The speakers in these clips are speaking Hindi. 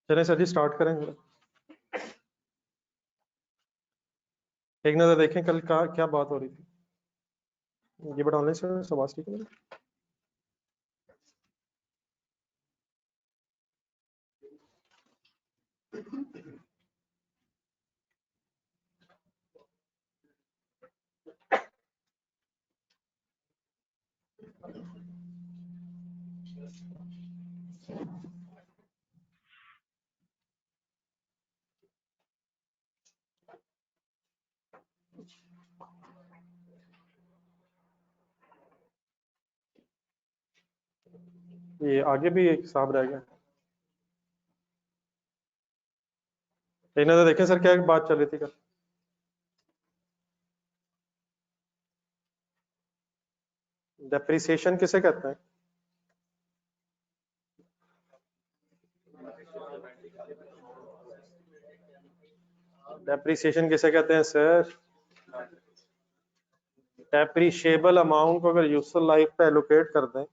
चलें सर जी स्टार्ट करें। एक नजर देखें कल का क्या बात हो रही थी। ये बड़ा ऑनलाइन से सवाल ठीक है। ये आगे भी एक हिसाब रह गया। एक नजर देखें सर क्या बात चल रही थी कल। डेप्रिसिएशन किसे कहते हैं? डेप्रिसिएशन किसे कहते हैं सर? डेप्रिशिएबल अमाउंट को अगर यूजफुल लाइफ पे एलोकेट कर दें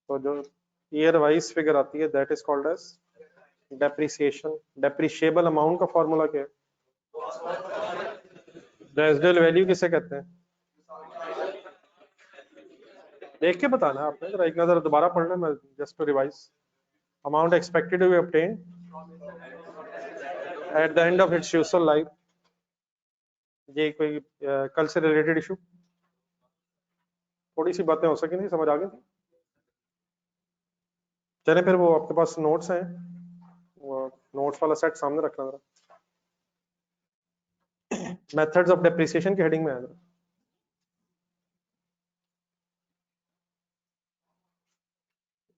तो जो ईयर वाइज फिगर आती है that is called as depreciation. Depreciable amount का फॉर्मूला क्या है? रेजिडुअल वैल्यू किसे कहते हैं? देख के बताना आपने, जरा एक नजर दोबारा पढ़ना, मैं just to revise. Amount expected to be obtain at the end of its useful life. ये कोई कल से रिलेटेड इशू, थोड़ी सी बातें हो सकी नहीं, समझ आ गई? चले फिर वो आपके पास नोट्स हैं, वो नोट्स वाला सेट सामने रखना जरा। मेथड्स ऑफ डेप्रिसिएशन की हेडिंग में है जरा।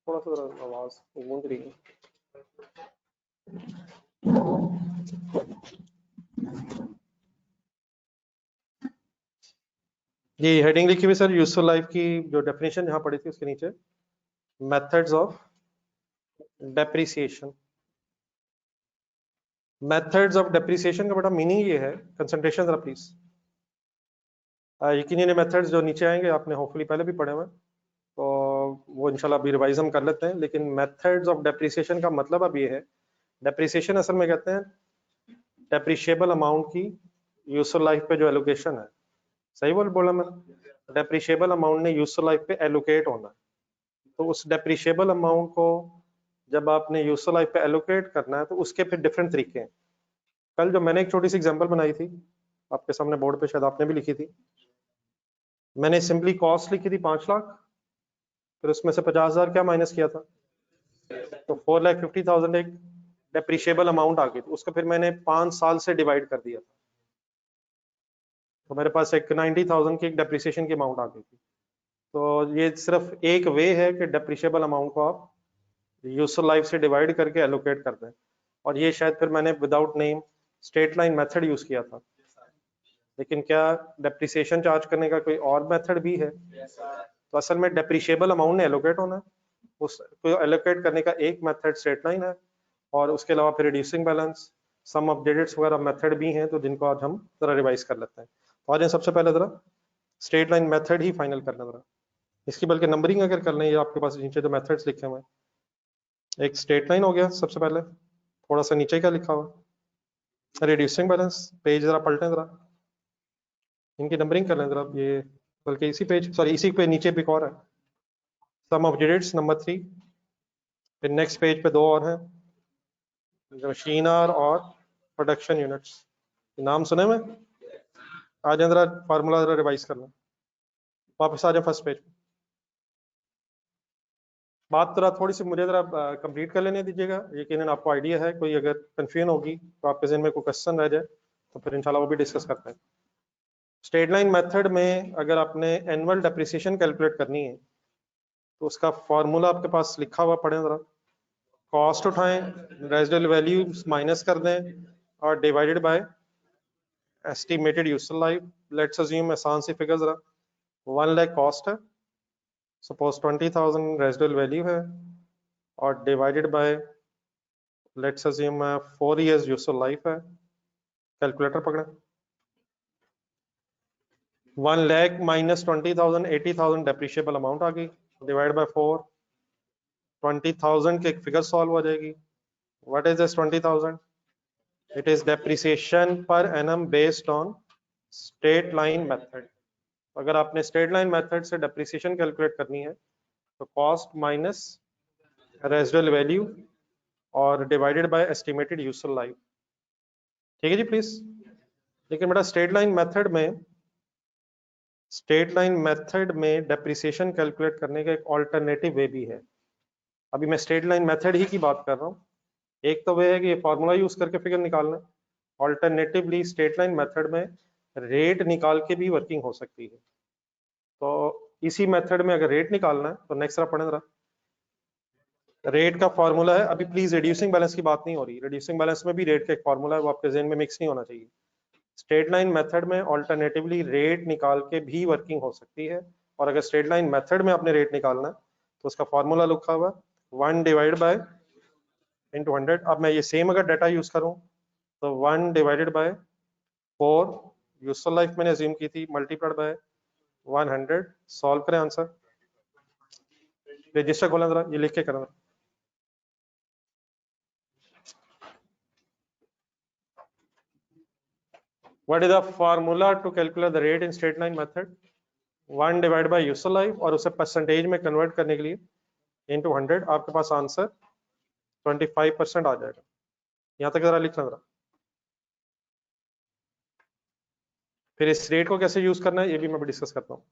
थोड़ा सा जरा आवाज गूंज रही है। ये हेडिंग लिखी हुई सर यूजफुल लाइफ की, जो डेफिनेशन यहाँ पढ़ी थी उसके नीचे methods of depreciation. Methods of depreciation का बड़ा मीनिंग ये है, कंसंट्रेशन जरा प्लीज। यकीन ये मेथड्स जो नीचे आएंगे आपने होपफुली पहले भी पढ़े हुए, तो वो इंशाल्लाह अभी रिवाइज हम कर लेते हैं। लेकिन मेथड्स ऑफ डेप्रिसिएशन का मतलब अब ये है, डेप्रिसिएशन असल में कहते हैं डेप्रिशिएबल अमाउंट की यूजफुल लाइफ पे जो एलोकेशन है। सही बोला मैंने? डेप्रिशिएबल अमाउंट ने यूजफुल लाइफ पे एलोकेट होना है, तो उस डेप्रिशिएबल अमाउंट को जब आपने यूजफुल लाइफ पे एलोकेट करना है तो उसके फिर डिफरेंट तरीके हैं। कल जो मैंने एक छोटी सी एग्जांपल बनाई थी आपके सामने बोर्ड पे, शायद आपने भी लिखी थी। मैंने सिंपली कॉस्ट लिखी थी 5 लाख, फिर उसमें से 50,000 क्या माइनस किया था, तो 4,50,000 एक डेप्रिशिएबल अमाउंट आ गई थी। उसको फिर मैंने 5 साल से डिवाइड कर दिया था, तो मेरे पास एक 90,000 की एक डेप्रिसिएशन की अमाउंट आ गई थी। तो ये सिर्फ एक वे है कि डेप्रिशिएबल अमाउंट को आप यूजफुल लाइफ से डिवाइड करके एलोकेट कर दें, और ये शायद फिर मैंने without name straight line method use किया था। लेकिन क्या डेप्रिसिएशन चार्ज करने का कोई और मेथड भी है? तो असल में डेप्रिशिएबल अमाउंट ने एलोकेट होना है, उसको एलोकेट करने का एक मेथड स्ट्रेट लाइन है, और उसके अलावा फिर reducing balance, sum of digits वगैरह मेथड भी हैं, तो जिनको आज हम जरा रिवाइज कर लेते हैं। तो आज सबसे पहले जरा स्ट्रेट लाइन मेथड ही फाइनल करना जरा इसकी, बल्कि नंबरिंग अगर कर लें, ये आपके पास नीचे जो मेथड्स लिखे हुए हैं, एक स्ट्रेट लाइन हो गया सबसे पहले, थोड़ा सा नीचे क्या लिखा हुआ, रिड्यूसिंग बैलेंस। पेज जरा पलटें जरा, इनकी नंबरिंग कर लें जरा, ये बल्कि इसी पेज, सॉरी इसी पे नीचे भी एक और है, सम ऑफ डिजिट्स नंबर 3। फिर नेक्स्ट पेज पे 2 और हैं, मशीन आवर और प्रोडक्शन यूनिट्स। नाम सुने में? आज जरा फार्मूला जरा रिवाइज करना, वापस आ जाए फर्स्ट पेज। बात जरा थोड़ी सी मुझे जरा कंप्लीट कर लेने दीजिएगा, यकीनन आपको आइडिया है। कोई अगर कंफ्यूजन होगी तो आपके जहन में कोई क्वेश्चन रह जाए तो फिर इंशाल्लाह वो भी डिस्कस करते हैं। स्ट्रेट लाइन मेथड में अगर आपने एनुअल डेप्रिसिएशन कैलकुलेट करनी है तो उसका फॉर्मूला आपके पास लिखा हुआ पढ़े जरा। कॉस्ट उठाएं, रेजिडुअल वैल्यू माइनस कर दें और divided bye estimated useful life. Let's assume आसान सी फिगर जरा, 1 लाख कॉस्ट है, सपोज 20,000 रेजिडुअल वैल्यू है और divided bye let's assume 4 years useful life है। कैलकुलेटर पकड़े, 1 लाख माइनस 20,000 80,000 डेप्रिशिएबल अमाउंट आ गई, डिवाइड बाय 4, 20,000 की एक फिगर सॉल्व हो जाएगी। What is this 20,000? It is depreciation per annum based on straight line method. अगर आपने स्ट्रेट लाइन मेथड से डेप्रिसिएशन कैलकुलेट करनी है तो कॉस्ट माइनस रेजिडुअल वैल्यू और divided bye estimated useful life. ठीक है जी प्लीज। लेकिन बेटा स्ट्रेट लाइन मेथड में डेप्रिसिएशन कैलकुलेट करने का एक ऑल्टरनेटिव वे भी है। अभी मैं स्ट्रेट लाइन मेथड ही की बात कर रहा हूँ। एक तो वे है कि ये फॉर्मूला यूज करके फिगर निकालना, ऑल्टरनेटिवली स्ट्रेट लाइन मेथड में रेट निकाल के भी वर्किंग हो सकती है। तो इसी मेथड में अगर रेट निकालना है तो नेक्स्ट पढ़े जरा। रेट का फॉर्मूला है, अभी प्लीज रिड्यूसिंग बैलेंस की बात नहीं हो रही, रिड्यूसिंग बैलेंस में भी रेट का एक फॉर्मूला है, वो आपके ज़हन में मिक्स नहीं होना चाहिए। स्ट्रेट लाइन मेथड में ऑल्टरनेटिवली रेट निकाल के भी वर्किंग हो सकती है, और अगर स्ट्रेट लाइन मेथड में आपने रेट निकालना है तो उसका फॉर्मूला लिखा हुआ 1 डिवाइड बाय इंटू 100। अब मैं ये सेम अगर डाटा यूज करूं तो 1 डिवाइडेड बाय 4 यूजफुल लाइफ मैंने अज्यूम की थी, मल्टीप्लाइड बाय 100। सॉल्व करें आंसर। रजिस्टर खोलें जरा, ये लिख के करें। What is the formula to calculate the rate in straight line method? 1 divide by useful life और उसे परसेंटेज में कन्वर्ट करने के लिए इनटू 100, आपके पास आंसर 25% आ जाएगा। यहाँ तक जरा लिखना जरा। फिर इस रेट को कैसे यूज करना है ये भी मैं डिस्कस करता हूँ।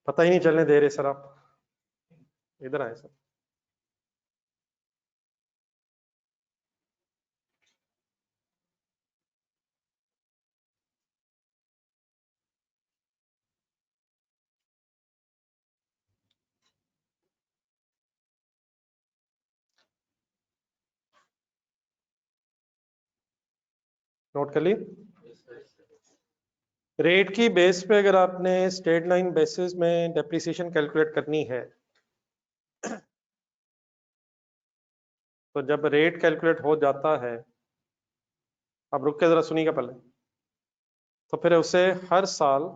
पता ही नहीं चलने दे रहे सर, आप इधर आए सर। नोट कर लिए। रेट की बेस पे अगर आपने स्ट्रेट लाइन बेसिस में डेप्रिसिएशन कैलकुलेट करनी है तो जब रेट कैलकुलेट हो जाता है, अब रुक के जरा सुनिएगा पहले, तो फिर उसे हर साल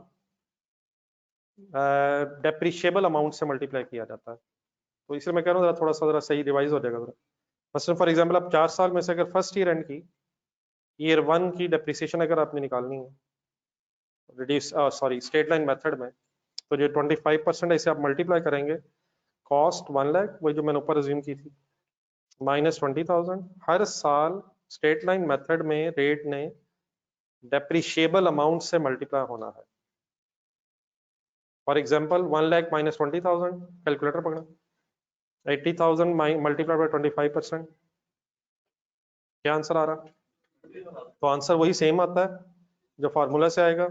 डेप्रिशिएबल अमाउंट से मल्टीप्लाई किया जाता है। तो इसलिए मैं कह रहा हूँ थोड़ा सा जरा सही रिवाइज हो जाएगा जरा। मसलन फॉर एग्जांपल आप 4 साल में से अगर फर्स्ट ईयर एंड की ईयर 1 की डेप्रिसिएशन अगर आपने निकालनी है स्ट्रेट लाइन मेथड में, तो जो 25% ऐसे आप मल्टीप्लाई करेंगे, कॉस्ट 1 लाख वही जो मैंने ऊपर अज्यूम की थी माइनस 20,000, हर साल स्ट्रेट लाइन मेथड में रेट ने डेप्रिशिएबल अमाउंट से मल्टीप्लाई होना है। For example 1 lakh minus 20,000, calculator पकड़ा, 80,000 मल्टीप्लाई बाय 25%, क्या आंसर आ रहा? तो आंसर वही सेम आता है जो फार्मूला से आएगा।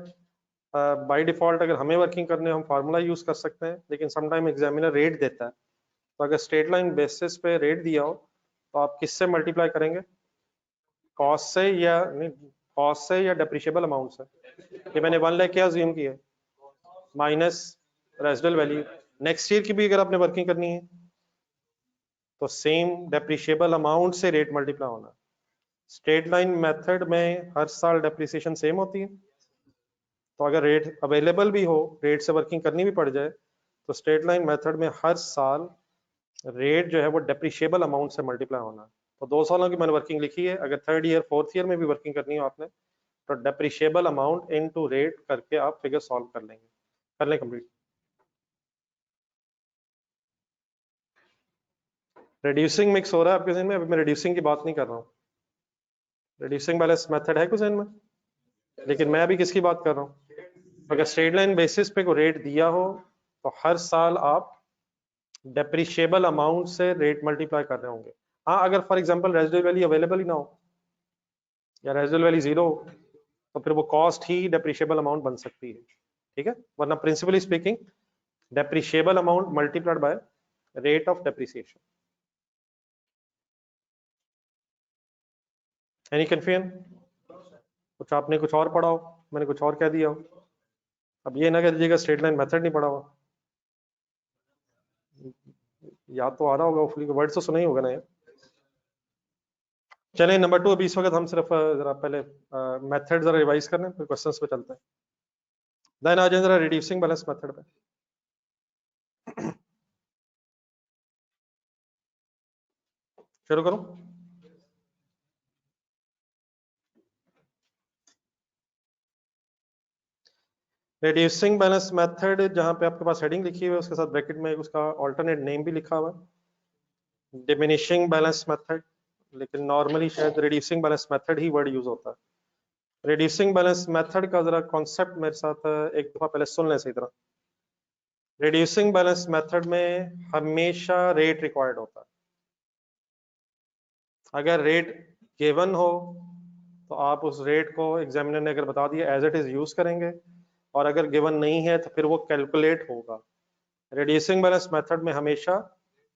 बाय डिफॉल्ट अगर हमें वर्किंग करने हम फार्मूला यूज कर सकते हैं, लेकिन समटाइम एग्जामिनर रेट देता है, तो अगर स्ट्रेट लाइन बेसिस पे रेट दिया हो तो आप किससे मल्टीप्लाई करेंगे? कॉस्ट से या नहीं, कॉस्ट से या डेप्रिशिएबल अमाउंट से? ये मैंने 1 लाख क्या अज्यूम किया है minus residual value. Next year की भी अगर आपने वर्किंग करनी है तो सेम डेप्रिशिएबल अमाउंट से रेट मल्टीप्लाई होना। स्ट्रेट लाइन मेथड में हर साल डेप्रिसिएशन सेम होती है, तो अगर रेट अवेलेबल भी हो, रेट से वर्किंग करनी भी पड़ जाए, तो स्ट्रेट लाइन मेथड में हर साल रेट जो है वो डेप्रिशिएबल अमाउंट से मल्टीप्लाई होना है। तो 2 सालों की मैंने वर्किंग लिखी है, अगर 3rd ईयर 4th ईयर में भी वर्किंग करनी हो आपने, तो डेप्रिशिएबल अमाउंट इनटू रेट करके आप फिगर सॉल्व कर लेंगे। कर लें कंप्लीट। रिड्यूसिंग मिक्स हो रहा है आपके जहन में, अभी मैं रिड्यूसिंग की बात नहीं कर रहा हूँ। रिड्यूसिंग बैलेंस मेथड है कुछ जहन में, लेकिन मैं अभी किसकी बात कर रहा हूँ? अगर स्ट्रेट लाइन बेसिस पे को रेट दिया हो तो हर साल आप डेप्रिशिएबल अमाउंट से रेट मल्टीप्लाई कर रहे होंगे। हाँ, अगर for example residual value available ही ना हो या रेजिडुअल वैल्यू जीरो तो फिर वो कॉस्ट ही डेप्रिशिएबल अमाउंट बन सकती है, ठीक है। वरना principally speaking depreciable amount multiplied by rate of depreciation. Any confusion? कुछ आपने कुछ और पढ़ा हो, मैंने कुछ और कह दिया हो। अब ये ना कह दीजिएगा स्ट्रेट लाइन मेथड नहीं पढ़ा हुआ, याद तो आ रहा होगा, होपफुली वर्ड तो सुना ही होगा ना यार। चलिए नंबर 2, अभी इस वक्त हम सिर्फ जरा पहले मेथड जरा रिवाइज करने फिर क्वेश्चंस पे चलते हैं। देन आ जाए जरा रिड्यूसिंग बैलेंस मेथड पे। शुरू करूं? रिड्यूसिंग बैलेंस मेथड, जहां पे आपके पास हेडिंग लिखी हुई है उसके साथ ब्रैकेट में उसका ऑल्टरनेट नेम भी लिखा हुआ है, डिमिनिशिंग बैलेंस मेथड, लेकिन नॉर्मली शायद रिड्यूसिंग बैलेंस मेथड ही वर्ड यूज होता है। रिड्यूसिंग बैलेंस मेथड का जरा कॉन्सेप्ट मेरे साथ एक दफा पहले सुन लें सही तरह। रिड्यूसिंग बैलेंस मेथड में हमेशा रेट रिक्वायर्ड होता है। अगर रेट गिवन हो तो आप उस रेट को एग्जामिनर ने अगर बता दिया एज इट इज यूज करेंगे, और अगर गिवन नहीं है तो फिर वो कैलकुलेट होगा। रिड्यूसिंग बैलेंस मेथड में हमेशा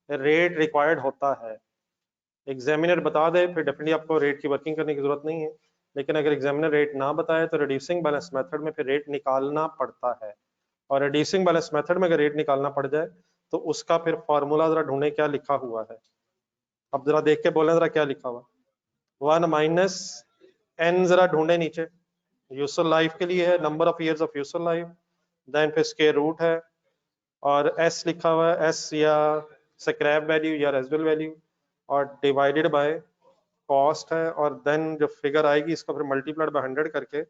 रेट रिक्वायर्ड होता है। एग्जामिनर बता दे फिर डेफिनेटली आपको रेट की वर्किंग करने की जरूरत नहीं है, लेकिन अगर एग्जामिनर रेट ना बताए तो रिड्यूसिंग बैलेंस मेथड में फिर रेट निकालना पड़ता है। और रिड्यूसिंग बैलेंस मेथड में अगर रेट निकालना पड़ जाए तो उसका फिर फॉर्मूला जरा ढूंढे क्या लिखा हुआ है। अब जरा देख के बोले जरा क्या लिखा हुआ। 1 माइनस एन, जरा ढूंढे नीचे। यूजफुल लाइफ के लिए है, number of years of useful life, then फिर स्क्वायर रूट है, और एस लिखा हुआ है, एस या स्क्रैप वैल्यू या रेजिडुअल वैल्यू, और डिवाइडेड बाय कॉस्ट है, और देन जो फिगर आएगी इसको फिर मल्टीप्लाइड बाय 100 करके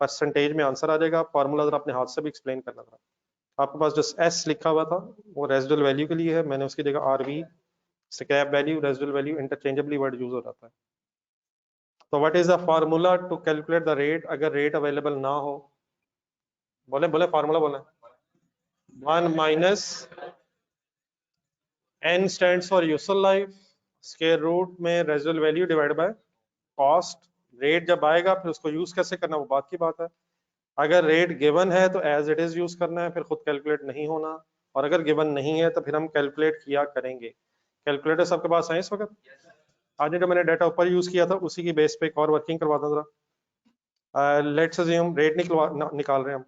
परसेंटेज में आंसर आ जाएगा। फॉर्मूला जरा अपने हाथ से भी एक्सप्लेन करना था। आपके पास जो एस लिखा हुआ था वो रेजिडुअल वैल्यू के लिए है, मैंने उसकी जगह RV scrap value residual value interchangeably word use हो जाता है। तो what is the formula to calculate the rate अगर रेट अवेलेबल ना हो? बोले बोले फार्मूला बोले। 1 minus n stands for useful life, square root में residual value divide by cost. Rate जब आएगा फिर उसको यूज कैसे करना वो बात की बात है। अगर रेट गिवन है तो एज इट इज यूज करना है, फिर खुद कैलकुलेट नहीं होना, और अगर गिवन नहीं है तो फिर हम कैलकुलेट किया करेंगे। कैलकुलेटर सबके पास है इस वक्त? आज जो मैंने डाटा ऊपर यूज किया था उसी की बेस पे एक और वर्किंग करवा दूं जरा। लेट्स अज्यूम रेट निकाल रहे हैं हम।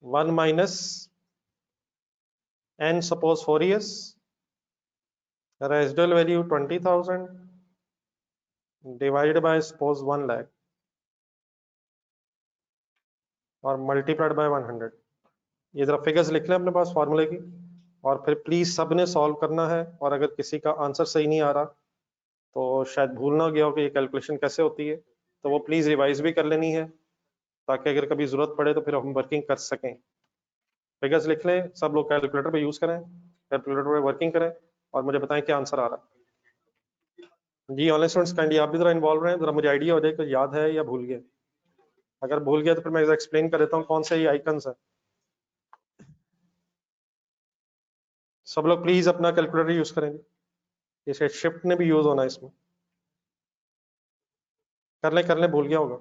1 minus n suppose 4 years, residual value 20,000 divided by suppose 1 lakh और मल्टीप्लाइड बाय 100। ये जरा फिगर्स लिख लें अपने पास फार्मूले की, और फिर प्लीज सबने सॉल्व करना है। और अगर किसी का आंसर सही नहीं आ रहा तो शायद भूल ना गया हो कि ये कैलकुलेशन कैसे होती है, तो वो प्लीज रिवाइज भी कर लेनी है ताकि अगर कभी जरूरत पड़े तो फिर हम वर्किंग कर सकें। फिगर्स लिख लें, सब लोग कैलकुलेटर पे यूज करें, कैलकुलेटर पे वर्किंग करें, और मुझे बताएं क्या आंसर आ रहा है। जी ऑनलाइन स्टूडेंट्स काइंडली आप भी जरा इन्वॉल्व रहें, जरा मुझे आइडिया हो जाए कि याद है या भूल गए। अगर भूल गया तो फिर मैं एक्सप्लेन कर देता हूँ कौन से ये आइकन्स है। सब लोग प्लीज अपना कैलकुलेटर यूज करेंगे, ये शायद शिफ्ट ने भी यूज होना है इसमें। कर ले भूल गया होगा।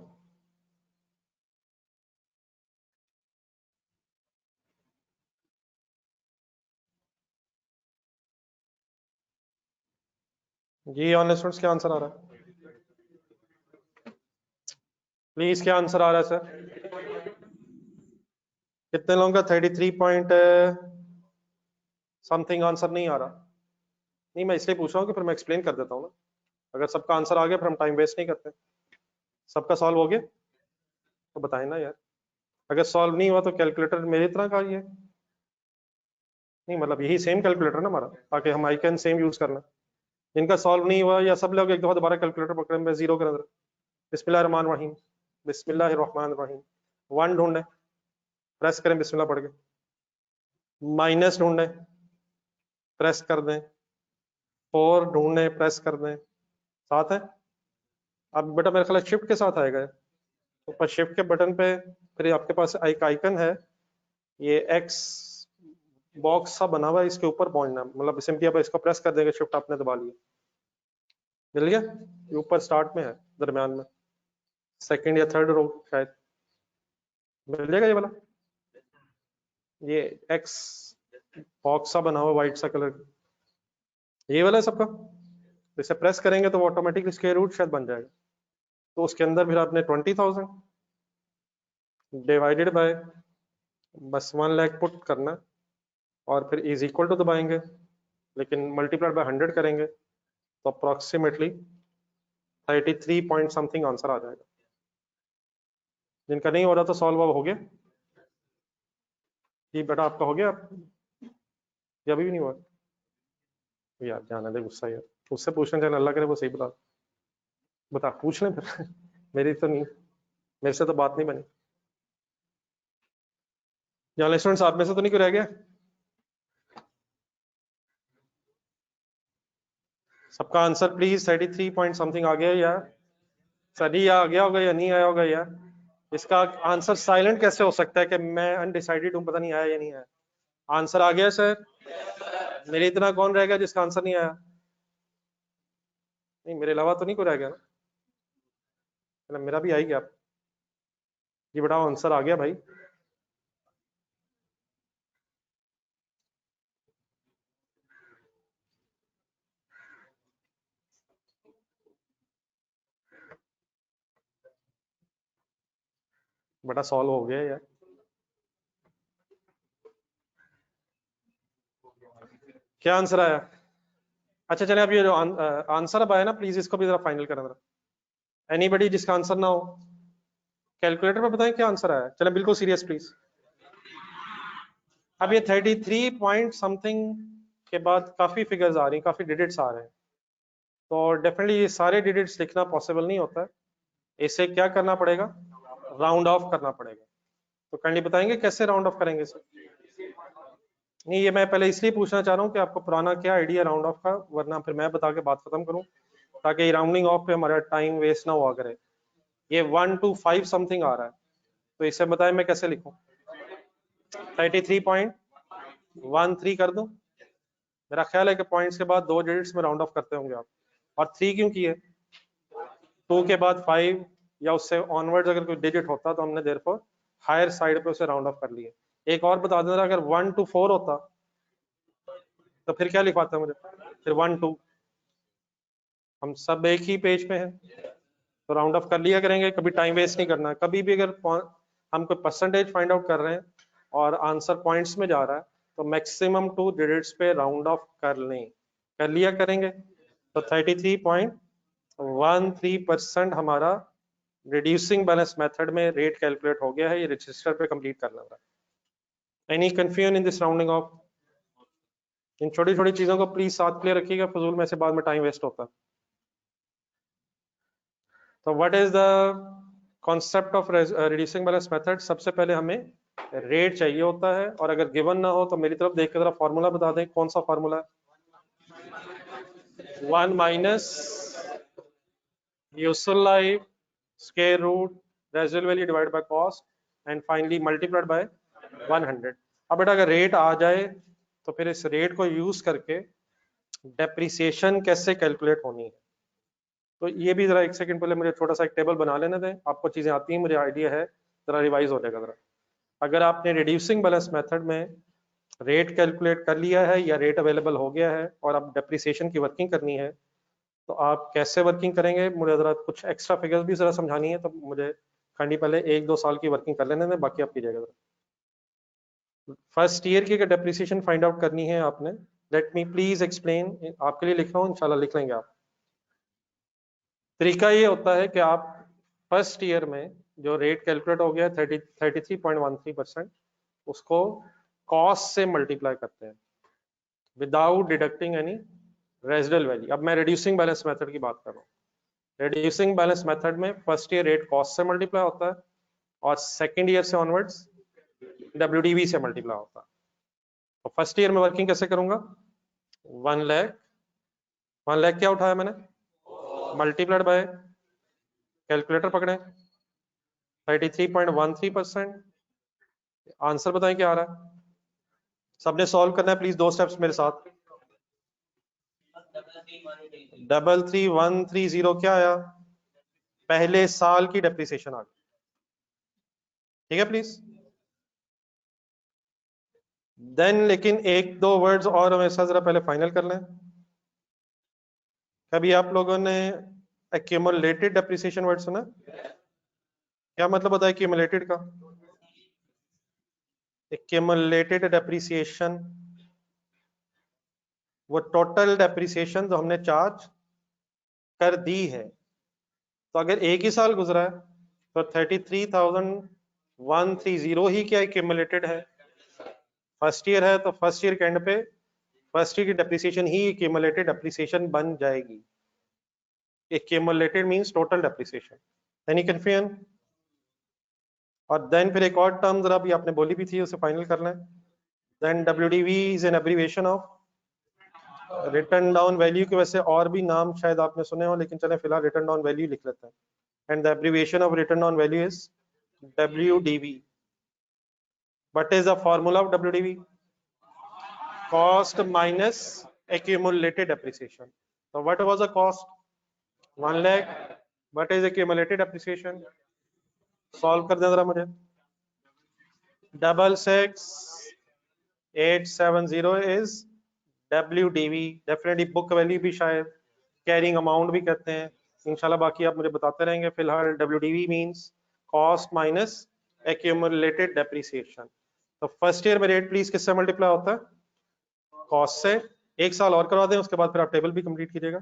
जी ऑनलाइन स्टूडेंट्स क्या आंसर आ रहा है? प्लीज क्या आंसर आ रहा है सर? कितने लोगों का 33 पॉइंट समथिंग आंसर नहीं आ रहा? नहीं मैं इसलिए पूछ रहा हूँ कि फिर मैं एक्सप्लेन कर देता हूँ ना। अगर सबका आंसर आ गया फिर हम टाइम वेस्ट नहीं करते। सबका सॉल्व हो गया तो बताएं ना यार। अगर सॉल्व नहीं हुआ तो कैलकुलेटर मेरी तरह का ही है, नहीं मतलब यही सेम कैलकुलेटर ना हमारा, ताकि हम आइकन सेम यूज करना। जिनका सॉल्व नहीं हुआ या सब लोग एक दफा दोबारा कैलकुलेटर पकड़े, मैं जीरो कर अंदर। बिस्मिल्लाह रहमान रहीम, बिस्मिल्लाह रहमान रहीम। 1 ढूंढे, प्रेस करें बिस्मिल्लाह पढ़ के। माइनस ढूंढे, प्रेस कर दें। 4 ढूंढे, प्रेस कर दें। साथ है। अब बेटा मेरे ख्याल शिफ्ट के साथ आएगा। ऊपर शिफ्ट के बटन पे फिर आपके पास एक आइकन है, ये एक्स बॉक्स सा बना हुआ है, इसके ऊपर पहुंचना, मतलब सिंपली आप इसको प्रेस कर देंगे, शिफ्ट आपने दबा लिया, मिल गया। ये ऊपर स्टार्ट में है, दरमियान में सेकंड या थर्ड रो शायद, मिल जाएगा ये वाला, ये एक्स बॉक्स सा बना हुआ व्हाइट सा कलर, ये वाला है सबका। इसे प्रेस करेंगे तो ऑटोमेटिकली स्क्वायर रूट शायद बन जाएगा। तो उसके अंदर फिर आपने 20,000 डिवाइडेड बाय बस 1 लाख पुट करना, और फिर इज इक्वल टू दबाएंगे, लेकिन मल्टीप्लाइड बाय 100 करेंगे तो अप्रोक्सीमेटली 33 पॉइंट समथिंग आंसर आ जाएगा। जिनका नहीं हो रहा तो सॉल्व हो गया जी बेटा, आपका हो गया या अभी भी नहीं हुआ? यार जाना दे गुस्सा यार, उससे पूछना चाहिए, अल्लाह करे वो सही बता पूछ लें फिर मेरी तो नहीं, मेरे से तो बात नहीं बनी। यहाँ स्टूडेंट्स आप में से तो नहीं कोई रह गया? सबका आंसर प्लीज 33 पॉइंट समथिंग आ गया या सही आ गया होगा या नहीं आया होगा यार? इसका आंसर साइलेंट कैसे हो सकता है कि मैं अनडिसाइडेड हूं, पता नहीं आया या नहीं आया? आंसर आ गया सर? मेरे इतना कौन रह गया जिसका आंसर नहीं आया? नहीं मेरे अलावा तो नहीं कोई रह गया ना, मेरा भी आ ही गया। ये बड़ा आंसर आ गया भाई। बड़ा सॉल्व हो गया यार। क्या आंसर आया? अच्छा चले, अब ये जो आंसर अब आया ना, प्लीज इसको भी जरा फाइनल करना जरा। एनीबडी जिसका आंसर ना हो कैलकुलेटर पे बताएं क्या आंसर आया। चले बिल्कुल सीरियस प्लीज। अब ये 33 पॉइंट समथिंग के बाद काफी फिगर्स आ रही हैं, काफी डिजिट्स आ रहे हैं, तो डेफिनेटली ये सारे डिजिट्स लिखना पॉसिबल नहीं होता है। इसे क्या करना पड़ेगा? राउंड ऑफ करना पड़ेगा। तो काइंडली बताएंगे कैसे राउंड ऑफ करेंगे इसे? नहीं ये मैं पहले इसलिए पूछना चाह रहा हूँ कि आपको पुराना क्या आइडिया राउंड ऑफ का, वरना फिर मैं बता के बात खत्म करूँ, ताकि राउंडिंग ऑफ पे हमारा टाइम वेस्ट ना हुआ करे। ये 1 to 5 समथिंग आ रहा है, तो इसे बताएं मैं कैसे लिखूं? 33.13 कर दूं? मेरा ख्याल है कि पॉइंट्स के बाद 2 डिजिट्स में राउंड ऑफ करते होंगे आप। और 3 क्यों किए? 2 के बाद 5 या उससे ऑनवर्ड्स अगर कोई डिजिट होता तो हमने देयरफॉर हायर साइड पे उसे राउंड ऑफ कर लिए। एक और बता देना, अगर 1 to 4 होता तो फिर क्या लिखवाता मुझे? फिर 1 2। हम सब एक ही पेज पे हैं, तो राउंड ऑफ कर लिया करेंगे, कभी टाइम वेस्ट नहीं करना। कभी भी अगर हम कोई परसेंटेज फाइंड आउट कर रहे हैं और आंसर पॉइंट्स में जा रहा है, तो मैक्सिमम 2 डिजिट्स पे राउंड ऑफ कर लें, कर लिया करेंगे। तो 33.13% हमारा रिड्यूसिंग बैलेंस मेथड में रेट कैलकुलेट हो गया है। ये रजिस्टर पे कंप्लीट करना होगा। Any confusion in this rounding off? इन छोटी छोटी चीजों को प्लीज साथ क्लियर रखिएगा, फजूल में से बाद में टाइम वेस्ट होता है। तो what is the concept of reducing balance method? सबसे पहले हमें रेट चाहिए होता है, और अगर गिवन ना हो तो मेरी तरफ देख के जरा फॉर्मूला बता दें, कौन सा फॉर्मूला है? 1 minus usual life square root residual value divide by cost and finally multiplied by 100। अब बेटा अगर रेट आ जाए तो फिर इस रेट को यूज करके डेप्रिसिएशन कैसे कैलकुलेट होनी है, तो ये भी जरा एक सेकंड पहले मुझे छोटा सा एक टेबल बना लेने दें। आपको चीजें आती हैं, मुझे आइडिया है, जरा रिवाइज हो जाएगा जरा। अगर आपने रिड्यूसिंग बैलेंस मेथड में रेट कैलकुलेट कर लिया है या रेट अवेलेबल हो गया है और आप डेप्रिसिएशन की वर्किंग करनी है, तो आप कैसे वर्किंग करेंगे? मुझे जरा कुछ एक्स्ट्रा फिगर्स भी जरा समझानी है, तो मुझे खंडी पहले 1-2 साल की वर्किंग कर लेने दें, बाकी आप कीजिएगा जरा। फर्स्ट ईयर की अगर डेप्रिसिएशन फाइंड आउट करनी है आपने, लेट मी प्लीज एक्सप्लेन, आपके लिए लिख रहा हूँ, इंशाल्लाह लिख लेंगे आप। तरीका ये होता है कि आप फर्स्ट ईयर में जो रेट कैलकुलेट हो गया 33.13%, उसको कॉस्ट से मल्टीप्लाई करते हैं without deducting any residual value. अब मैं रिड्यूसिंग बैलेंस मेथड की बात कर रहा हूँ। रिड्यूसिंग बैलेंस मेथड में फर्स्ट ईयर रेट कॉस्ट से मल्टीप्लाई होता है और सेकेंड ईयर से ऑनवर्ड्स WDV से मल्टीप्लाई होता है। तो फर्स्ट ईयर में वर्किंग कैसे करूंगा? 1 लाख, 1 लाख क्या उठाया मैंने? मल्टीप्लाइड बाय, कैलकुलेटर पकड़े, 33.13%। आंसर बताएं क्या आ रहा है। सबने सॉल्व करना है प्लीज, 2 स्टेप्स मेरे साथ। 33130 क्या आया, पहले साल की डेप्रिसिएशन आ गई। ठीक है प्लीज। देन लेकिन एक दो वर्ड्स और हमें जरा पहले फाइनल कर लें। कभी आप लोगों ने एक्यूमुलेटेड डेप्रिसिएशन वर्ड सुना? क्या मतलब होता है एक्यूमुलेटेड का? एक्यूमुलेटेड डेप्रिसिएशन वो टोटल डेप्रिसिएशन जो हमने चार्ज कर दी है। तो अगर एक ही साल गुजरा है तो 33,130 ही क्या एक्यूमुलेटेड है? फर्स्ट ईयर है तो फर्स्ट ईयर के एंड पे फर्स्ट ईयर की डेप्रिसिएशन ही एक्यूमुलेटेड डेप्रिसिएशन बन जाएगी। Accumulated means total depreciation. Any confusion? और देन फिर एक और टर्म जरा भी आपने बोली भी थी, उसे फाइनल करना है। Then WDV is an abbreviation of return down value के। वैसे और भी नाम शायद आपने सुने हो, लेकिन चले फिलहाल रिटर्न डाउन वैल्यू लिख लेते हैं। And the abbreviation of return down value is WDV। What is the formula of WDV? Cost minus accumulated depreciation. So what was the cost? 1 lakh. What is accumulated depreciation? Solve कर दें जरा मुझे। 66870 is WDV। Definitely book value भी शायद कैरिंग अमाउंट भी कहते हैं। इंशाल्लाह बाकी आप मुझे बताते रहेंगे। फिलहाल WDV means cost minus accumulated depreciation। तो फर्स्ट ईयर में रेट प्लीज किससे मल्टीप्लाई होता है? कॉस्ट से। एक साल और करवा दें, उसके बाद फिर आप टेबल भी कंप्लीट कीजिएगा।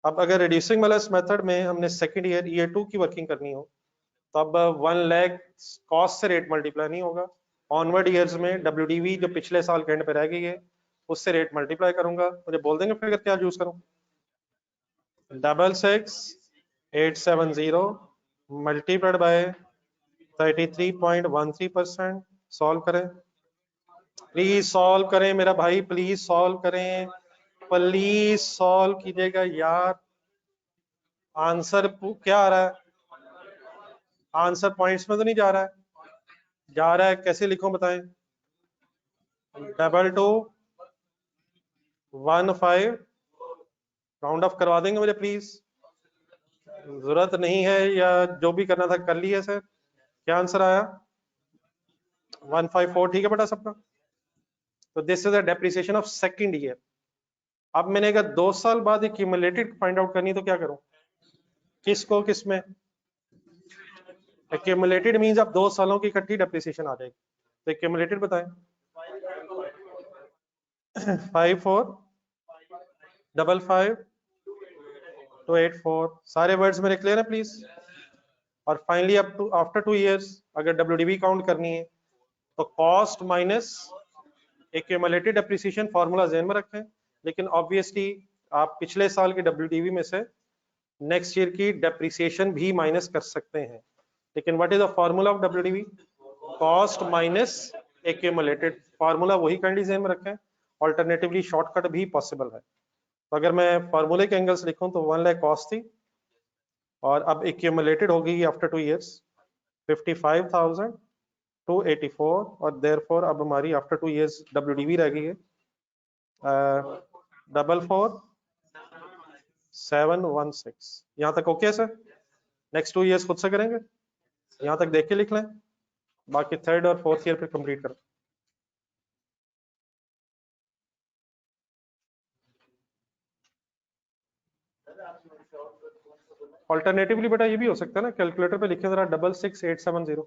अब अगर रिड्यूसिंग बैलेंस मेथड में हमने सेकंड ईयर 2 की वर्किंग करनी हो तो अब 1 लाख कॉस्ट से रेट मल्टीप्लाई नहीं होगा। ऑनवर्ड ईयर्स में WDV जो पिछले साल के एंड पे रह गई है उससे रेट मल्टीप्लाई करूंगा। मुझे बोल देंगे फिर क्या यूज करूं? 66870 मल्टीप्लाइड बाय 33.13%। सॉल्व करें प्लीज, सॉल्व करें मेरा भाई, प्लीज सॉल्व करें, प्लीज सॉल्व कीजिएगा यार। आंसर क्या आ रहा है? आंसर पॉइंट्स में तो नहीं जा रहा है? जा रहा है, कैसे लिखूं बताएं? 2215 राउंड ऑफ करवा देंगे मुझे प्लीज? जरूरत नहीं है या जो भी करना था कर लिया सर। क्या आंसर आया? 154। ठीक है बेटा सबका। तो this is the depreciation of second year. अब मैंने अगर 2 साल बाद एक्यूमुलेटेड फाइंड आउट करनी तो क्या करूं? किसको किसमें? एक्यूमुलेटेड मींस अब 2 सालों की इकट्ठी डेप्रिसिएशन आ जाएगी। तो एक्यूमुलेटेड बताएं। 5455 सारे वर्ड्स मेरे क्लियर है प्लीज? और फाइनली अब टू आफ्टर 2 इयर्स अगर WDV काउंट करनी है तो cost minus accumulated depreciation formula ज़हन में रखें। लेकिन ऑब्वियसली आप पिछले साल के WDV में से नेक्स्ट ईयर की डेप्रिसिएशन भी माइनस कर सकते हैं। लेकिन what is the formula of WDV? Cost minus accumulated. Formula वही काइंडली ज़हन में रखें। ऑल्टरनेटिवली शॉर्टकट भी पॉसिबल है। तो अगर मैं फॉर्मूले के एंगल से लिखूं तो 1 लाख कॉस्ट थी और अब एक्यूमुलेटेड हो गई आफ्टर 2 इयर्स 55,284 और देयरफॉर अब हमारी आफ्टर 2 इयर्स WDV रह गई है 44,716। यहाँ तक ओके सर? नेक्स्ट 2 इयर्स खुद से करेंगे, यहाँ तक देख के लिख लें, बाकी थर्ड और फोर्थ ईयर पे कंप्लीट करें। ऑल्टरनेटिवली बेटा ये भी हो सकता है ना, कैलकुलेटर पे लिखें जरा 66870।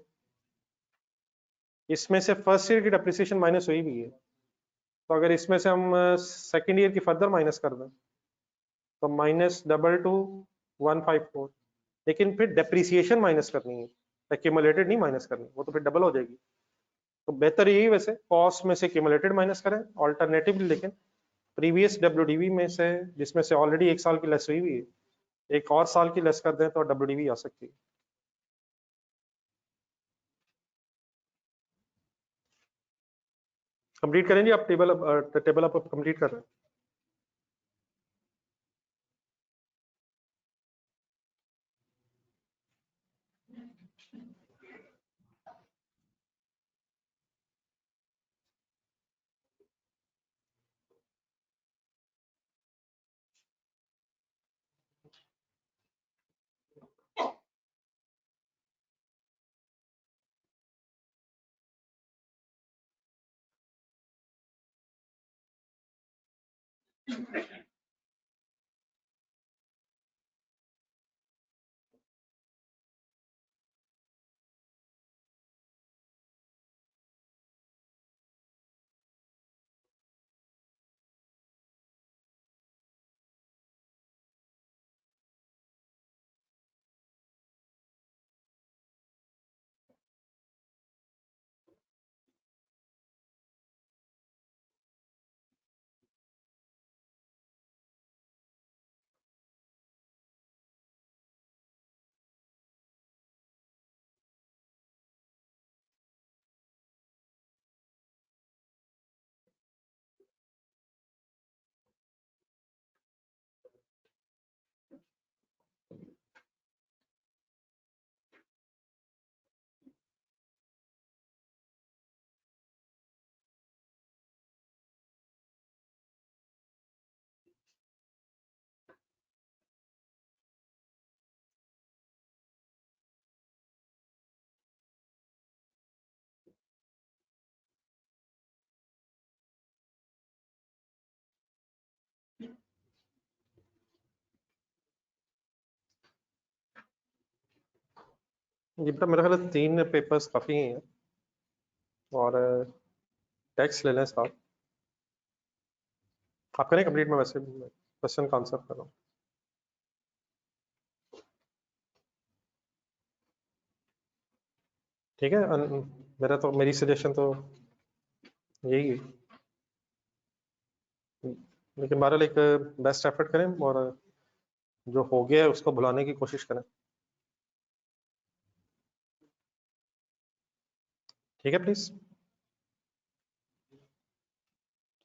इसमें से फर्स्ट ईयर की डेप्रिसिएशन माइनस हुई भी है, तो अगर इसमें से हम सेकेंड ईयर की फर्दर माइनस कर दें तो -222154। लेकिन फिर डेप्रिसिएशन माइनस करनी है, एक्यूमुलेटेड नहीं माइनस करनी, वो तो फिर डबल हो जाएगी। तो बेहतर यही वैसे कॉस्ट में से एक्यूमुलेटेड माइनस करें। ऑल्टरनेटिवली लेकिन प्रीवियस WDV में से जिसमें से ऑलरेडी 1 साल की लेस हुई हुई है, एक और साल की लेस कर दें तो WDV आ सकती है। कंप्लीट करें जी आप टेबल आप कंप्लीट कर रहे हैं। ये बेटा मेरा ख्याल है 3 पेपर्स काफ़ी हैं और टेक्स्ट ले लें साथ। आप करें कंप्लीट, में वैसे क्वेश्चन का आंसर कर रहा हूँ। ठीक है, मेरा तो मेरी सजेशन तो यही है, लेकिन बहरहाल एक बेस्ट एफर्ट करें और जो हो गया है उसको भुलाने की कोशिश करें। ठीक है प्लीज।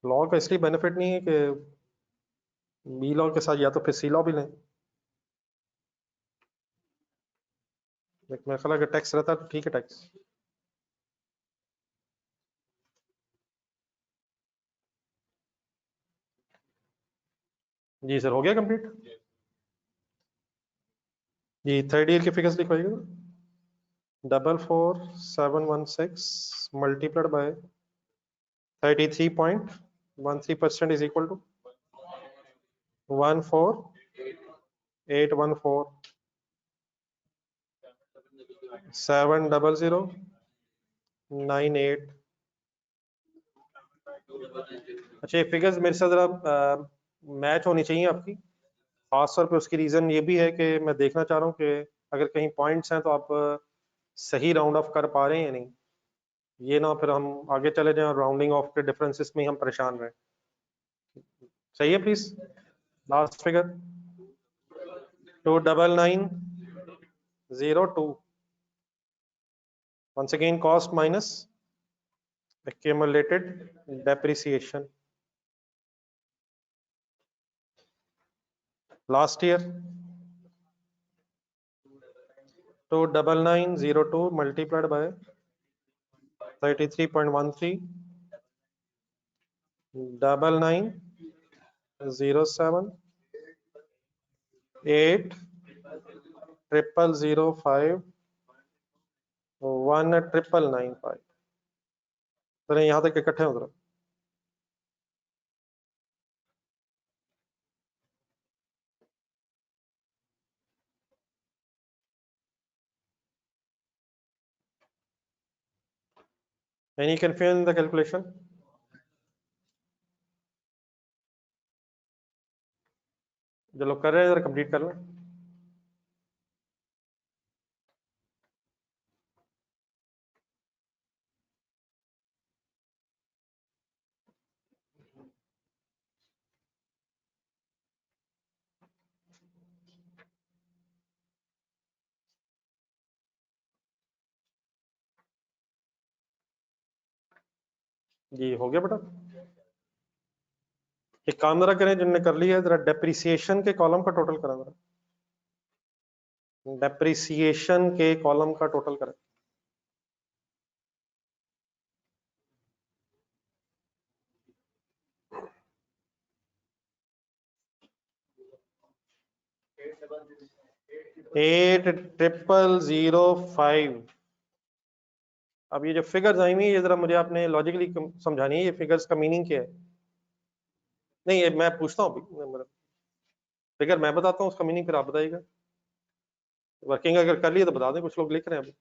लॉ का इसलिए बेनिफिट नहीं है कि बी लॉ के साथ या तो फिर सी लॉ भी लें, लेकिन मेरा ख्याल अगर टैक्स रहता तो ठीक है टैक्स। जी सर, हो गया कंप्लीट। जी थर्ड ईयर के फिगर्स लिखवाइएगा। 44716 multiplied by 33.13% is equal to 14814 70098। अच्छा, ये फिगर्स मेरे साथ जरा मैच होनी चाहिए आपकी, खास तौर पे उसकी रीजन ये भी है कि मैं देखना चाह रहा हूँ कि अगर कहीं पॉइंट्स हैं तो आप सही राउंड ऑफ कर पा रहे हैं या नहीं। ये ना फिर हम आगे चले जाएं और राउंडिंग ऑफ के डिफरेंसेस में ही हम परेशान रहे। सही है please. Last figure 29902। once again cost minus accumulated depreciation last year। 29902 multiplied by 33.13 9907 8 0005 19995। तो यहाँ तक इकट्ठे हो जरा। Any confusion in the calculation? जो लोग कर रहे हैं जरा कंप्लीट कर लें। जी हो गया बेटा। एक काम जरा करें, जिनने कर लिया है जरा डेप्रिसिएशन के कॉलम का टोटल करें जरा। डेप्रिसिएशन के कॉलम का टोटल करें। एट 0005। अब ये जो फिगर्स आई हुई है ये जरा मुझे आपने लॉजिकली समझानी है, ये फिगर्स का मीनिंग क्या है। नहीं ये मैं पूछता हूँ अभी, फिगर मैं बताता हूँ, उसका मीनिंग फिर आप बताइएगा। वर्किंग अगर कर लिए तो बता दें, कुछ लोग लिख रहे हैं अभी।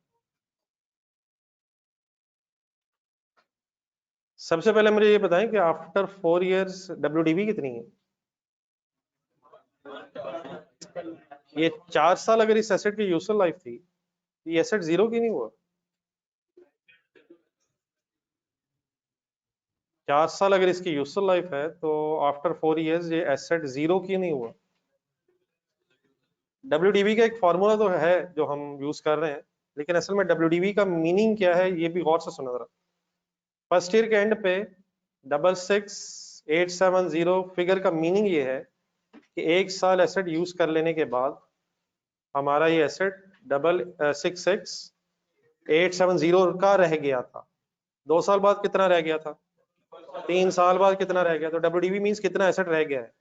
सबसे पहले मुझे ये बताएं कि आफ्टर 4 इयर्स WDV कितनी है? ये 4 साल अगर इस एसेट की यूजफुल लाइफ थी, ये एसेट जीरो की नहीं हुआ? 4 साल अगर इसकी यूजफुल लाइफ है तो आफ्टर 4 इयर्स ये एसेट जीरो की नहीं हुआ? WDV का एक फॉर्मूला तो है जो हम यूज कर रहे हैं, लेकिन असल में WDV का मीनिंग क्या है ये भी गौर से सुना जरा। फर्स्ट ईयर के एंड पे 66870 फिगर का मीनिंग ये है कि एक साल एसेट यूज कर लेने के बाद हमारा ये एसेट 66870 का रह गया था। 2 साल बाद कितना रह गया था? 3 साल बाद कितना रह गया? तो WDV मीन्स कितना एसेट रह गया है।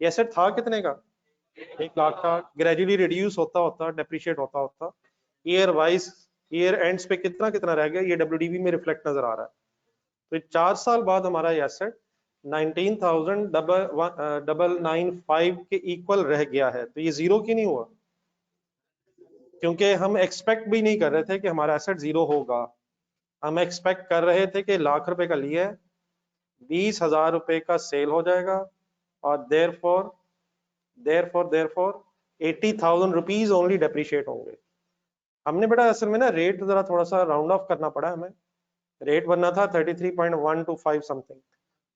ये एसेट था कितने का? 1 लाख का। ग्रेजुअली रिड्यूस होता होता, डेप्रिशिएट होता होता ईयर वाइज, ईयर एंड्स पे कितना कितना रह गया, ये WDV में रिफ्लेक्ट नजर आ रहा है। तो 4 साल बाद हमारा ये एसेट 19,995 के इक्वल रह गया है, तो ये जीरो की नहीं हुआ? क्योंकि हम एक्सपेक्ट भी नहीं कर रहे थे कि हमारा एसेट जीरो होगा। हम एक्सपेक्ट कर रहे थे कि लाख रुपए का लिया है, 20,000 रुपए का सेल हो जाएगा और देयरफॉर 80,000 रुपीज ओनली डेप्रिशिएट होंगे। हमने बेटा असल में ना रेट जरा थोड़ा सा राउंड ऑफ करना पड़ा हमें। रेट बनना था 33.125 समथिंग,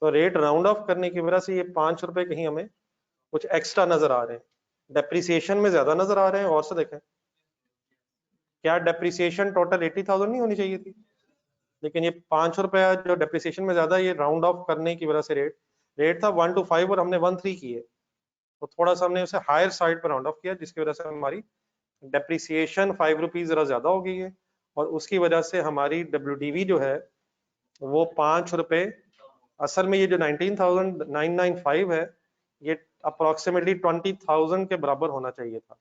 तो रेट राउंड ऑफ करने की वजह से ये 5 रुपए कहीं हमें कुछ एक्स्ट्रा नजर आ रहे हैं, डेप्रिसिएशन में ज्यादा नजर आ रहे हैं। और से देखें, क्या डेप्रिसिएशन टोटल 80,000 नहीं होनी चाहिए थी? लेकिन ये 5 रुपया जो डेप्रिसिएशन में ज्यादा, ये राउंड ऑफ करने की वजह से रेट था 125 और हमने 13 किए, तो थोड़ा सा हमने उसे हायर साइड पर राउंड ऑफ किया, जिसकी वजह से हमारी डेप्रिसिएशन 5 रुपीज जरा ज्यादा हो गई है, और उसकी वजह से हमारी WDV जो है वो 5 रुपए, असल में ये जो 19,995 है ये अप्रोक्सीमेटली 20,000 के बराबर होना चाहिए था।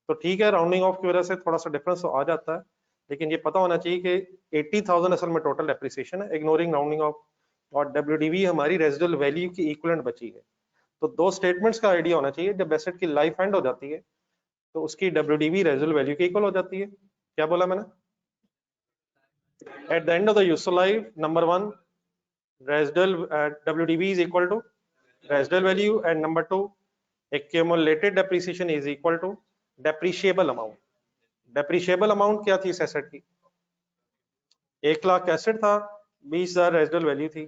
तो ठीक है, राउंडिंग ऑफ की वजह से थोड़ा सा डिफरेंस तो आ जाता है, लेकिन ये पता होना चाहिए कि 80,000 असल में टोटल डेप्रिसिएशन है, इग्नोरिंग राउंडिंग ऑफ, और WDV हमारी रेजिडुअल वैल्यू की इक्विवेलेंट बची है। तो दो स्टेटमेंट्स का आइडिया होना चाहिए, जब एसेट की लाइफ एंड हो जाती है तो उसकी WDV रेजिडुअल वैल्यू के इक्वल हो जाती है। क्या बोला मैंने? Eight the end of the useful life, number 1, residual WDV is equal to residual value, and number 2, accumulated depreciation is equal to depreciable amount। depreciable amount क्या थी इस एसेट की? 1 लाख एसेट था, 20,000 रेजिडुअल वैल्यू थी,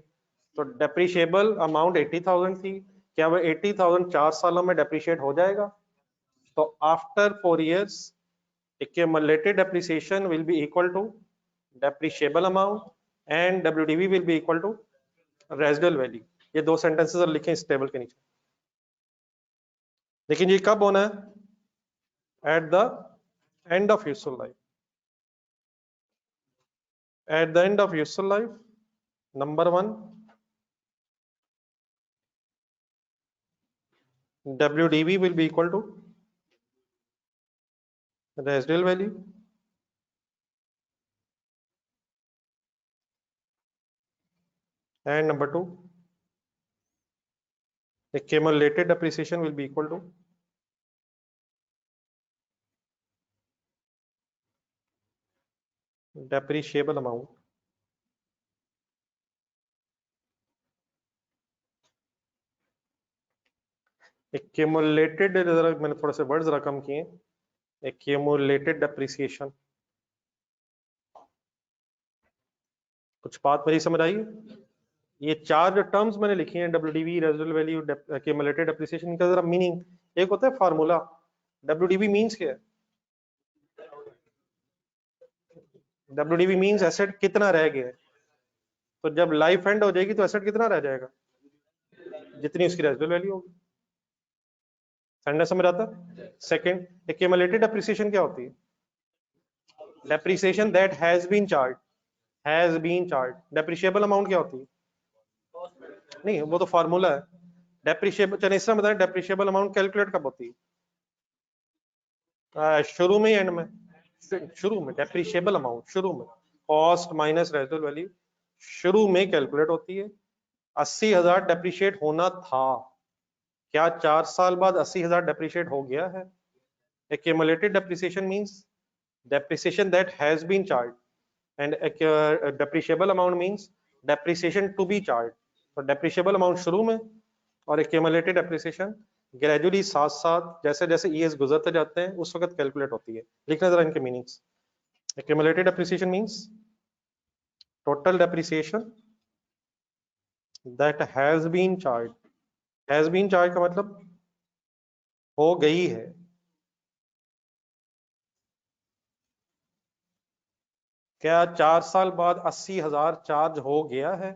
तो डेप्रिशिएबल अमाउंट 80,000 थी। क्या वो 80,000 4 सालों में डेप्रिशिएट हो जाएगा? तो after 4 years accumulated depreciation will be equal to depreciable amount and WDV will be equal to residual value। ये दो सेंटेंसेस और लिखें इस टेबल के नीचे। लेकिन ये कब होना है? Eight the end of useful life. Eight the end of useful life, number 1, WDV will be equal to residual value, and number 2, accumulated depreciation will be equal to depreciable amount। accumulated, मैंने थोड़े से वर्ड जरा कम किए, accumulated depreciation। कुछ बात मेरी समझ आई? ये चार जो टर्म्स मैंने लिखी हैं, WDV, residual value, accumulated depreciation, इनका जरा मीनिंग, एक होता है फार्मूला, WDV मींस क्या है? WDV मींस एसेट कितना रह गया है। तो जब लाइफ एंड हो जाएगी तो एसेट कितना रह जाएगा? जितनी उसकी रेजिडुअल वैल्यू होगी। समझ आता? सेकंड, accumulated depreciation क्या होती है? depreciation that has been charged। depreciable amount क्या होती है? नहीं, वो तो फार्मूला है। डेप्रिशिएबल, चलिए इससे बताएं डेप्रिशिएबल अमाउंट कैलकुलेट कब होती है? शुरू में, एंड में? शुरू में। डेप्रिशिएबल अमाउंट शुरू में, कॉस्ट माइनस रेजिडुअल वैल्यू, शुरू में कैलकुलेट होती है। 80,000 डेप्रिशिएट होना था, क्या 4 साल बाद 80,000 डेप्रिशिएट हो गया है? Accumulated depreciation means depreciation that has been charged, and depreciable amount means depreciation to be charged. तो depreciable amount शुरू में और accumulated depreciation ग्रेजुअली साथ साथ जैसे जैसे ईयर्स गुजरते जाते हैं उस वक्त कैलकुलेट होती है। लिखना जरा इनके meanings. accumulated depreciation means total depreciation that has been charged। has been charged का मतलब हो गई है। क्या 4 साल बाद 80,000 चार्ज हो गया है?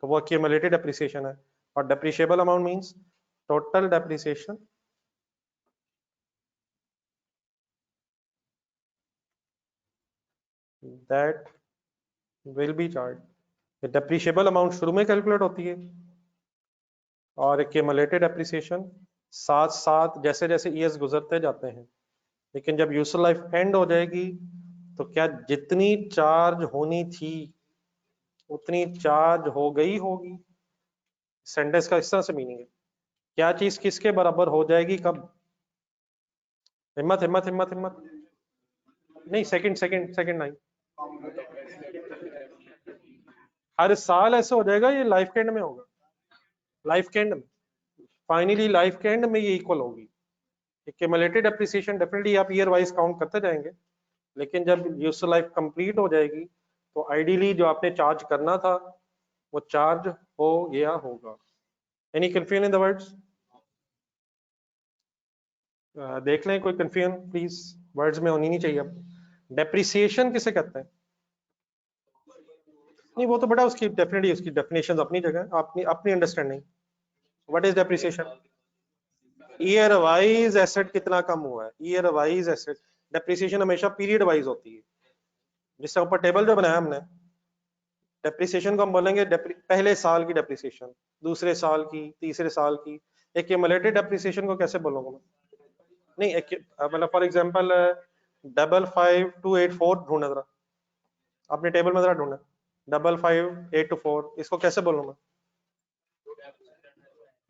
तो वो accumulated depreciation है। और depreciable amount means total depreciation that will be charged। depreciable amount शुरू में कैलकुलेट होती है और accumulated depreciation साथ साथ जैसे जैसे ईयर्स गुजरते जाते हैं। लेकिन जब यूजफुल लाइफ एंड हो जाएगी तो क्या जितनी चार्ज होनी थी उतनी चार्ज हो गई होगी। सेंटेंस का इस तरह से मीनिंग है। क्या चीज किसके बराबर हो जाएगी कब? हिम्मत हिम्मत हिम्मत हिम्मत नहीं, सेकंड सेकंड सेकंड नहीं, हर साल ऐसे हो जाएगा, ये लाइफ के एंड में होगा। लाइफ के एंड में फाइनली लाइफ के एंड में ये इक्वल होगी। एक्यूमुलेटेड एप्रिसिएशन डेफिनेटली आप ईयर वाइज काउंट करते जाएंगे, लेकिन जब यूजफुल लाइफ कंप्लीट हो जाएगी तो आइडियली जो आपने चार्ज करना था वो चार्ज हो गया होगा। Any confusion in the words? देख लें कोई कंफ्यूजन प्लीज, वर्ड्स में होनी नहीं चाहिए। अब डेप्रिसिएशन किसे कहते हैं? नहीं वो तो बड़ा उसकी डेफिनेटली उसकी डेफिनेशन अपनी जगह, अपनी अपनी understanding. What is depreciation? Year wise asset कितना कम हुआ है, ईयर वाइज एसेट। डेप्रिसिएशन हमेशा पीरियड वाइज होती है। जिससे ऊपर टेबल जो बनाया हमने, डेप्रिसिएशन को हम बोलेंगे पहले साल की डेप्रिसिएशन, दूसरे साल की, तीसरे साल की। एक्यूमुलेटेड डेप्रिसिएशन को कैसे बोलूंगा मैं? नहीं मतलब फॉर एग्जांपल 55284 ढूंढना जरा, अपने टेबल में जरा ढूंढना 55824, इसको कैसे बोलूं मैं?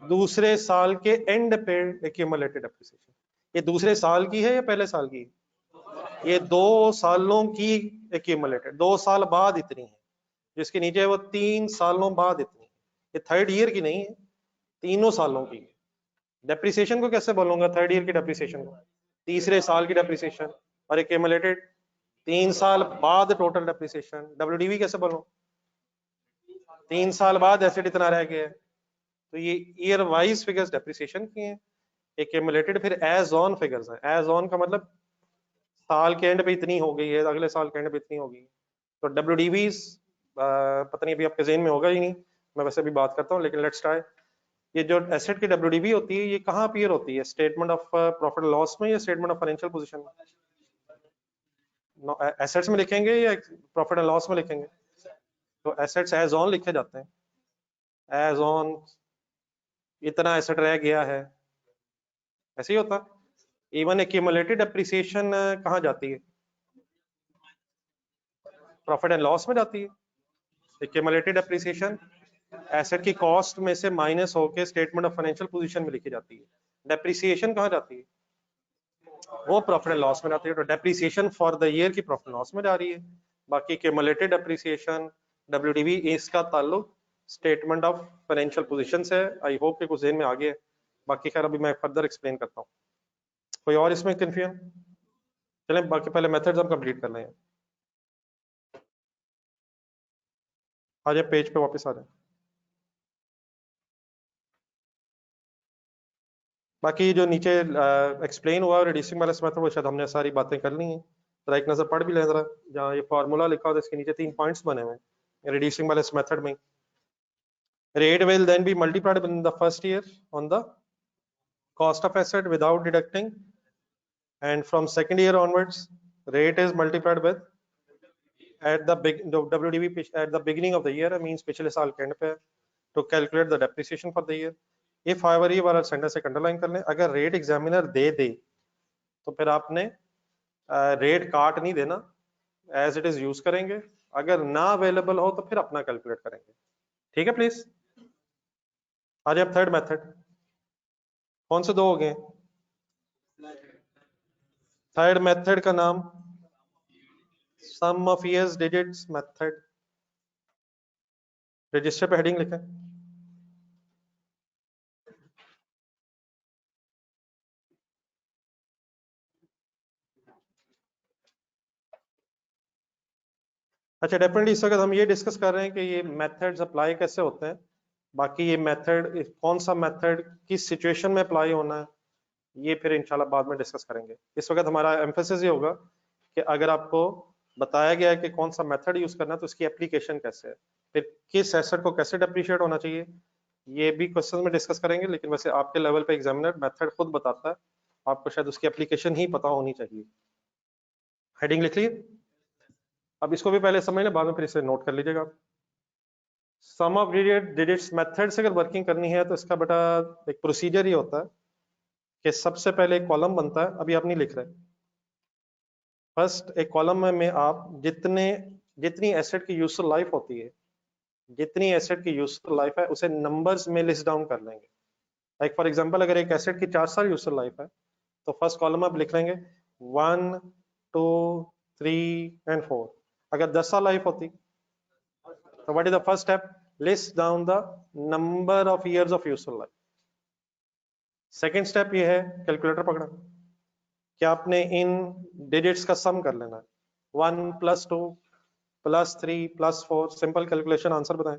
दूसरे साल के एंड पे एक्यूमुलेटेड डेप्रिसिएशन। ये दूसरे साल की है या पहले साल की? ये 2 सालों की एक्यूमुलेटेड, 2 साल बाद इतनी है। जिसके नीचे वो 3 सालों बाद इतनी है। ये थर्ड ईयर की नहीं है, तीनों सालों की। डेप्रिसिएशन को कैसे बोलूंगा थर्ड ईयर की डेप्रिसिएशन को? तीसरे साल की डेप्रिसिएशन। और एक्यूमुलेटेड 3 साल बाद टोटल डेप्रिसिएशन। डब्ल्यूडीवी कैसे बोलूं? 3 साल बाद एसेट इतना रह गया है। तो ये ईयर वाइज फिगर्स डेप्रिसिएशन की हैं। एक्यूमुलेटेड फिर एज ऑन फिगर्स हैं। एज ऑन का मतलब साल के एंड पे इतनी हो गई है, अगले साल के एंड पे इतनी होगी। तो डब्ल्यूडीवी पता नहीं अभी आपके जेहन में होगा ही नहीं, मैं वैसे भी बात करता हूँ, लेकिन लेट्स ट्राई। ये जो एसेट की डब्ल्यूडीवी होती है ये कहाँ अपीयर होती है? स्टेटमेंट ऑफ प्रॉफिट लॉस में या स्टेटमेंट ऑफ फाइनेंशियल पोजीशन में? एसेट्स में लिखेंगे या प्रॉफिट एंड लॉस में लिखेंगे? तो एसेट्स एज ऑन लिखे जाते हैं। एज ऑन इतना एसेट रह गया है, ऐसे ही होता। इवन एक्यूमुलेटेड डेप्रिसिएशन कहाँ जाती है? प्रॉफिट एंड लॉस में जाती है। एक्यूमुलेटेड डेप्रिसिएशन एसेट की कॉस्ट में से माइनस होकर स्टेटमेंट ऑफ फाइनेंशियल पोजीशन में लिखी जाती है। डेप्रिसिएशन कहाँ जाती है? वो प्रॉफिट एंड लॉस में जाती है। तो डेप्रिसिएशन फॉर द ईयर की प्रॉफिट एंड लॉस में जा रही है। बाकी एक्यूमुलेटेड डेप्रिसिएशन डब्ल्यूडीवी इसका ताल्लुक स्टेटमेंट ऑफ फाइनेंशियल पोजीशन से। आई होप कि कुछ ज़हन में आ गया है। बाकी खैर अभी मैं फर्दर एक्सप्लेन करता हूँ। कोई और इसमें कंफ्यूजन? चलें बाकी पहले मेथड्स हम कंप्लीट कर लें। आ जाए पेज पे वापस आ जाए। बाकी जो नीचे एक्सप्लेन हुआ रिड्यूसिंग बैलेंस मेथड, वो शायद हमने सारी बातें कर ली हैं। जरा एक नजर पढ़ भी लें जरा, जहाँ ये फार्मूला लिखा होता है इसके नीचे 3 पॉइंट्स बने हुए हैं रिड्यूसिंग बैलेंस मेथड में। Rate will then be multiplied in the first year on the cost of asset without deducting, and from second year onwards rate is multiplied with at the WDV at the beginning of the year, means पिछले साल के एंड पे, to calculate the depreciation for the year. If however ये वाला सेंटेंस एक अंडरलाइन कर लें, अगर रेट एग्जामिनर दे दे तो फिर आपने रेट काट नहीं देना, एज इट इज यूज करेंगे। अगर ना अवेलेबल हो तो फिर अपना कैलकुलेट करेंगे। ठीक है प्लीज। आ जाए अब थर्ड मेथड। कौन से दो हो गए? थर्ड मेथड का नाम sum of years digits method. Register पे हेडिंग लिखें। अच्छा, डेफिनेटली इस वक्त हम ये डिस्कस कर रहे हैं कि ये मेथड्स अप्लाई कैसे होते हैं। बाकी ये मेथड कौन सा मेथड किस सिचुएशन में अप्लाई होना है, ये फिर इंशाल्लाह बाद में डिस्कस करेंगे। इस वक्त हमारा एम्फेसिस ये होगा कि अगर आपको बताया गया है कि कौन सा मेथड यूज करना है तो इसकी एप्लीकेशन कैसे है, फिर किस एसेट को कैसे डेप्रिशिएट होना चाहिए, ये भी क्वेश्चन में डिस्कस करेंगे। लेकिन वैसे आपके लेवल पे एग्जामिनर मेथड खुद बताता है, आपको शायद उसकी एप्लीकेशन ही पता होनी चाहिए। हेडिंग लिख ली। अब इसको भी पहले समझ लें, बाद में फिर इसे नोट कर लीजिएगा। सम ऑफ डिजिट्स मेथड से अगर वर्किंग करनी है तो इसका बेटा एक प्रोसीजर ही होता है कि सबसे पहले एक कॉलम बनता है। अभी आप नहीं लिख रहे, फर्स्ट एक कॉलम में आप जितनी एसेट की यूजफुल लाइफ होती है, जितनी एसेट की यूजफुल लाइफ है उसे नंबर्स में लिस्ट डाउन कर लेंगे। लाइक फॉर एग्जांपल, अगर एक एसेट की 4 साल यूजफुल लाइफ है तो फर्स्ट कॉलम आप लिख लेंगे 1 2 3 एंड 4। अगर 10 साल लाइफ होती तो what is the first step? List down the number of years of useful life. Second step ये है, कैलकुलेटर पकड़ा कि आपने इन डिजिट्स का सम कर लेना है। 1 + 2 + 3 + 4, सिंपल कैलकुलेशन, आंसर बताएं।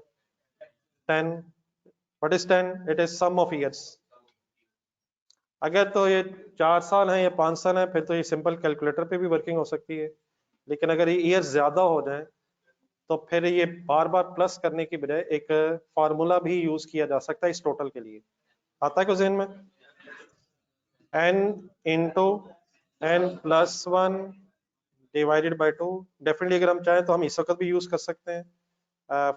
10। What is 10? It is sum of years. अगर तो ये 4 साल है या 5 साल है फिर तो ये सिंपल कैलकुलेटर पे भी वर्किंग हो सकती है। लेकिन अगर ये ईयर्स ज्यादा हो जाए तो फिर ये बार बार प्लस करने की बजाय एक फार्मूला भी यूज किया जा सकता है इस टोटल के लिए। आता है कुछ ज़हन में? n into n + 1 divided by 2। Definitely अगर हम चाहें तो हम इस वक्त भी यूज कर सकते हैं।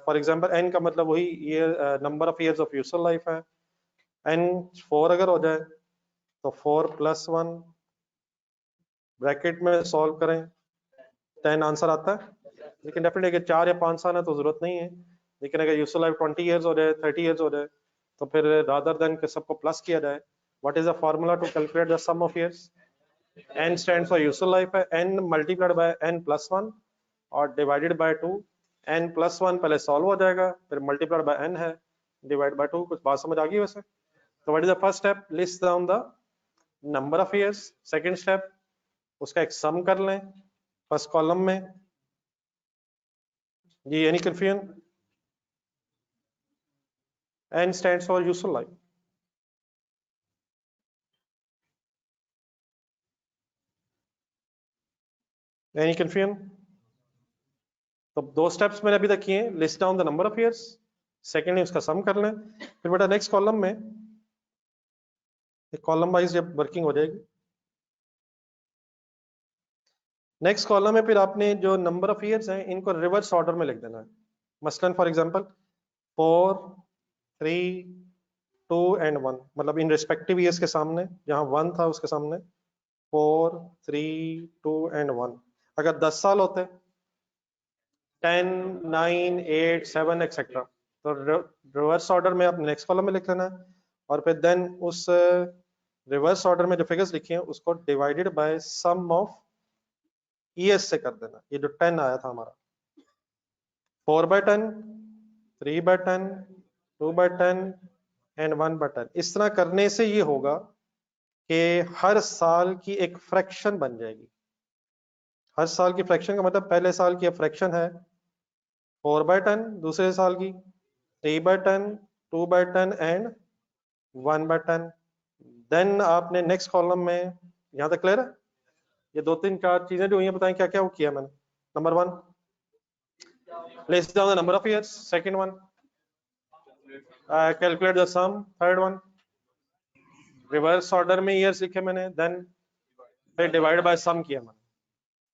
फॉर एग्जांपल n का मतलब वही year, number of years of useful life है। n 4 अगर हो जाए तो 4 + 1 ब्रैकेट में सॉल्व करें, 10 आंसर आता है। लेकिन डेफिनेटली अगर 4 या 5 साल है तो जरूरत नहीं है। लेकिन अगर यूजफुल लाइफ 20 ईयर्स हो जाए, 30 ईयर्स हो जाए तो फिर रादर देन के सबको प्लस किया जाए। What is the formula to calculate the sum of years? n stands for useful life है, n मल्टीप्लाइड बाय n + 1 और डिवाइडेड बाय 2। n + 1 पहले सॉल्व हो जाएगा, फिर मल्टीप्लाइड बाय n है, डिवाइड बाय 2। कुछ बात समझ आ गई वैसे? तो what is the first step? List down the number of years. Second step, उसका एक सम कर लें फर्स्ट कॉलम में। जी, any confusion? n stands for useful life। Any confusion? तो 2 स्टेप्स मैंने अभी तक किए, list down the number of years, secondly उसका सम कर लें। फिर बेटा नेक्स्ट कॉलम में एक कॉलम वाइज जब वर्किंग हो जाएगी, नेक्स्ट कॉलम में फिर आपने जो नंबर ऑफ ईयर्स हैं इनको रिवर्स ऑर्डर में लिख देना है। मसलन फॉर एग्जांपल 4 3 2 एंड 1, मतलब इन रिस्पेक्टिव ईयर्स के सामने जहां 1 था उसके सामने 4 3 2 एंड 1। अगर 10 साल होते 10 9 8 7 एक्सेट्रा, तो रिवर्स ऑर्डर में आप नेक्स्ट कॉलम में लिख लेना है और फिर देन उस रिवर्स ऑर्डर में जो फिगर्स लिखी हैं उसको divided by sum of years से कर देना। ये जो 10 आया था हमारा, 4/10 3/10 2/10 एंड 1/10। इस तरह करने से ये होगा कि हर साल की एक फ्रैक्शन बन जाएगी। हर साल की फ्रैक्शन का मतलब पहले साल की फ्रैक्शन है 4/10, दूसरे साल की 3/10 2/10 एंड 1/10। देन आपने नेक्स्ट कॉलम में, यहां तक क्लियर है? ये 2 3 4 चीजें जो हुई हैं, बताएं क्या क्या वो किया मैंने। Number 1, list down the number of years. Second one, calculate the sum. Third one, reverse order में ईयर्स लिखे मैंने, देन फिर डिवाइड बाय सम किया मैंने।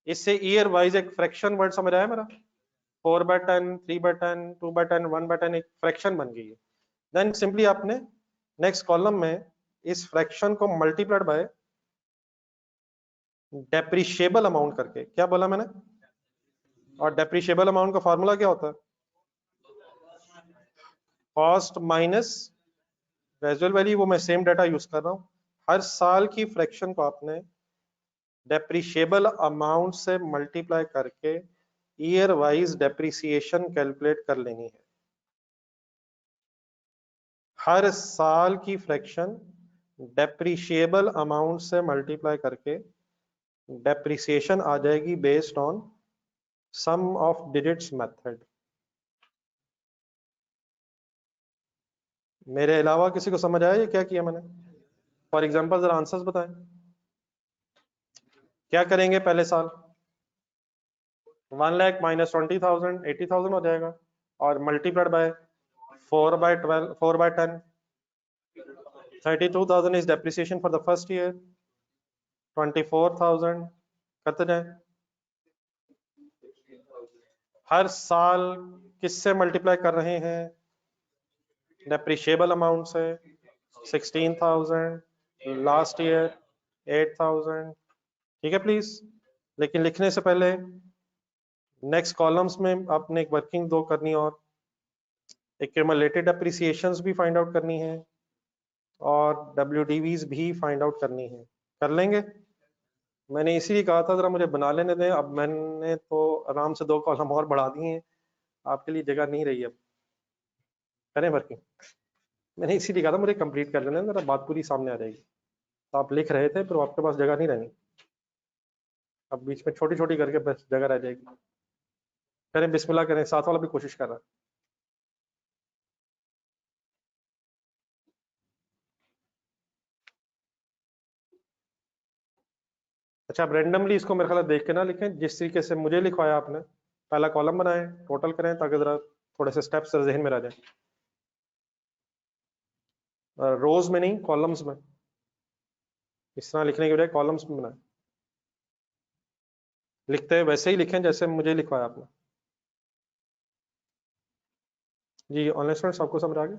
इससे ईयर वाइज एक फ्रैक्शन वर्ड समझ आया मेरा? 4/10 3/10 2/10 1/10 एक फ्रैक्शन बन गई है। देन सिंपली आपने नेक्स्ट कॉलम में इस फ्रैक्शन को मल्टीप्लाइड बाय डेप्रिशिएबल अमाउंट करके, क्या बोला मैंने? और डेप्रिशिएबल अमाउंट का फार्मूला क्या होता है? कॉस्ट माइनस रेजुअल वैल्यू वो मैं सेम डाटा यूज कर रहा हूँ। हर साल की फ्रैक्शन को आपने डेप्रिशिएबल अमाउंट से मल्टीप्लाई करके ईयर वाइज डेप्रिसिएशन कैलकुलेट कर लेनी है। हर साल की फ्रैक्शन डेप्रिशिएबल अमाउंट से मल्टीप्लाई करके डेप्रिसिएशन आ जाएगी based on sum of digits method. मेरे अलावा किसी को समझ आया ये क्या किया मैंने? फॉर एग्जांपल जरा आंसर्स बताएं। क्या करेंगे पहले साल? 1 लाख माइनस 20,000 80,000 हो जाएगा और multiplied bye 4/12 4/10 32,000 is depreciation for the first year 24,000 करते जाए। हर साल किससे मल्टीप्लाई कर रहे हैं? डेप्रिशिएबल अमाउंट से 16,000 लास्ट ईयर 8,000। ठीक है प्लीज। लेकिन लिखने से पहले नेक्स्ट कॉलम्स में आपने एक वर्किंग दो करनी और एक क्यूमुलेटेड डेप्रिसिएशंस भी फाइंड आउट करनी है और WDVs भी फाइंड आउट करनी है। कर लेंगे? मैंने इसीलिए कहा था जरा मुझे बना लेने दें। अब मैंने तो आराम से 2 कॉलम और बढ़ा दिए हैं, आपके लिए जगह नहीं रही। अब करें वर्किंग? मैंने इसीलिए कहा था मुझे कंप्लीट कर लेने, जरा बात पूरी सामने आ जाएगी। तो आप लिख रहे थे फिर आपके पास जगह नहीं रहनी, अब बीच में छोटी छोटी करके बस जगह रह जाएगी। करें बिस्मिल्लाह करें, साथ वाला भी कोशिश कर रहा है। अच्छा, आप रेंडमली इसको मेरे ख्याल से देख के ना लिखें, जिस तरीके से मुझे लिखवाया आपने। पहला कॉलम बनाएं, टोटल करें ताकि जरा थोड़े से स्टेप्स जहन में आ जाए। रोज में नहीं, कॉलम्स में। इस तरह लिखने के बजाय कॉलम्स में बनाएं। लिखते हैं वैसे ही लिखें जैसे मुझे लिखवाया आपने। जी ऑनलाइन स्टूडेंट्स आपको समझ आ गया?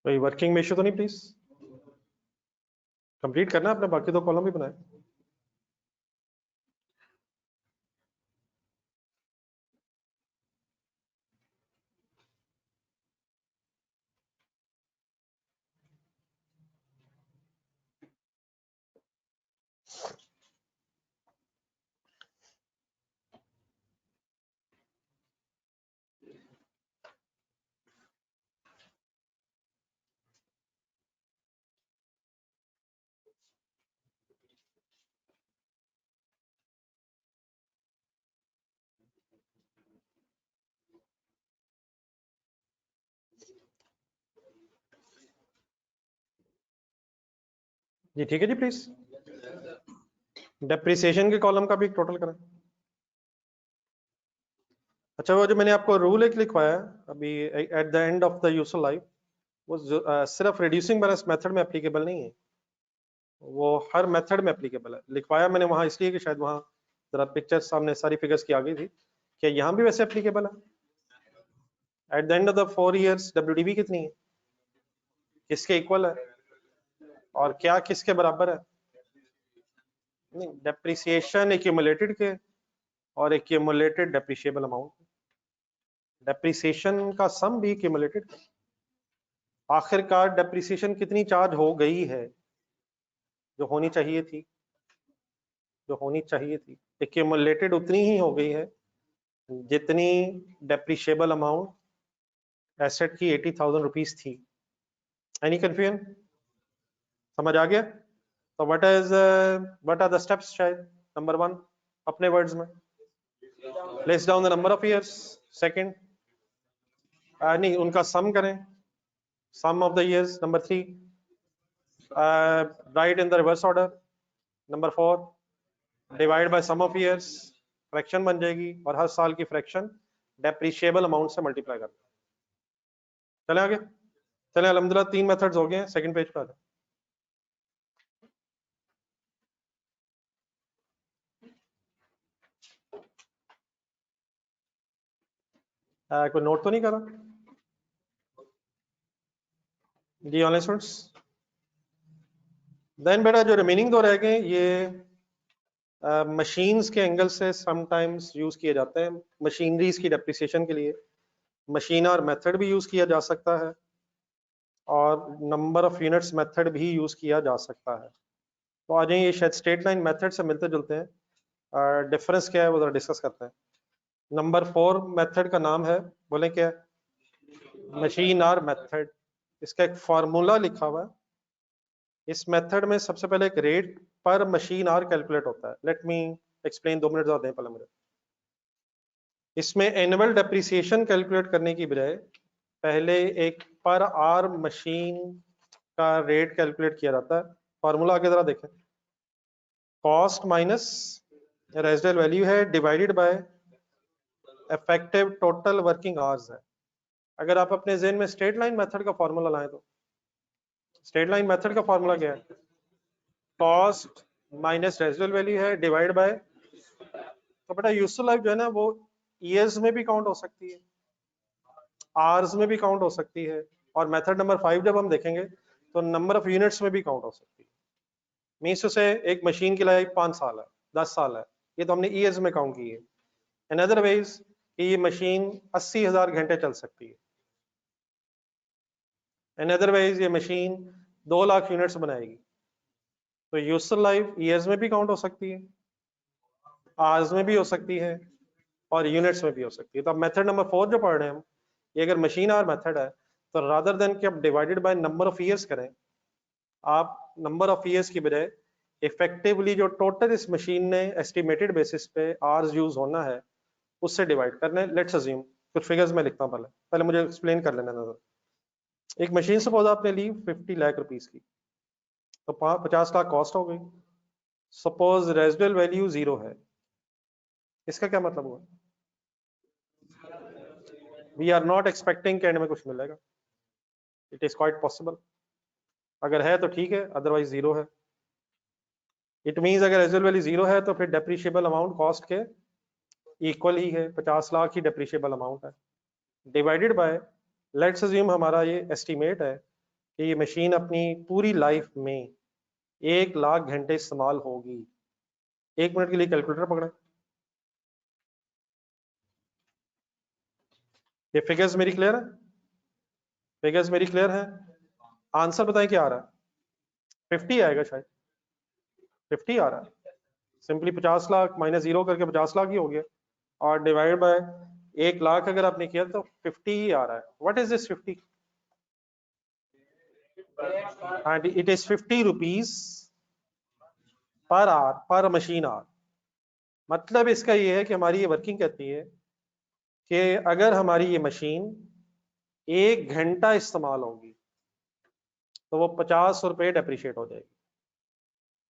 कोई वर्किंग में इशू तो नहीं? प्लीज कंप्लीट करना है, अपने बाकी 2 कॉलम भी बनाए। जी ठीक है जी, प्लीज डेप्रिसिएशन के कॉलम का भी टोटल करें। अच्छा, वो जो मैंने आपको रूल एक लिखवाया अभी eight the end of the useful life, वो सिर्फ रिड्यूसिंग बैलेंस मेथड में एप्लीकेबल नहीं है, वो हर मेथड में एप्लीकेबल है। लिखवाया मैंने वहां इसलिए कि शायद वहां जरा पिक्चर सामने सारी फिगर्स की आ गई थी, क्या यहाँ भी वैसे एप्लीकेबल है? Eight the end of the 4 years WDB कितनी है, किसके इक्वल है, और क्या किसके बराबर है? नहीं, डेप्रिसिएशन एक्यूमुलेटेड के और एक्यूमुलेटेड डेप्रिशिएबल अमाउंट, डेप्रिसिएशन का सम भी एक्यूमुलेटेड। आखिरकार डेप्रिसिएशन कितनी चार्ज हो गई है, जो होनी चाहिए थी, जो होनी चाहिए थी, एक्यूमुलेटेड उतनी ही हो गई है जितनी डेप्रिशिएबल अमाउंट एसेट की 80,000 रुपीज थी। Any confusion? समझ आ गया? तो व्हाट आर द स्टेप्स? शायद नंबर 1 अपने वर्ड्स में, let's down the number of years. Second, नहीं उनका सम करें, sum of the years. Number 3, right in the reverse order. Number 4, divide by sum of years, fraction बन जाएगी और हर साल की फ्रैक्शन डेप्रिशिएबल अमाउंट से मल्टीप्लाई कर। चले आगे, चले अल्हम्दुलिल्लाह 3 मेथड्स हो गए हैं। सेकंड पेज पे आ जाए। कोई नोट तो नहीं करा जी ऑनलाइन स्टूडेंट्स? देन बेटा जो रिमेनिंग 2 रह गए, ये मशीन्स के एंगल से समटाइम्स यूज किए जाते हैं। मशीनरीज की डेप्रिसिएशन के लिए मशीन और मेथड भी यूज किया जा सकता है और नंबर ऑफ यूनिट्स मेथड भी यूज किया जा सकता है। तो आ जाइए, ये शायद स्ट्रेट लाइन मेथड से मिलते जुलते हैं। डिफरेंस क्या है वो जरा डिस्कस करते हैं। नंबर 4 मेथड का नाम है, बोले क्या? Machine hour method. इसका एक फॉर्मूला लिखा हुआ है। इस मेथड में सबसे पहले एक रेट पर मशीन आर कैलकुलेट होता है। लेट मी एक्सप्लेन, 2 मिनट ज्यादा पहले मुझे। इसमें एनुअल डेप्रिसिएशन कैलकुलेट करने की बजाय पहले एक पर आर मशीन का रेट कैलकुलेट किया जाता है। फॉर्मूला आगे जरा देखें, कॉस्ट माइनस रेजिडुअल वैल्यू है divided by effective total working hours है। अगर आप अपने ज़हन में स्ट्रेट लाइन मेथड का फॉर्मूला लाएं तो स्ट्रेट लाइन मेथड का फॉर्मूला क्या है? कॉस्ट माइनस रेजिडुअल वैल्यू है डिवाइड बाय, तो बेटा यूजफुल लाइफ जो है ना वो ईयर्स में भी काउंट हो सकती है, आवर्स में भी काउंट हो सकती है, और मेथड नंबर 5 जब हम देखेंगे तो नंबर ऑफ यूनिट्स में भी काउंट हो सकती है। मीन्स से एक मशीन की लाइफ 5 साल है, 10 साल है, ये तो हमने ईयर्स में काउंट की है। इन अदर वेज कि ये मशीन 80,000 घंटे चल सकती है। इन अदर वेज ये मशीन 2 लाख यूनिट्स बनाएगी। तो यूजफुल लाइफ ईयर्स में भी काउंट हो सकती है, आवर्स में भी हो सकती है, और यूनिट्स में भी हो सकती है। तो अब मेथड नंबर 4 जो पढ़ रहे हैं हम, ये अगर मशीन आवर मेथड है तो रादर देन कि आप divided by number of years करें, आप नंबर ऑफ ईयर्स की बजाय इफेक्टिवली जो टोटल इस मशीन ने एस्टिमेटेड बेसिस पे आवर्स यूज होना है उससे डिवाइड करने। लेट्स अज्यूम, कुछ फिगर्स में लिखता हूँ, पहले पहले मुझे एक्सप्लेन कर लेना नजर। एक मशीन सपोज आपने ली 50 लाख रुपीस की, तो 50 लाख कॉस्ट हो गई। सपोज रेजिडुअल वैल्यू 0 है, इसका क्या मतलब हुआ? वी आर नॉट एक्सपेक्टिंग के एंड में कुछ मिलेगा। इट इज क्वाइट पॉसिबल, अगर है तो ठीक है, अदरवाइज 0 है। इट मींस अगर रेजिडुअल वैल्यू 0 है तो फिर डेप्रिशिएबल अमाउंट कॉस्ट के इक्वल ही है, 50 लाख ही डेप्रिशिएबल अमाउंट है, डिवाइडेड बाय, लेट्स अज्यूम हमारा ये एस्टिमेट है कि ये मशीन अपनी पूरी लाइफ में 1 लाख घंटे इस्तेमाल होगी। 1 मिनट के लिए कैलकुलेटर पकड़े। ये फिगर्स मेरी क्लियर है? फिगर्स मेरी क्लियर है? आंसर बताएं क्या आ रहा है? 50 आएगा शायद, 50 आ रहा है। सिंपली 50 लाख माइनस 0 करके 50 लाख ही हो गया, और डिवाइड बाय 1 लाख अगर आपने किया तो 50 ही आ रहा है। What is this 50? And it is 50 rupees per hour, पर मशीन आवर। मतलब इसका ये है कि हमारी ये वर्किंग कहती है कि अगर हमारी ये मशीन 1 घंटा इस्तेमाल होगी तो वो 50 रुपए डेप्रिशिएट हो जाएगी।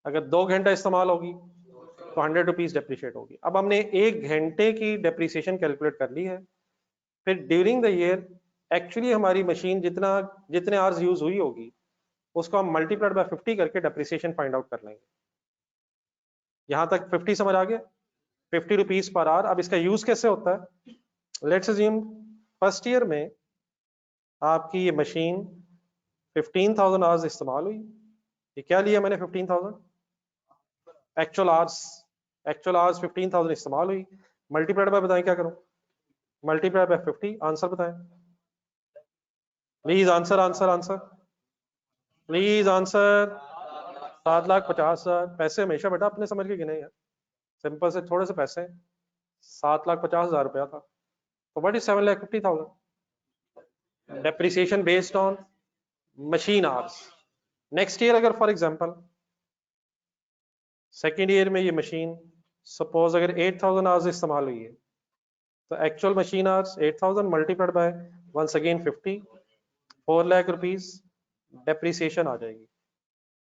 अगर 2 घंटा इस्तेमाल होगी तो 100 रुपीज डेप्रिशिएट होगी। अब हमने 1 घंटे की डेप्रिसिएशन कैलकुलेट कर ली है। फिर ड्यूरिंग द ईयर एक्चुअली हमारी मशीन जितने आवर्स यूज हुई होगी उसको हम मल्टीप्लाइड बाय 50 करके डेप्रिसिएशन फाइंड आउट कर लेंगे। यहां तक 50 समझ आ गया? 50 रुपीज पर आवर। अब इसका यूज कैसे होता है? लेट्स अज्यूम फर्स्ट ईयर में आपकी ये मशीन 15,000 आवर्स इस्तेमाल हुई। ये क्या लिया मैंने 15,000? एक्चुअल आवर्स 15,000 इस्तेमाल हुई, मल्टीप्लाइड बाय बताएं क्या करूं? Multiplied by 50। आंसर बताएं please, answer answer answer please answer. 7,50,000। पैसे हमेशा बेटा अपने समझ के गिने हैं, सिंपल से थोड़े से पैसे। 7,50,000 रुपया था, तो what is 7,50,000? Depreciation based on machine hours. Next year अगर फॉर एग्जांपल सेकेंड ईयर में ये मशीन सपोज अगर 8,000 आवर्स इस्तेमाल हुई है, तो actual machine hours 8,000 multiplied by once again 50, 4 lakh rupees depreciation आ जाएगी।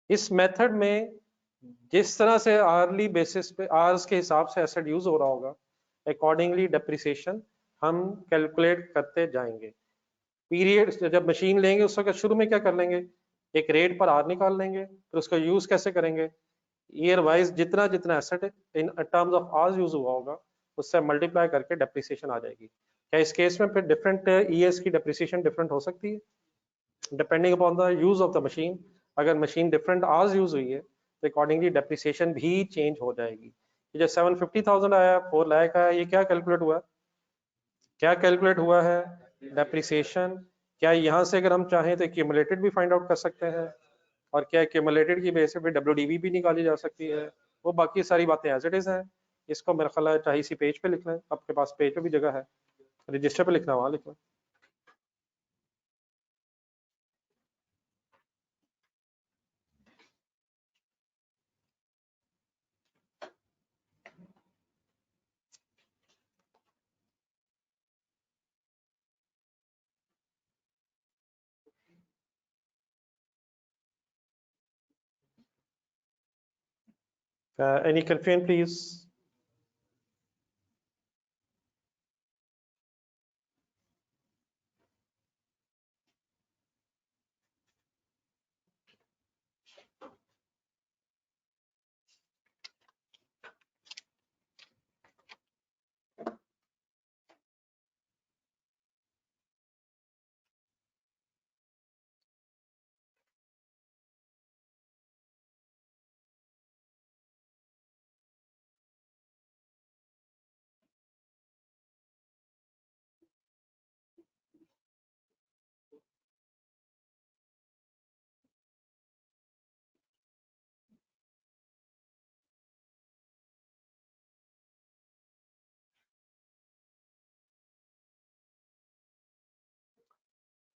इस मेथड में जिस तरह से आर्ली बेसिस पे आवर्स के हिसाब से एसेट यूज हो रहा होगा, अकॉर्डिंगली डेप्रिसिएशन हम कैलकुलेट करते जाएंगे। पीरियड जब मशीन लेंगे उस वक्त शुरू में क्या कर लेंगे, एक रेट पर आर निकाल लेंगे, फिर उसका यूज कैसे करेंगे, ईयर वाइज जितना जितना asset in terms of hours use हुआ होगा उससे मल्टीप्लाई करके डेप्रिसिएशन आ जाएगी। क्या इस केस में फिर डिफरेंट ईयर्स की डेप्रिसिएशन डिफरेंट हो सकती है depending upon the use of the machine? अगर मशीन डिफरेंट आवर्स यूज हुई है तो अकॉर्डिंगली डेप्रिसिएशन भी चेंज हो जाएगी। ये जो 750,000 आया, 4 लाख आया, ये क्या कैलकुलेट हुआ? क्या कैलकुलेट हुआ है? डेप्रिसिएशन। क्या यहाँ से अगर हम चाहें तो क्यूमुलेटेड भी फाइंड आउट कर सकते हैं, और क्या क्यूमुलेटेड की बेसिस पे डब्ल्यूडीवी भी निकाली जा सकती है? वो बाकी सारी बातें एज इट इज हैं। इसको मेरा ख्याल है चाहे इसी पेज पे लिख लें, आपके पास पेज पे भी जगह है, रजिस्टर पे लिखना वहां लिख लें। Any confusion please?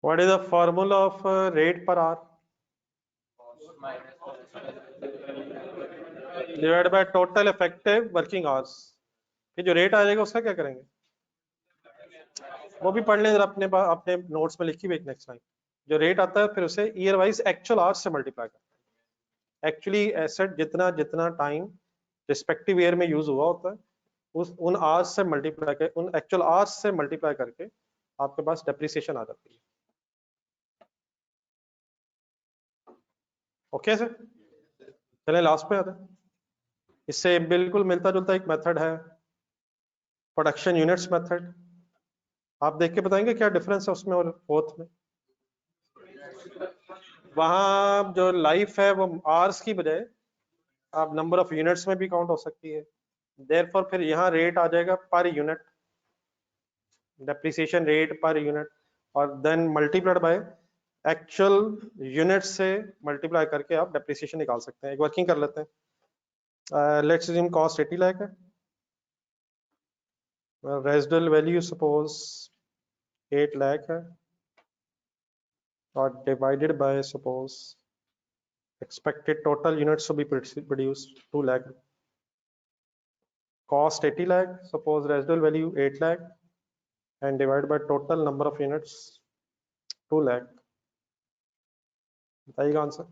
What is the formula of rate per hour divided by total effective working hours? ये जो रेट आ जाएगा उसका क्या करेंगे? वो भी पढ़ लें जरा अपने अपने नोट्स में लिखी हुई एक नेक्स्ट टाइम। जो रेट आता है फिर उसे ईयर वाइज एक्चुअल आवर्स से मल्टीप्लाई करते हैं। एक्चुअली एसेट जितना जितना टाइम रिस्पेक्टिव ईयर में यूज हुआ होता है उस उन आवर्स से मल्टीप्लाई कर उन एक्चुअल आवर्स से मल्टीप्लाई करके आपके पास डेप्रिसिएशन आ जाती है। ओके सर, चले लास्ट पे आते हैं। इससे बिल्कुल मिलता जुलता एक मेथड है प्रोडक्शन यूनिट्स मेथड। आप देख के बताएंगे क्या डिफरेंस है उसमें और फोर्थ में? वहां जो लाइफ है वो आवर्स की बजाय आप नंबर ऑफ यूनिट्स में भी काउंट हो सकती है। देयरफॉर फिर यहाँ रेट आ जाएगा per unit, depreciation rate per unit, और then multiplied by actual unit से मल्टीप्लाई करके आप डेप्रिसिएशन निकाल सकते हैं। एक वर्किंग कर लेते हैं। लेट्स अज्यूम कॉस्ट 80 लाख है, रेजिडुअल वैल्यू सपोज 8 लाख है, और divided by suppose expected total units to be produced 2 lakh. Cost 80 lakh, suppose residual value 8 lakh, and divide by total number of units 2 lakh. बताइएगा आंसर।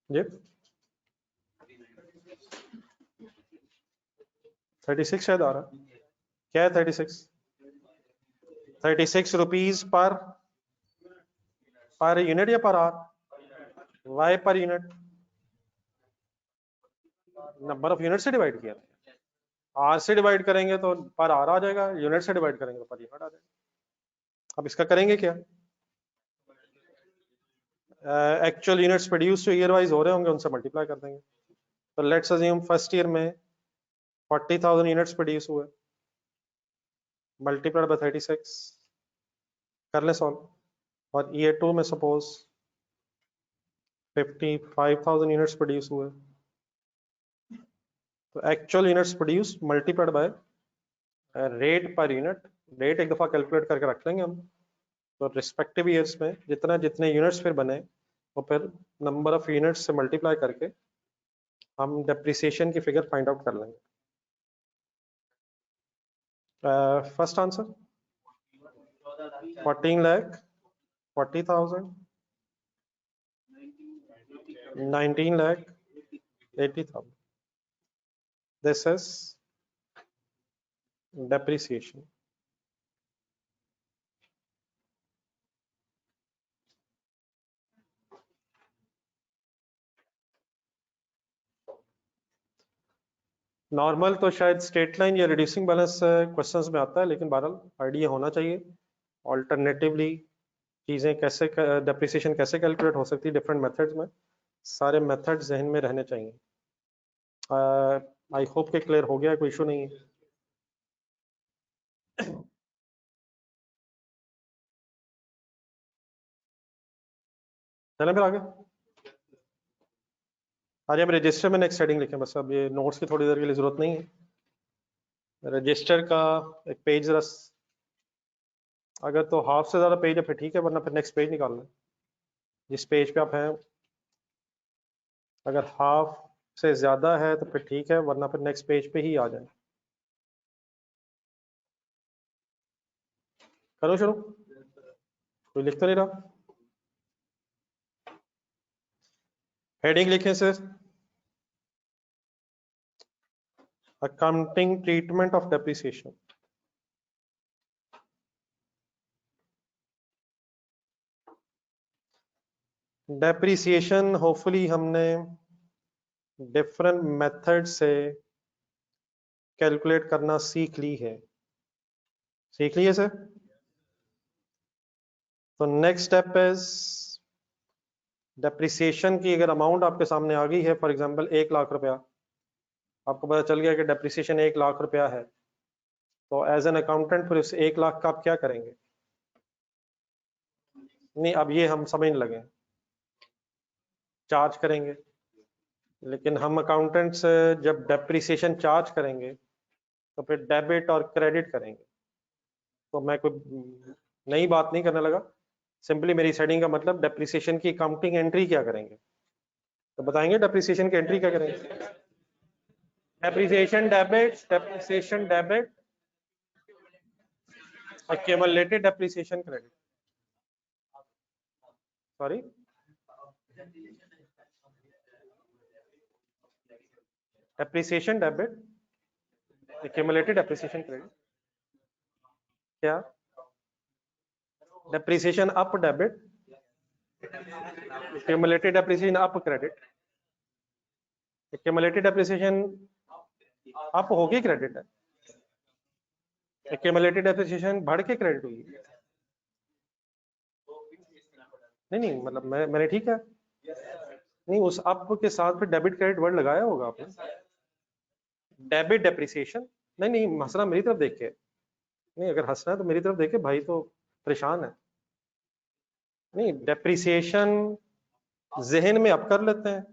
जी 36 शायद आ रहा है। क्या है 36 रुपीज पर यूनिट या per hour? Y per unit, number of unit से डिवाइड किया। आर से डिवाइड करेंगे तो पर आर आ जाएगा, यूनिट से डिवाइड करेंगे तो पर यूनिट आ जाएगा। अब इसका करेंगे क्या? एक्चुअल यूनिट्स प्रोड्यूस जो ईयर वाइज हो रहे होंगे उनसे मल्टीप्लाई कर देंगे। तो लेट्स अज्यूम फर्स्ट ईयर में 40,000 यूनिट्स प्रोड्यूस हुए, मल्टीप्लाइड बाय 36, कर ले सॉल्व। और ईयर 2 में सपोज 55,000 यूनिट्स प्रोड्यूस हुए, तो actual units produce multiplied by rate per unit, rate एक दफा कैलकुलेट करके रख लेंगे हम। तो रिस्पेक्टिव ईयर्स में जितने यूनिट्स फिर बने वो फिर नंबर ऑफ यूनिट्स से मल्टीप्लाई करके हम डेप्रिसिएशन की फिगर फाइंड आउट कर लेंगे। First answer 14 lakh 40,000, 19 lakh 80,000. This is depreciation. Normal तो शायद स्ट्रेट लाइन या रिड्यूसिंग बैलेंस क्वेश्चंस में आता है, लेकिन बहरहाल आइडिया होना चाहिए ऑल्टरनेटिवली चीज़ें कैसे, डेप्रिसिएशन कैसे कैलकुलेट हो सकती है डिफरेंट मेथड्स में, सारे मेथड जहन में रहने चाहिए। आई होप के क्लियर हो गया, कोई इशू नहीं है। चलें फिर आगे। आज हम रजिस्टर में नेक्स्ट हेडिंग लिखें, बस अब ये नोट्स की थोड़ी देर के लिए जरूरत नहीं है। रजिस्टर का एक पेज जरा, अगर तो हाफ से ज़्यादा पेज है फिर ठीक है, वरना फिर नेक्स्ट पेज निकालना है जिस पेज पे आप हैं। अगर हाफ से ज़्यादा है तो फिर ठीक है, वरना फिर नेक्स्ट पेज पे ही आ जाए। करो शुरू, कोई लिख तो नहीं रहा। हेडिंग लिखें sir, accounting treatment of depreciation. Depreciation hopefully हमने डिफरेंट मेथड से कैलकुलेट करना सीख ली है। सीख ली है सर? तो नेक्स्ट स्टेप इज डेप्रिसिएशन की अगर अमाउंट आपके सामने आ गई है, फॉर एग्जांपल 1 लाख रुपया, आपको पता चल गया कि डेप्रिसिएशन 1 लाख रुपया है, तो एज एन अकाउंटेंट फिर उस 1 लाख का आप क्या करेंगे? नहीं, अब ये हम समझने लगे, चार्ज करेंगे। लेकिन हम अकाउंटेंट्स जब डेप्रिसिएशन चार्ज करेंगे तो फिर डेबिट और क्रेडिट करेंगे। तो मैं कोई नई बात नहीं करने लगा, सिंपली मेरी सेटिंग का मतलब डेप्रिसिएशन की अकाउंटिंग एंट्री क्या करेंगे, तो बताएंगे डेप्रिसिएशन की एंट्री क्या करेंगे। Depreciation debit, accumulated depreciation credit, sorry, depreciation debit, accumulated depreciation credit, क्या depreciation up debit, accumulated depreciation up credit, accumulated depreciation up होगी क्रेडिट है, accumulated depreciation बढ़ के क्रेडिट हुई। नहीं मतलब मैंने ठीक है, नहीं उस अप के साथ फिर डेबिट क्रेडिट वर्ड लगाया होगा आपने, डेबिट डेप्रिसिएशन। नहीं हंसना मेरी तरफ देख के, नहीं अगर हंसना है तो मेरी तरफ देख के, भाई तो परेशान है। नहीं, डेप्रिसिएशन जहन में अब कर लेते हैं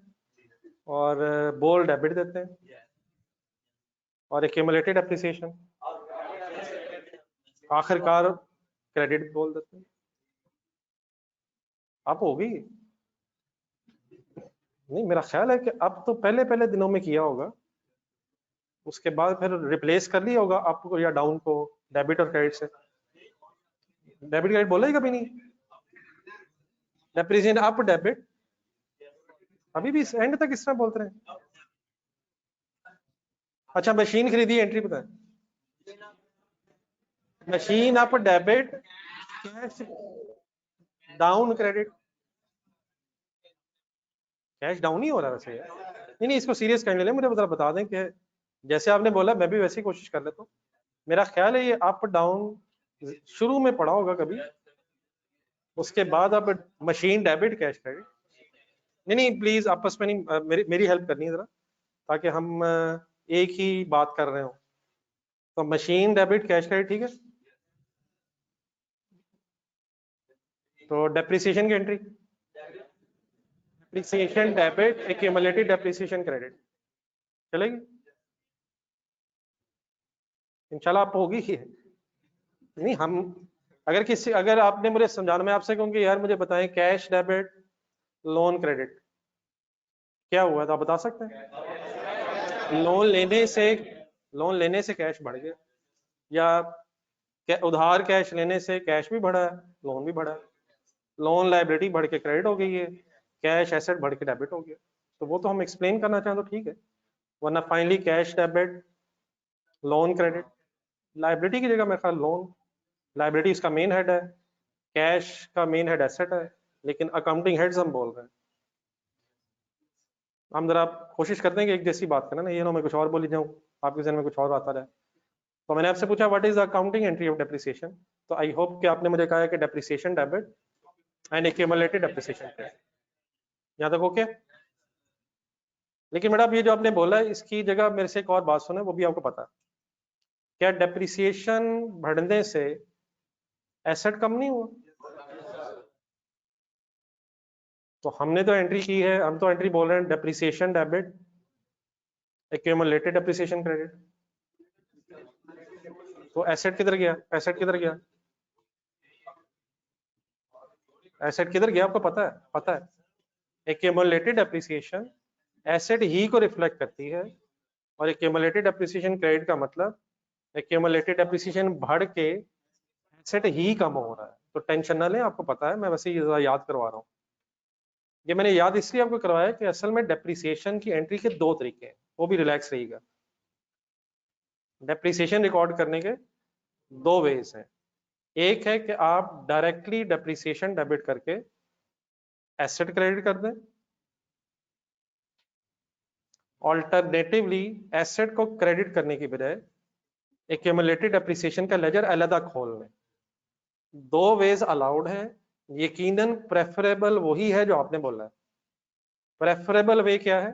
और बोल डेबिट देते हैं, और एक्यूमुलेटेड डेप्रिसिएशन आखिरकार क्रेडिट बोल देते हैं। अब होगी, नहीं मेरा ख्याल है कि अब तो पहले दिनों में किया होगा, उसके बाद फिर रिप्लेस कर लिया होगा अप को या डाउन को डेबिट और क्रेडिट से। डेबिट क्रेडिट बोला ही कभी नहीं, डेप्रिसिएशन अप डेबिट, अभी भी एंड तक इस तरह बोलते रहे। अच्छा मशीन खरीदी, एंट्री बताएं। Machine up debit, cash down credit. Cash down ही हो रहा है वैसे यार। नहीं नहीं, इसको सीरियस करने ले, मुझे बता दें कि जैसे आपने बोला मैं भी वैसे ही कोशिश कर लेता हूँ। मेरा ख्याल है ये अप डाउन शुरू में पढ़ा होगा कभी, उसके बाद अब मशीन डेबिट कैश क्रेडिट। नहीं नहीं प्लीज आपस में नहीं, मेरी हेल्प करनी है जरा, ताकि हम एक ही बात कर रहे हो। तो मशीन डेबिट कैश क्रेडिट, ठीक है। तो डेप्रिसिएशन की entry, depreciation debit accumulated depreciation credit चलेगी इंशाल्लाह, आप होगी ही। नहीं हम अगर आपने मुझे समझाना, मैं आपसे कहूँ कि यार मुझे बताएं कैश डेबिट लोन क्रेडिट क्या हुआ, तो आप बता सकते हैं। लोन लेने से कैश बढ़ गया, या उधार कैश लेने से कैश भी बढ़ा है, लोन भी बढ़ा है। लोन लाइबिलिटी बढ़ के क्रेडिट हो गई है, कैश एसेट बढ़ के डेबिट हो गया। तो वो तो हम एक्सप्लेन करना चाहें तो ठीक है, वरना finally cash debit loan credit, liability की जगह मेरे ख्याल लोन, लाइबिलिटी इसका मेन हेड है, कैश का मेन हेड एसेट है, लेकिन अकाउंटिंग हेड्स हम बोल रहे हैं। हम जरा कोशिश करते हैं कि एक जैसी बात करें ना, ये ना मैं कुछ और बोली जाऊं, आपके जहन में कुछ और आता रहे। तो मैंने आपसे पूछा what is accounting entry of depreciation, तो आई होप कि आपने मुझे कहा है कि depreciation debit and accumulated depreciation credit, यहाँ तक ओके। लेकिन मैडम ये जो आपने बोला है इसकी जगह मेरे से एक और बात सुने, वो भी आपको पता है क्या डेप्रिसिएशन बढ़ने से एसेट कम नहीं हुआ? तो हमने तो एंट्री की है, हम तो एंट्री बोल रहे हैं depreciation debit accumulated depreciation credit. तो एसेट किधर गया, एसेट किधर गया, एसेट किधर गया आपको पता है? पता है, एक्यूमुलेटेड डेप्रिसिएशन एसेट ही को रिफ्लेक्ट करती है, और एक्यूमुलेटेड डेप्रिसिएशन क्रेडिट का मतलब एक्यूमुलेटेड डेप्रिसिएशन बढ़ के एसेट ही कम हो रहा है। तो टेंशन ना लें, आपको पता है, मैं वैसे ही याद करवा रहा हूँ। ये मैंने याद इसलिए आपको करवाया कि असल में डेप्रिसिएशन की एंट्री के दो तरीके हैं, वो भी रिलैक्स रहिएगा। डेप्रिसिएशन रिकॉर्ड करने के दो वेज हैं। एक है कि आप डायरेक्टली डेप्रिसिएशन डेबिट करके एसेट क्रेडिट कर दें, ऑल्टरनेटिवली एसेट को क्रेडिट करने की बजाय एक्यूमुलेटेड डेप्रिसिएशन का लेजर अलग खोल लें। दो वेज अलाउड है, यकीनन प्रेफरेबल वही है जो आपने बोला है। प्रेफरेबल वे क्या है?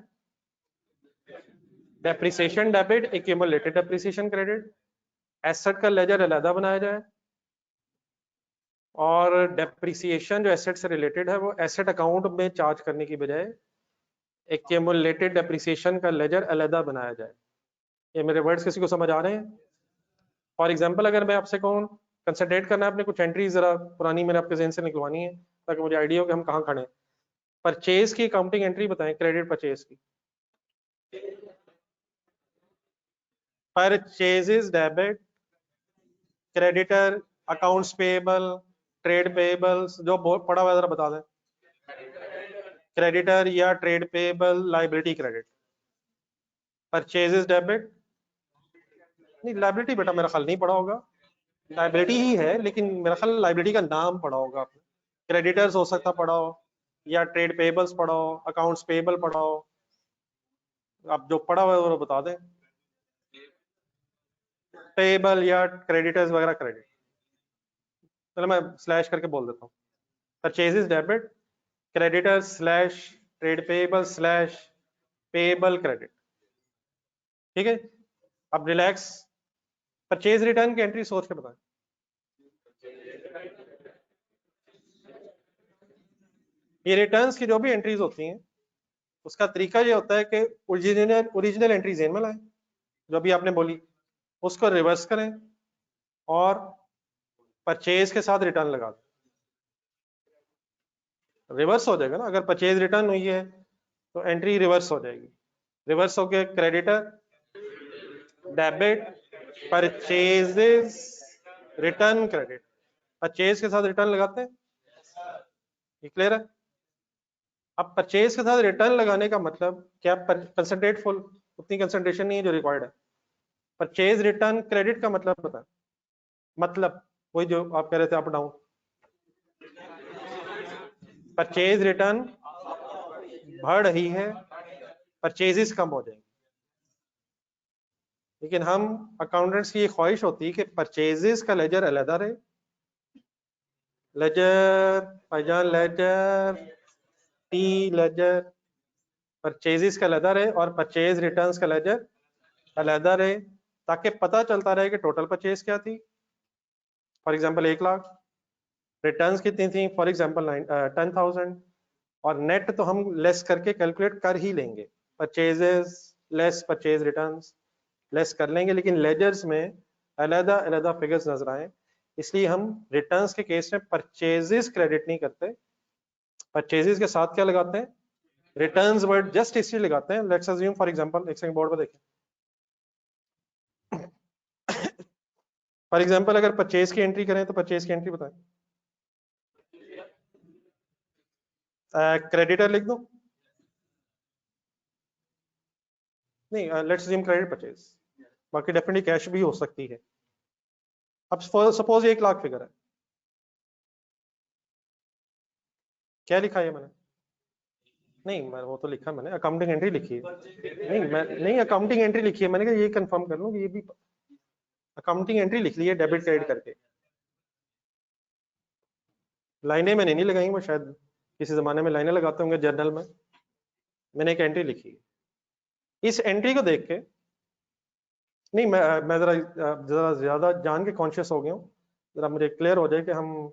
Depreciation debit accumulated depreciation credit, asset का लेजर अलग बनाया जाए, और डेप्रिसिएशन जो एसेट से रिलेटेड है वो एसेट अकाउंट में चार्ज करने की बजाय एक्यूमुलेटेड डेप्रिसिएशन का लेजर अलग बनाया जाए। ये मेरे वर्ड्स किसी को समझ आ रहे हैं? फॉर एग्जाम्पल अगर मैं आपसे कहूँ कंसंट्रेट करना है, अपने कुछ एंट्रीज जरा पुरानी मैंने आपके जहन से निकलवानी है ताकि मुझे आइडिया हो कि हम कहाँ खड़े हैं। परचेज की अकाउंटिंग एंट्री बताएं, क्रेडिट परचेज की। Purchases debit, creditor, accounts payable, trade payables, जो पड़ा हुआ है जरा बता दें। क्रेडिटर या trade payable, liability credit, purchases debit. नहीं लाइबिलिटी बेटा मेरा ख्याल नहीं पड़ा होगा, लाइबिलिटी ही है, लेकिन मेरा ख्याल लाइबिलिटी का नाम पड़ा होगा आपने। क्रेडिटर्स हो सकता पड़ा हो, या ट्रेड पेबल्स पड़ा हो, अकाउंट्स पेबल पड़ा हो, आप जो पड़ा हुआ है वो बता दें। पेबल या क्रेडिटर्स वगैरह क्रेडिट, चलो मैं स्लैश करके बोल देता हूँ। Purchases debit, creditor slash trade payable slash payable credit, ठीक है। अब रिलैक्स, परचेज रिटर्न की एंट्री सोच के बताएं। ये रिटर्न्स की जो भी एंट्रीज होती हैं उसका तरीका ये होता है कि ओरिजिनल एंट्री जेन में लाएं, जो भी आपने बोली उसको रिवर्स करें और परचेज के साथ रिटर्न लगा दें। रिवर्स हो जाएगा ना, अगर परचेज रिटर्न हुई है तो एंट्री रिवर्स हो जाएगी। रिवर्स हो गया, creditor debit purchases return credit, purchase के साथ रिटर्न लगाते हैं, ये क्लियर है? अब परचेज के साथ रिटर्न लगाने का मतलब क्या, कंसंट्रेट फुल, उतनी कंसंट्रेशन नहीं है जो रिक्वायर्ड है। परचेज रिटर्न क्रेडिट का मतलब पता है, मतलब वही जो आप कह रहे थे अप डाउन। परचेज रिटर्न बढ़ रही है, परचेजेस कम हो जाएंगे। लेकिन हम अकाउंटेंट्स की ये ख्वाहिश होती है कि परचेजेस का लेजर अलहदा रहे, लेजर भाईजान, लेजर टी लेजर, परचेजेस का अलहदा रहे और परचेज रिटर्न्स का लेजर अलहदा रहे, ताकि पता चलता रहे कि टोटल परचेज क्या थी। फॉर एग्जांपल 1 लाख, रिटर्न्स कितनी थी, फॉर एग्जांपल 10,000, और नेट तो हम लेस करके कैलकुलेट कर ही लेंगे, purchases less purchase returns less कर लेंगे, लेकिन लेजर्स में अलग अलग फिगर्स नजर आए, इसलिए हम रिटर्न्स के केस में परचेजेस क्रेडिट नहीं करते, परचेजेस के साथ क्या लगाते हैं, रिटर्न्स वर्ड जस्ट इसलिए लगाते हैं। लेट्स अज्यूम फॉर एग्जांपल, एक सेकंड बोर्ड पर देखें, फॉर एग्जांपल अगर परचेज की एंट्री करें तो परचेज की एंट्री बताएं, क्रेडिटर लिख दो, नहीं लेट्स अज्यूम क्रेडिट परचेज, बाकी डेफिनेटली कैश भी हो सकती है। अब सपोज 1 लाख फिगर है, क्या लिखा है मैंने, नहीं मैं वो तो लिखा मैंने, अकाउंटिंग एंट्री लिखी है, नहीं मैं नहीं अकाउंटिंग एंट्री लिखी है मैंने, कहा ये कंफर्म कर लूं कि ये भी अकाउंटिंग एंट्री लिख ली है डेबिट क्रेडिट करके, लाइनें मैंने नहीं लगाई, वो शायद किसी जमाने में लाइनें लगाते होंगे जर्नल में, मैंने एक एंट्री लिखी है। इस एंट्री को देख के, नहीं मैं जरा जरा ज्यादा जान के कॉन्शियस हो गया हूँ, जरा मुझे क्लियर हो जाए कि हम,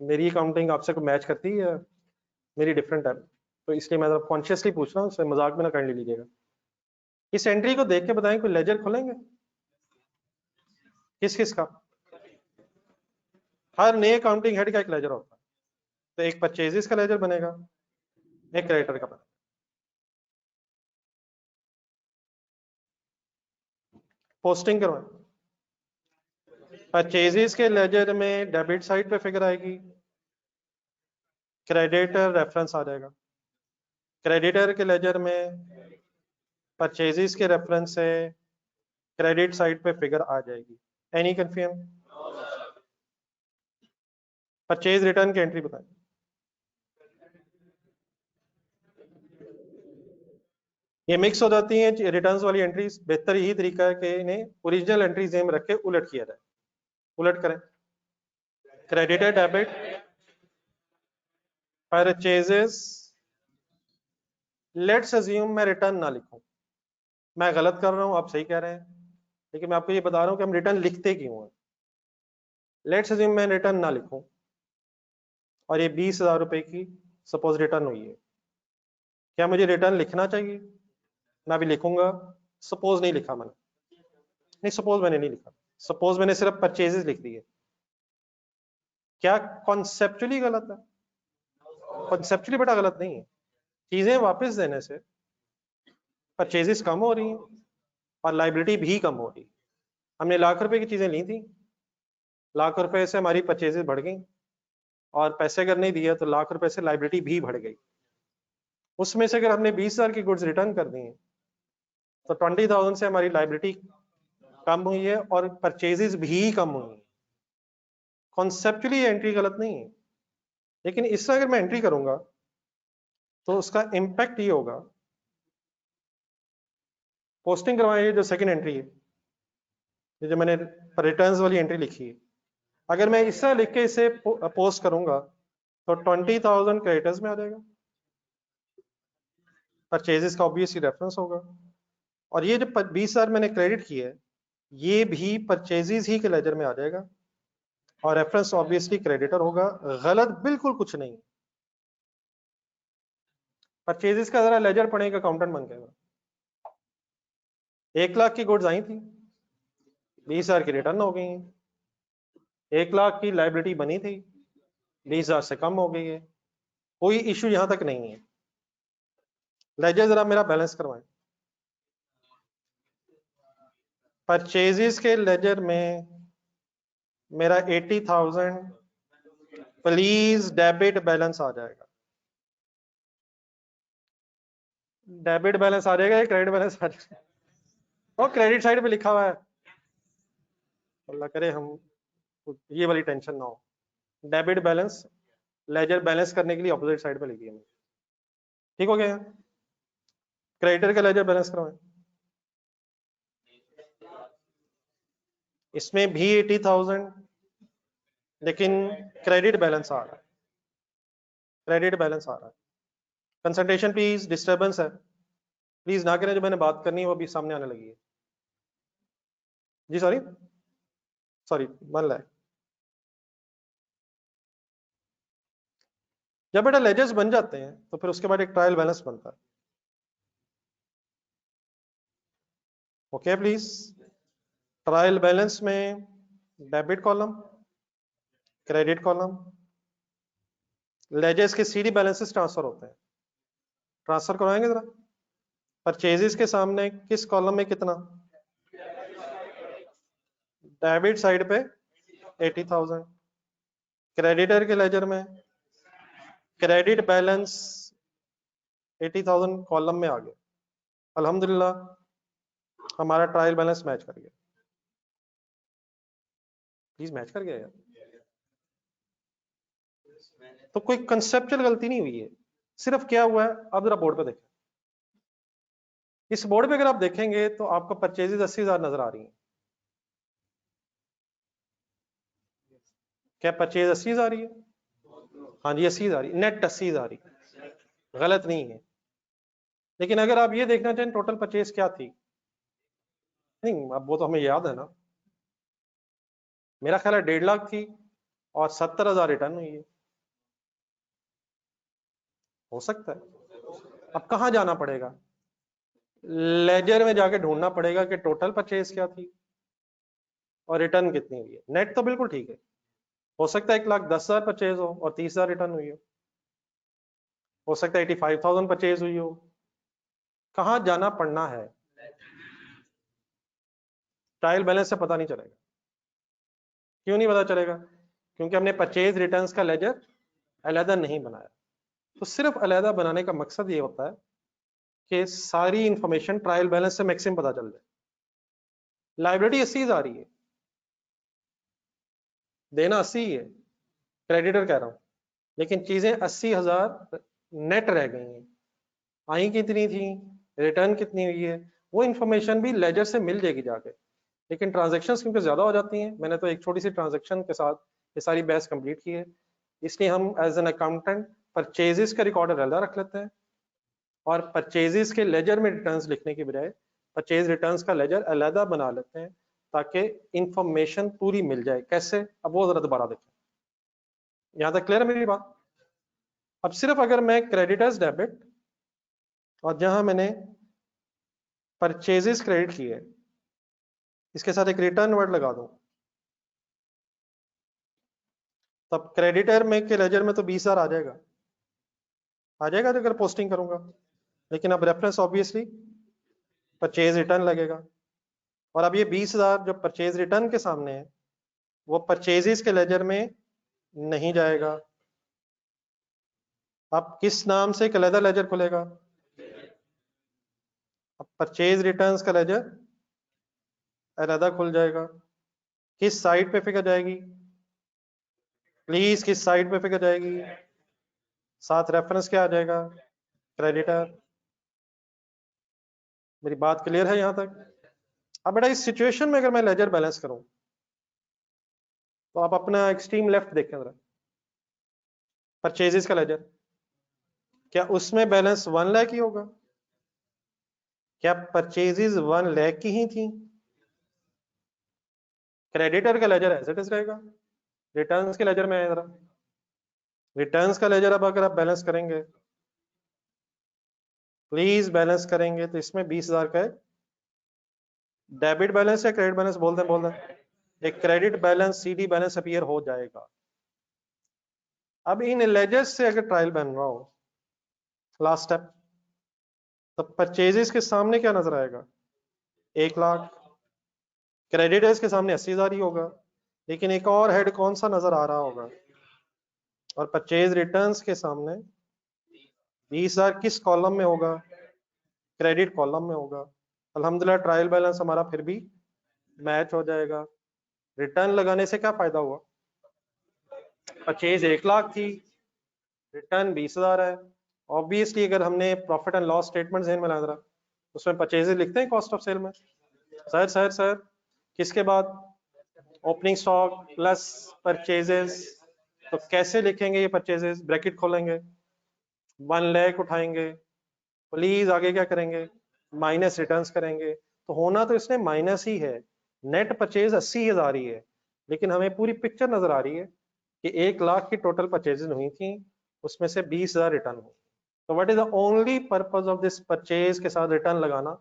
मेरी अकाउंटिंग आपसे को मैच करती है या मेरी डिफरेंट है, तो इसलिए मैं जरा कॉन्शियसली पूछ रहा हूँ, इससे मजाक में ना कर लीजिएगा। इस एंट्री को देख के बताएं कोई लेजर खोलेंगे, किस किस का, हर नए अकाउंटिंग हेड का एक लेजर होता है, तो एक परचेजेस का लेजर बनेगा, एक क्रेडिटर का बनेगा। पोस्टिंग करवाएं, परचेजेस के लेजर में डेबिट साइड पे फिगर आएगी, क्रेडिटर रेफरेंस आ जाएगा, क्रेडिटर के लेजर में परचेजेस के रेफरेंस से क्रेडिट साइड पे फिगर आ जाएगी। Any confusion? परचेज रिटर्न की एंट्री बताएं, ये मिक्स हो जाती हैं रिटर्न्स वाली एंट्रीज, बेहतर यही तरीका है कि इन्हें ओरिजिनल एंट्री सेम रख के उलट किया जाए, उलट करें, creditor debit purchases, let's assume मैं रिटर्न ना लिखूं, मैं गलत कर रहा हूं आप सही कह रहे हैं, लेकिन मैं आपको ये बता रहा हूं कि हम रिटर्न लिखते क्यों हैं। लेट्स अज्यूम मैं रिटर्न ना लिखूं और ये 20,000 रुपए की सपोज रिटर्न हुई है, क्या मुझे रिटर्न लिखना चाहिए? मैं अभी लिखूंगा, सपोज नहीं लिखा मैंने, नहीं सपोज मैंने नहीं लिखा, सपोज मैंने सिर्फ परचेजेस लिख दिए, क्या कॉन्सेप्चुअली गलत है? कॉन्सेप्चुअली बेटा गलत नहीं है, चीजें वापस देने से परचेजेस कम हो रही हैं और लाइबिलिटी भी कम हो रही है। हमने लाख रुपए की चीजें ली थी, लाख रुपए से हमारी परचेजेस बढ़ गई, और पैसे अगर नहीं दिया तो लाख रुपए से लाइबिलिटी भी बढ़ गई। उसमें से अगर हमने 20,000 की गुड्स रिटर्न कर दी हैं तो 20,000 से हमारी लाइबिलिटी कम हुई है और परचेजेस भी कम हुई है। कॉन्सेप्चुअली एंट्री गलत नहीं है, लेकिन इस तरह अगर मैं एंट्री करूंगा तो उसका इम्पैक्ट ये होगा, पोस्टिंग करवाइए जो सेकंड एंट्री है, ये जो मैंने रिटर्न्स वाली एंट्री लिखी है, अगर मैं इस तरह लिख के इसे पोस्ट करूंगा तो 20,000 क्रेडिटर्स में आ जाएगा, परचेजेस का ऑब्वियसली रेफरेंस होगा, और ये जो 20,000 मैंने क्रेडिट किया है ये भी परचेजेस ही के लेजर में आ जाएगा, और रेफरेंस ऑब्वियसली क्रेडिटर होगा, गलत बिल्कुल कुछ नहीं। परचेजेस का जरा लेजर पढ़ेगा अकाउंटेंट बन गएगा, 1 लाख की गुड्स आई थी, 20,000 की रिटर्न हो गई है, 1 लाख की लाइबिलिटी बनी थी, 20,000 से कम हो गई है, कोई इश्यू यहां तक नहीं है। लेजर जरा मेरा बैलेंस करवाएं, परचेजेस के लेजर में मेरा 80,000 प्लीज डेबिट बैलेंस आ जाएगा, डेबिट बैलेंस आ जाएगा या क्रेडिट बैलेंस आ जाएगा? और क्रेडिट साइड पे लिखा हुआ है, अल्लाह करे हम ये वाली टेंशन ना हो। डेबिट बैलेंस लेजर बैलेंस करने के लिए ऑपोजिट साइड पे लिखी है, ठीक हो गया? क्रेडिटर का लेजर बैलेंस करवाएं, इसमें भी 80,000 लेकिन क्रेडिट बैलेंस आ रहा है, क्रेडिट बैलेंस आ रहा है। कंसंट्रेशन प्लीज, डिस्टर्बेंस है, प्लीज ना करें, जो मैंने बात करनी है वो अभी सामने आने लगी है जी। Sorry sorry 1 lakh. जब बेटा लेजर्स बन जाते हैं तो फिर उसके बाद एक ट्रायल बैलेंस बनता है, ओके प्लीज। ट्रायल बैलेंस में debit column, credit column, ledgers के सीडी बैलेंसेस ट्रांसफर होते हैं, ट्रांसफर करवाएंगे जरा। परचेजेस के सामने किस कॉलम में कितना? डेबिट साइड पे 80,000, क्रेडिटर के लेजर में क्रेडिट बैलेंस 80,000 कॉलम में आ गया। अल्हम्दुलिल्लाह हमारा ट्रायल बैलेंस मैच कर गया, प्लीज मैच कर गया यार। तो कोई कंसेप्चुअल गलती नहीं हुई है, सिर्फ क्या हुआ है, अब जरा बोर्ड पे देखें। इस बोर्ड पे अगर आप देखेंगे तो आपको परचेजेस 80,000 नजर आ रही है। क्या परचेज 80,000 आ रही है? हाँ जी 80,000 आ रही, नेट 80,000 आ रही, गलत नहीं है। लेकिन अगर आप ये देखना चाहें टोटल परचेज क्या थी, नहीं अब वो तो हमें याद है ना, मेरा ख्याल है 1.5 लाख थी और 70,000 रिटर्न हुई है, हो सकता है। अब कहाँ जाना पड़ेगा? लेजर में जाके ढूंढना पड़ेगा कि टोटल परचेज क्या थी और रिटर्न कितनी हुई है। नेट तो बिल्कुल ठीक है, हो सकता है 1,10,000 परचेज हो और 30,000 रिटर्न हुई हो सकता है 85,000 परचेज हुई हो। कहाँ जाना पड़ना है? ट्रायल बैलेंस से पता नहीं चलेगा। क्यों नहीं पता चलेगा? क्योंकि हमने परचेज रिटर्न्स का लेजर अलहदा नहीं बनाया। तो सिर्फ अलहदा बनाने का मकसद ये होता है कि सारी इंफॉर्मेशन ट्रायल बैलेंस से मैक्सिमम पता चल जाए। लाइबिलिटी 80 आ रही है, देना 80 है, क्रेडिटर कह रहा हूं, लेकिन चीजें 80,000 नेट रह गई हैं। आई कितनी थी, रिटर्न कितनी हुई है, वो इंफॉर्मेशन भी लेजर से मिल जाएगी जाके। लेकिन ट्रांजेक्शन्स क्योंकि ज्यादा हो जाती हैं, मैंने तो एक छोटी सी ट्रांजेक्शन के साथ ये सारी बहस कंप्लीट की है, इसलिए हम एज एन अकाउंटेंट परचेजेस का रिकॉर्ड अलग रख लेते हैं और परचेजेस के लेजर में रिटर्न्स लिखने की बजाय परचेज रिटर्न्स का लेजर अलहदा बना लेते हैं ताकि इंफॉर्मेशन पूरी मिल जाए। कैसे? अब वो जरा दोबारा देखें। यहां तक क्लियर है मेरी बात? अब सिर्फ अगर मैं क्रेडिटर्स डेबिट और जहां मैंने परचेजेस क्रेडिट किए इसके साथ एक रिटर्न वर्ड लगा दूं, तब क्रेडिटर में के लेजर में तो 20,000 आ जाएगा अगर पोस्टिंग करूंगा। लेकिन अब रेफरेंस ऑब्वियसली परचेज रिटर्न लगेगा और अब ये 20,000 जो परचेज रिटर्न के सामने है वो परचेजेस के लेजर में नहीं जाएगा। अब किस नाम से एक अलग लेजर खुलेगा? अब परचेज रिटर्न्स का लेजर अलग खुल जाएगा। किस साइड पे फिगर जाएगी? प्लीज किस साइड पे फिगर जाएगी? साथ रेफरेंस क्या आ जाएगा? क्रेडिटर। मेरी बात क्लियर है यहां तक? अब बेटा इस सिचुएशन में अगर मैं लेजर बैलेंस करूं तो आप अपना एक्सट्रीम लेफ्ट देखें जरा, परचेजेस का लेजर, क्या उसमें बैलेंस 1 लाख ही होगा? क्या परचेजेस 1 लाख की ही थी? क्रेडिटर का लेजर एज इट इज रहेगा, रिटर्न्स के लेजर में है जरा, रिटर्न्स का लेजर अब अगर आप बैलेंस करेंगे, प्लीज बैलेंस करेंगे तो इसमें 20,000 का है डेबिट बैलेंस या क्रेडिट बैलेंस बोल दें, एक credit balance CD balance appear हो जाएगा। अब इन लेजर्स से अगर ट्रायल बन रहा हो लास्ट स्टेप, तो परचेजेस के सामने क्या नजर आएगा? 1 लाख, क्रेडिटर्स के सामने 80,000 ही होगा, लेकिन एक और हेड कौन सा नजर आ रहा होगा? और परचेज रिटर्न्स के सामने 20,000 किस कॉलम में होगा? क्रेडिट कॉलम में होगा। अल्हम्दुलिल्लाह ट्रायल बैलेंस हमारा फिर भी मैच हो जाएगा। रिटर्न लगाने से क्या फायदा हुआ? परचेज 1 लाख थी, रिटर्न 20,000 है। ऑब्वियसली अगर हमने प्रॉफिट एंड लॉस स्टेटमेंट ज़हन में लाया था, उसमें परचेजेस लिखते हैं कॉस्ट ऑफ सेल में। सर किसके बाद? Opening stock plus purchases. तो कैसे लिखेंगे ये परचेजेस? ब्रैकेट खोलेंगे, 1 लाख उठाएंगे, प्लीज आगे क्या करेंगे? माइनस रिटर्न्स करेंगे। तो होना तो इसने माइनस ही है। नेट परचेज 80,000 ही है, लेकिन हमें पूरी पिक्चर नजर आ रही है कि 1 लाख की टोटल परचेजेस हुई थी, उसमें से 20,000 रिटर्न हुई। तो what is the only purpose of this purchase के साथ रिटर्न लगाना?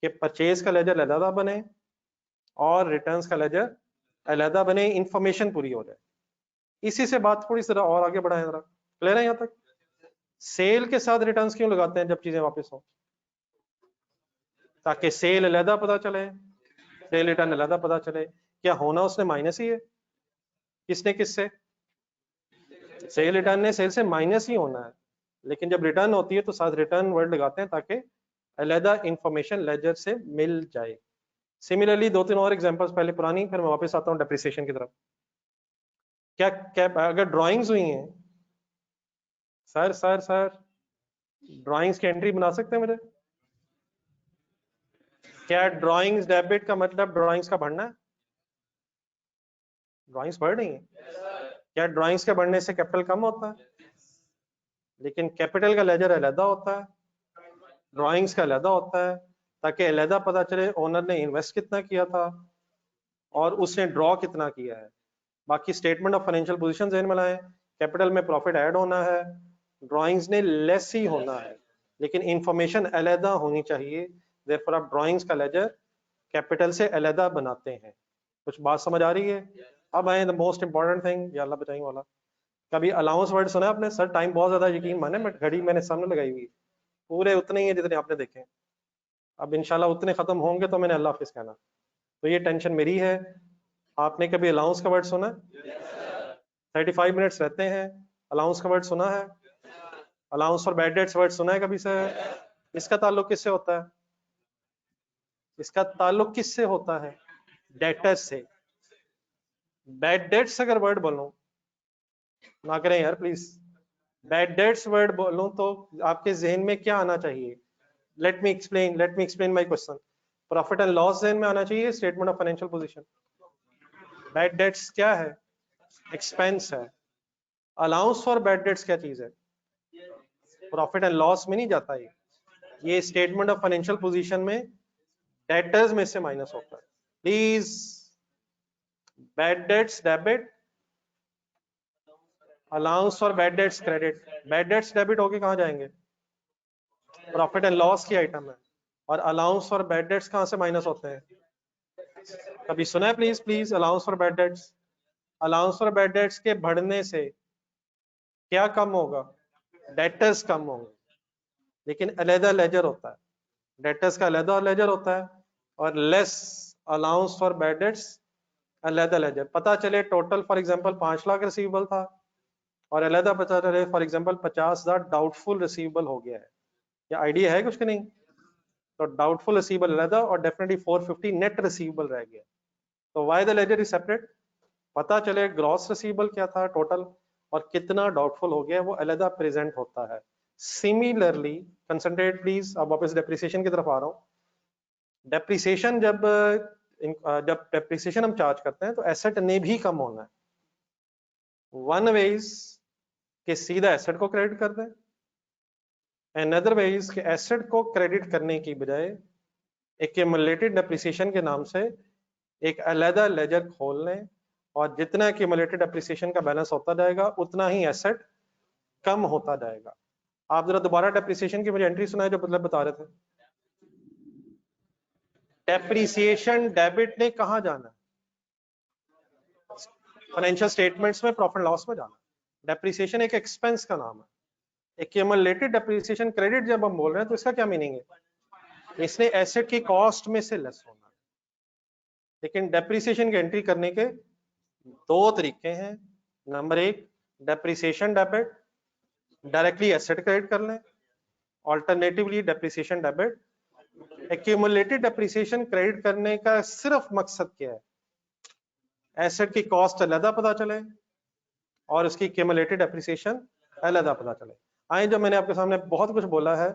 कि परचेज का लेजर अलहदा बने और रिटर्न्स का लेजर अलहदा बने, इंफॉर्मेशन पूरी हो जाए। इसी से बात थोड़ी सी और आगे बढ़ाएं जरा। क्लियर है यहाँ तक? सेल के साथ रिटर्न्स क्यों लगाते हैं जब चीजें वापस हो? ताकि सेल अलहदा पता चले, सेल रिटर्न अलहदा पता चले। क्या होना उसने माइनस ही है? किसने किससे? सेल रिटर्न ने सेल से माइनस ही होना है, लेकिन जब रिटर्न होती है तो साथ रिटर्न वर्ड लगाते हैं ताकि अलहदा इंफॉर्मेशन लेजर से मिल जाए। सिमिलरली 2-3 और एग्जांपल्स पहले पुरानी, फिर मैं वापस आता हूँ डेप्रिसिएशन की तरफ। क्या क्या अगर ड्राइंग्स हुई हैं, सर ड्राइंग्स की एंट्री बना सकते हैं मुझे? क्या ड्राइंग्स डेबिट का मतलब ड्राइंग्स का बढ़ना है? ड्राइंग्स बढ़ रही है। क्या ड्राइंग्स के बढ़ने से कैपिटल कम होता है? लेकिन कैपिटल का लेजर अलहदा होता है, ड्राइंग्स का अलहदा होता है, ताकि अलहदा पता चले ओनर ने इन्वेस्ट कितना किया था और उसने ड्रॉ कितना किया है। बाकी स्टेटमेंट ऑफ फाइनेंशियल पोजीशन ज़हन में लाएं, कैपिटल में प्रॉफिट ऐड होना है, ड्राइंग्स ने लेस ही होना है, लेकिन इंफॉर्मेशन अलहदा होनी चाहिए। देयरफॉर आप ड्राइंग्स का लेजर कैपिटल से अलहदा बनाते हैं। कुछ बात समझ आ रही है? अब आए द मोस्ट इंपॉर्टेंट थिंग, या अल्लाह बचाएंगे वाला। कभी अलाउंस वर्ड सुना आपने? सर टाइम बहुत ज्यादा, यकीन माने मैं घड़ी मैंने सामने लगाई हुई, पूरे उतने ही है जितने आपने देखे। अब इंशाल्लाह उतने खत्म होंगे तो मैंने अल्लाह हाफिज कहना। तो ये टेंशन मेरी है। आपने कभी अलाउंस का वर्ड सुना? 35 मिनट्स रहते हैं, अलाउंस का वर्ड सुना है? Allowance for bad debts word सुना है कभी सर? इसका ताल्लुक किससे होता है? इसका ताल्लुक किससे होता है? डेटर्स से। बैड डेट्स अगर वर्ड बोलूं, ना करें यार प्लीज, बैड डेट्स वर्ड बोलूं तो आपके जहन में क्या आना चाहिए? Let me explain my question. Profit and loss जहन में आना चाहिए, statement of financial position. Bad debts क्या है? एक्सपेंस है। अलाउंस फॉर बैड डेट्स क्या चीज है? प्रॉफिट एंड लॉस में नहीं जाता ये स्टेटमेंट ऑफ फाइनेंशियल पोजीशन में डेटर्स में से माइनस होता है। Please, bad debts debit, allowance for bad debts credit. Bad debts debit होके कहां जाएंगे? प्रॉफिट एंड लॉस की आइटम है। और अलाउंस फॉर बैड डेट्स कहां से माइनस होते हैं? कभी सुना है please allowance for bad debts? Allowance for bad debts के बढ़ने से क्या कम होगा? डेटर्स कम होंगे, लेकिन अलहदा लेजर होता है। डेटर्स का अलहदा लेजर होता है और less allowance for bad debts अलहदा लेजर। पता चले total for example 5 lakh receivable था और अलहदा पता चले फॉर एग्जांपल 50,000 डाउटफुल रिसीवेबल हो गया है। क्या आइडिया है कुछ कि नहीं? तो डाउटफुल रिसीवेबल अलहदा और डेफिनेटली 450 नेट रिसीवेबल रह गया। तो why the ledger is separate? पता चले ग्रॉस रिसीवेबल क्या था टोटल और कितना डाउटफुल हो गया, वो अलहदा प्रेजेंट होता है। सिमिलरली कंसंट्रेट प्लीज, अब वापस डेप्रिसिएशन की तरफ आ रहा हूँ। डेप्रिसिएशन जब डेप्रिसिएशन हम चार्ज करते हैं तो एसेट ने भी कम होना है। वन वेज कि सीधा एसेट को क्रेडिट कर दें, अनदर वेज कि एसेट को क्रेडिट करने की बजाय एक्यूमुलेटेड डेप्रिसिएशन के नाम से एक अलहदा लेजर खोल लें और जितना एक्यूमुलेटेड डेप्रिसिएशन का बैलेंस होता जाएगा उतना ही एसेट कम होता जाएगा। आप जरा दोबारा डेप्रिसिएशन की मुझे एंट्री सुनाए जो मतलब बता रहे थे। डेप्रिसिएशन डेबिट ने कहां जाना? फाइनेंशियल स्टेटमेंट्स में, प्रॉफिट लॉस में जाना। डेप्रिसिएशन एक एक्सपेंस का नाम है। एक्यूमुलेटेड डेप्रिसिएशन क्रेडिट जब हम बोल रहे हैं तो इसका क्या मीनिंग है? इसने एसेट की कॉस्ट में से लेस होना है। लेकिन डेप्रिसिएशन की एंट्री करने के दो तरीके हैं। नंबर एक, depreciation debit directly asset credit कर लें, alternatively depreciation debit accumulated depreciation credit करने का सिर्फ मकसद क्या है? एसेट की कॉस्ट अलग पता चले और उसकी एक्यूमुलेटेड डेप्रिसिएशन अलग पता चले। आए जो मैंने आपके सामने बहुत कुछ बोला है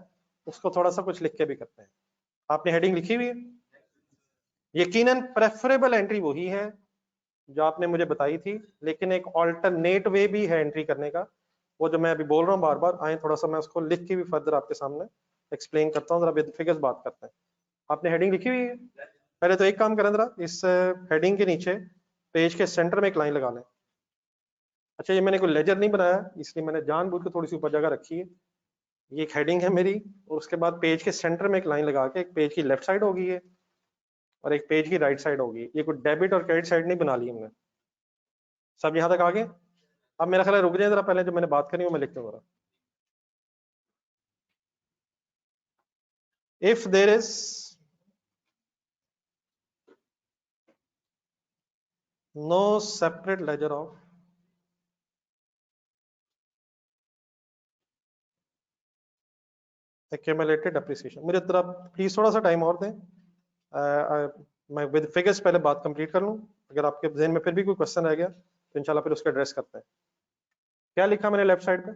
उसको थोड़ा सा कुछ लिख के भी करते हैं। आपने हेडिंग लिखी हुई है? यकीनन प्रेफरेबल एंट्री वही है जो आपने मुझे बताई थी, लेकिन एक ऑल्टरनेट वे भी है एंट्री करने का, वो जो मैं अभी बोल रहा हूँ बार बार। आए थोड़ा सा मैं उसको लिख के भी फर्दर आपके सामने एक्सप्लेन करता हूँ, जरा विद फिगर्स बात करते हैं। आपने हेडिंग लिखी हुई है? पहले तो एक काम करें, जरा इस हेडिंग के नीचे पेज के सेंटर में एक लाइन लगा लें। अच्छा, ये मैंने कोई लेजर नहीं बनाया, इसलिए मैंने जानबूझ के थोड़ी सी ऊपर जगह रखी है। ये एक हेडिंग है मेरी, और उसके बाद पेज के सेंटर में एक लाइन लगा के, एक पेज की लेफ्ट साइड होगी ये और एक पेज की राइट साइड होगी। ये कोई डेबिट और क्रेडिट साइड नहीं बना ली हमने। सब यहाँ तक आ गए? अब मेरा ख्याल है रुक जाए जरा, पहले जो मैंने बात करी वो मैं लिखता हूँ जरा। If there is no separate ledger of accumulated depreciation, मुझे जरा प्लीज थोड़ा सा टाइम और दें। मैं विद फिगर्स पहले बात कंप्लीट कर लूं। अगर आपके जहन में फिर भी कोई क्वेश्चन रह गया तो इंशाल्लाह फिर उसका एड्रेस करते हैं। क्या लिखा मैंने लेफ्ट साइड पे?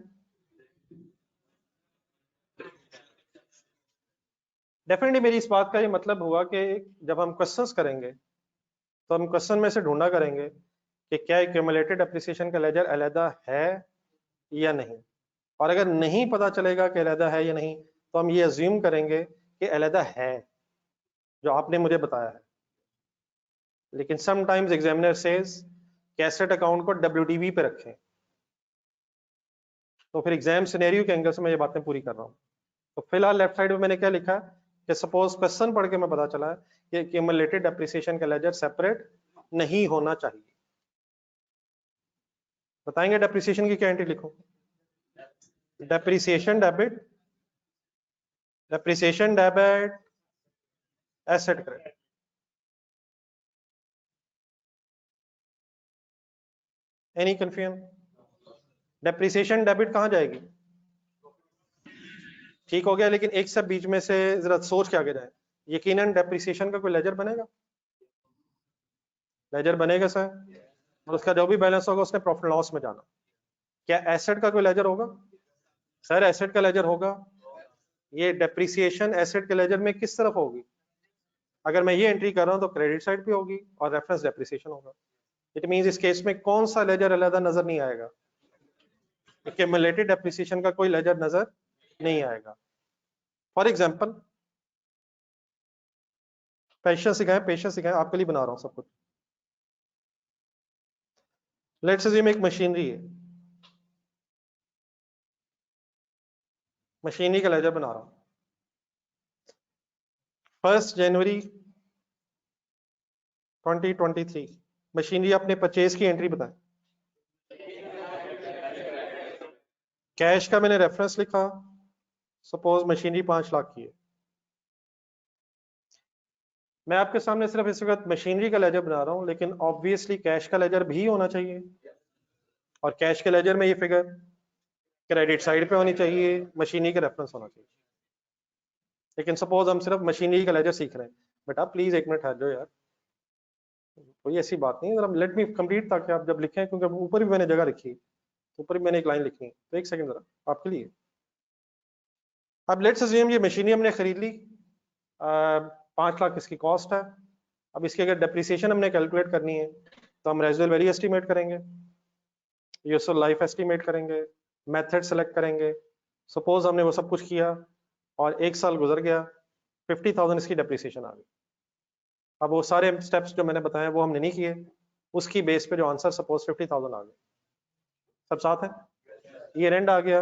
डेफिनेटली मेरी इस बात का ये मतलब हुआ कि जब हम क्वेश्चंस करेंगे तो हम क्वेश्चन में से ढूंढा करेंगे कि क्या एक्यूमुलेटेड डेप्रिसिएशन का लेजर अलहदा है या नहीं, और अगर नहीं पता चलेगा कि अलहदा है या नहीं तो हम ये अज्यूम करेंगे कि अलहदा है जो आपने मुझे बताया है। लेकिन sometimes examiner says cassette account को WDV पे रखें, तो फिर एग्जाम सिनेरियो के एंगल से मैं ये बातें पूरी कर रहा हूँ। तो फिलहाल लेफ्ट साइड में मैंने क्या लिखा कि सपोज क्वेश्चन पढ़ के मैं पता चला कि एक्यूमुलेटेड डेप्रिसिएशन का लेजर सेपरेट नहीं होना चाहिए। बताएंगे डेप्रिसिएशन की क्या एंट्री लिखूं? Depreciation debit, depreciation debit, asset credit. Any confusion? Depreciation debit कहां जाएगी? ठीक हो गया, लेकिन एक सब बीच में से जरा सोच के आगे जाए। यकीनन डेप्रिसिएशन का कोई लेजर बनेगा? लेजर बनेगा सर, और उसका जो भी बैलेंस होगा उसने प्रॉफिट लॉस में जाना। क्या एसेट का कोई लेजर होगा? सर एसेट का लेजर होगा। ये डेप्रिसिएशन एसेट के लेजर में किस तरफ होगी? अगर मैं ये एंट्री कर रहा हूं तो क्रेडिट साइड पे होगी और रेफरेंस डेप्रिसिएशन होगा। इट मींस इस केस में कौन सा लेजर अलग नजर नहीं आएगा? एक्यूमुलेटेड डेप्रिसिएशन का कोई लेजर नजर नहीं आएगा। फॉर एग्जांपल, पेशेंस सिखाएं, आपके लिए बना रहा हूं सब कुछ। लेट्स अज्यूम एक मशीनरी है, मशीनरी का लेजर बना रहा हूं। 1 जनवरी 2023 मशीनरी अपने परचेज की एंट्री बताएं। कैश का मैंने रेफरेंस लिखा, सपोज मशीनरी 5 लाख की है। मैं आपके सामने सिर्फ इस वक्त मशीनरी का लेजर बना रहा हूं, लेकिन ऑब्वियसली कैश का लेजर भी होना चाहिए, और कैश के लेजर में ये फिगर क्रेडिट साइड पे होनी चाहिए, मशीनरी का रेफरेंस होना चाहिए। लेकिन सपोज हम सिर्फ मशीनरी का लेजर सीख रहे हैं। बेटा प्लीज एक मिनट ठहर जाओ यार, कोई ऐसी बात नहीं है, जरा लेट मी कंप्लीट, ताकि आप जब लिखें, क्योंकि ऊपर भी मैंने जगह लिखी, तो ऊपर भी मैंने एक लाइन लिखनी है, तो एक सेकंड जरा आपके लिए। अब लेट्स अज्यूम ये मशीनरी हमने खरीद ली, 5 लाख इसकी कॉस्ट है। अब इसकी अगर डेप्रिसिएशन हमने कैलकुलेट करनी है तो हम रेजिडुअल वैल्यू एस्टीमेट करेंगे, यूजफुल लाइफ एस्टीमेट करेंगे, मेथड सेलेक्ट करेंगे। सपोज हमने वो सब कुछ किया और 1 साल गुजर गया, 50,000 इसकी डेप्रिसिएशन आ गई। अब वो सारे स्टेप्स जो मैंने बताए वो हमने नहीं किए, उसकी बेस पे जो आंसर सपोज 50,000 आ गए। सब साथ है? ईयर एंड आ गया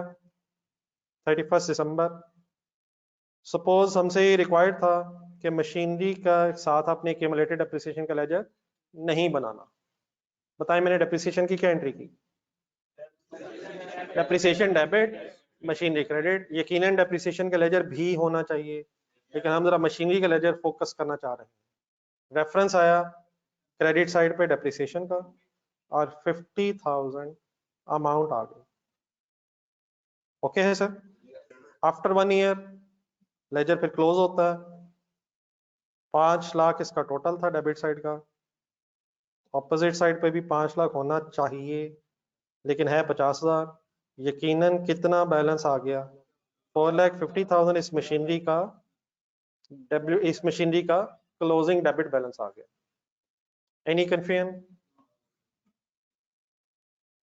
31 दिसंबर। सपोज हमसे ये रिक्वायर्ड था कि मशीनरी का साथ अपने एक्यूमुलेटेड डेप्रिसिएशन का लेजर नहीं बनाना। बताएं मैंने डेप्रिसिएशन की क्या एंट्री की? Depreciation debit, machinery credit. यकीनन डेप्रिसिएशन का लेजर भी होना चाहिए, लेकिन हम जरा मशीनरी का लेजर फोकस करना चाह रहे हैं। रेफरेंस आया क्रेडिट साइड पे डेप्रिसिएशन का, और 50,000 अमाउंट आ गई। ओके है सर? आफ्टर 1 ईयर लेजर फिर क्लोज होता है, 5 लाख इसका टोटल था डेबिट साइड का, ऑपोजिट साइड पे भी 5 लाख होना चाहिए, लेकिन है 50,000। यकीनन कितना बैलेंस आ गया? 4,50,000 इस मशीनरी का क्लोजिंग डेबिट बैलेंस आ गया। Any confusion?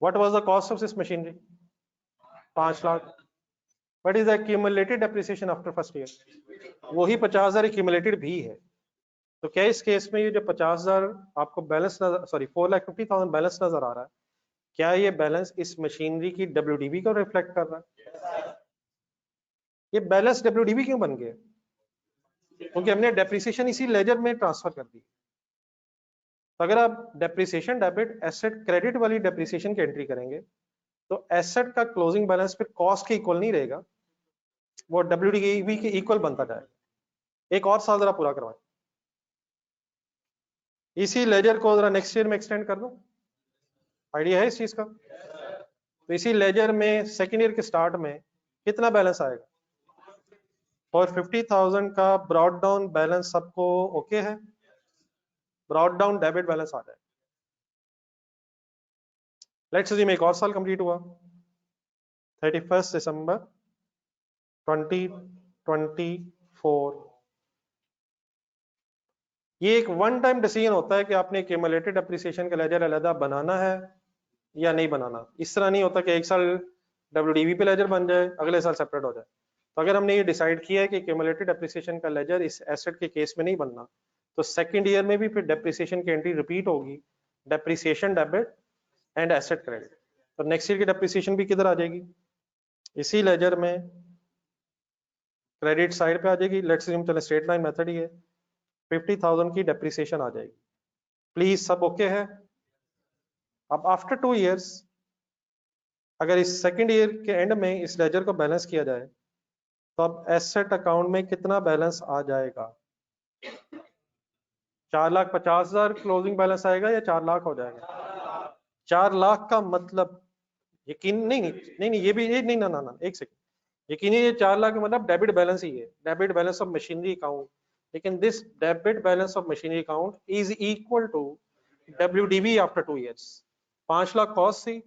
What was the cost of this machinery? 5 lakh. What is the accumulated depreciation after first year? वही 50,000 एक्यूमुलेटेड भी है। तो क्या इस केस में ये जो 50,000 आपको बैलेंस नजर, सॉरी 4,50,000 बैलेंस नजर आ रहा है, क्या ये बैलेंस इस मशीनरी की WDB को रिफ्लेक्ट कर रहा है? ये बैलेंस WDB क्यों बन गया? क्योंकि हमने डेप्रिसिएशन इसी लेजर में ट्रांसफर कर दी। तो अगर आप डेप्रिसिएशन डेबिट एसेट क्रेडिट वाली डेप्रिसिएशन की एंट्री करेंगे तो एसेट का क्लोजिंग बैलेंस फिर कॉस्ट के इक्वल नहीं रहेगा, वो WDB के इक्वल बनता जाएगा। एक और साल जरा पूरा करवाएं, इसी लेजर को जरा नेक्स्ट ईयर में एक्सटेंड कर दो। आइडिया है इस चीज का? तो इसी लेजर में सेकेंड ईयर के स्टार्ट में कितना बैलेंस आएगा? और 50,000 का ब्रॉड डाउन बैलेंस सबको ओके है? ब्रॉड डाउन डेबिट बैलेंस आ जाए। लेट्स अज्यूम एक और साल कंप्लीट हुआ, 31 दिसंबर 2024। ये एक वन टाइम डिसीजन होता है कि आपने एक्यूमुलेटेड डेप्रिसिएशन का लेजर अलग बनाना है या नहीं बनाना। इस तरह नहीं होता कि एक साल WDB पे लेजर बन जाए, अगले साल सेपरेट हो जाए। तो अगर हमने ये डिसाइड किया है कि एक्यूमुलेटेड डेप्रिसिएशन का लेजर इस एसेट के केस में नहीं बनना, तो सेकंड ईयर में भी फिर डेप्रिसिएशन की एंट्री रिपीट होगी, depreciation debit and asset credit. तो नेक्स्ट ईयर की डेप्रिसिएशन भी किधर आ जाएगी? इसी लेजर में क्रेडिट साइड पे आ जाएगी। लेट्स अज्यूम चले स्ट्रेट लाइन मेथड ही है, 50,000 की डेप्रिसिएशन आ जाएगी। प्लीज सब ओके है? अब आफ्टर 2 इयर्स अगर इस सेकंड ईयर के एंड में इस लेजर को बैलेंस किया जाए तो अब एसेट अकाउंट में कितना बैलेंस आ जाएगा? 4,50,000 क्लोजिंग बैलेंस आएगा या 4 लाख हो जाएगा? 4 लाख का मतलब यकीन नहीं ये भी नहीं ना एक सेकंड, यकीन ये 4 लाख का मतलब डेबिट बैलेंस ही है, debit balance of machinery account. लेकिन this debit balance of machinery account is equal to WDB after 2 years. 5 lakh cost थी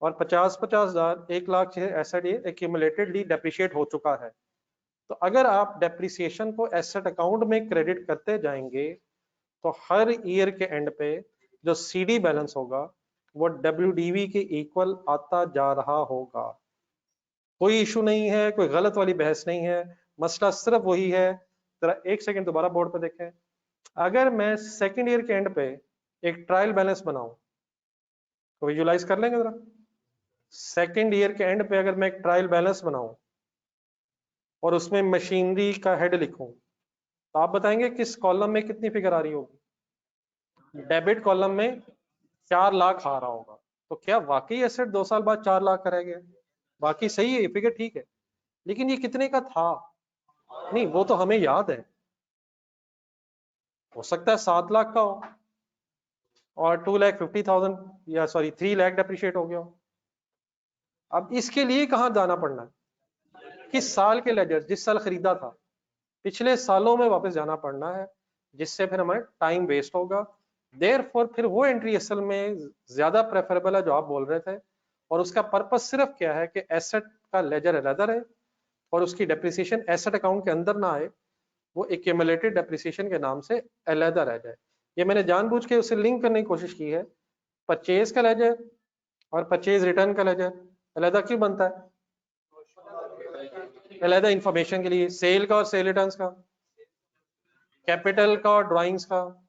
और 50,000 1 लाख एसेट ये एक्यूमुलेटेडली डेप्रिशिएट हो चुका है। तो अगर आप डेप्रिसिएशन को एसेट अकाउंट में क्रेडिट करते जाएंगे तो हर ईयर के एंड पे जो CD बैलेंस होगा वो WDB के इक्वल आता जा रहा होगा। कोई इशू नहीं है, कोई गलत वाली बहस नहीं है, मसला सिर्फ वही है। जरा एक सेकंड दोबारा बोर्ड पे देखें। अगर मैं सेकंड ईयर के एंड पे एक ट्रायल बैलेंस बनाऊं तो विजुलाइज कर लेंगे जरा। सेकंड ईयर के एंड पे अगर मैं एक ट्रायल बैलेंस बनाऊं और उसमें मशीनरी का हेड लिखूं तो आप बताएंगे किस कॉलम में कितनी फिगर आ रही होगी? डेबिट कॉलम में 4 लाख आ रहा होगा। तो क्या वाकई एसेट 2 साल बाद 4 लाख करेगा? बाकी सही है, ये फिगर ठीक है, लेकिन ये कितने का था? नहीं वो तो हमें याद है, हो सकता है 7 लाख का हो और 2,50,000 या सॉरी 3 लाख डेप्रिशिएट हो गया हो। अब इसके लिए कहाँ जाना पड़ना है? किस साल के लेजर, जिस साल खरीदा था, पिछले सालों में वापस जाना पड़ना है, जिससे फिर हमारे टाइम वेस्ट होगा। देयरफॉर फिर वो एंट्री असल में ज्यादा प्रेफरेबल है जो आप बोल रहे थे, और उसका पर्पस सिर्फ क्या है कि एसेट का लेजर अलग है और उसकी डेप्रिसिएशन एसेट अकाउंट के अंदर ना आए, वो एक्यूमुलेटेड डेप्रिसिएशन के नाम से अलग रह जाए। ये मैंने जानबूझ के उसे लिंक करने की कोशिश की है। परचेज का लेजर और परचेज रिटर्न का लेजर अलग क्यों बनता है? अलग इंफॉर्मेशन के लिए, सेल का और सेल रिटर्न्स का, कैपिटल का और ड्राइंग्स का,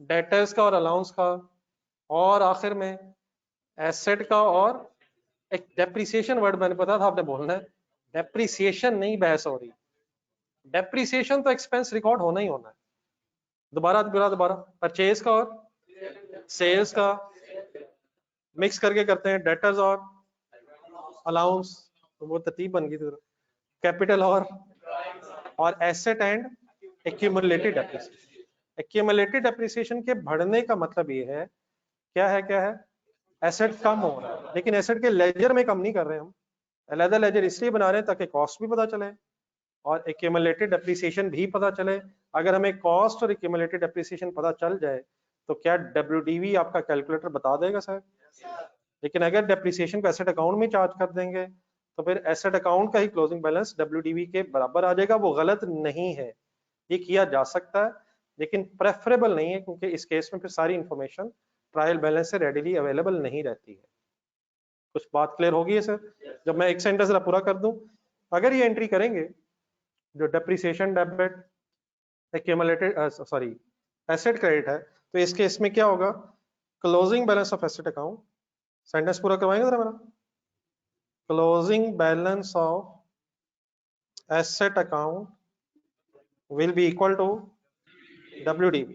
डेटर्स का और अलाउंस का, और आखिर में एसेट का। और एक डेप्रिसिएशन वर्ड मैंने पता था आपने बोलना है, डेप्रिसिएशन नहीं बहस हो रही, डेप्रिसिएशन तो एक्सपेंस रिकॉर्ड होना ही होना है। दोबारा परचेज का और सेल्स का मिक्स करके करते हैं, डेटर्स और अलाउंस, तो वो तरतीब बन गई। कैपिटल और asset and accumulated depreciation. Accumulated depreciation के बढ़ने का मतलब ये है, क्या है एसेट कम हो रहा है, लेकिन एसेट के लेजर में कम नहीं कर रहे हम, अलग लेजर इसलिए बना रहे हैं ताकि कॉस्ट भी पता चले और एक्यूमुलेटेड डेप्रिसिएशन भी पता चले, अगर हमें कॉस्ट और एक्यूमुलेटेड डेप्रिसिएशन पता चल जाए तो क्या WDV आपका कैलकुलेटर बता देगा सर? लेकिन अगर डेप्रिसिएशन को एसेट अकाउंट में चार्ज कर देंगे तो फिर एसेट अकाउंट का ही क्लोजिंग बैलेंस WDV के बराबर आ जाएगा। वो गलत नहीं है, ये किया जा सकता है, लेकिन प्रेफरेबल नहीं है, क्योंकि इस केस में फिर सारी इंफॉर्मेशन ट्रायल बैलेंस से रेडिली अवेलेबल नहीं रहती है। कुछ बात क्लियर होगी है सर? जब मैं एक सेंटेंस जरा पूरा कर दूं, अगर ये एंट्री करेंगे जो depreciation debit accumulated sorry asset credit है, तो इस केस में क्या होगा? Closing balance of asset account, sentence पूरा करवाएंगे जरा मेरा। Closing balance of asset account will be equal to WDV।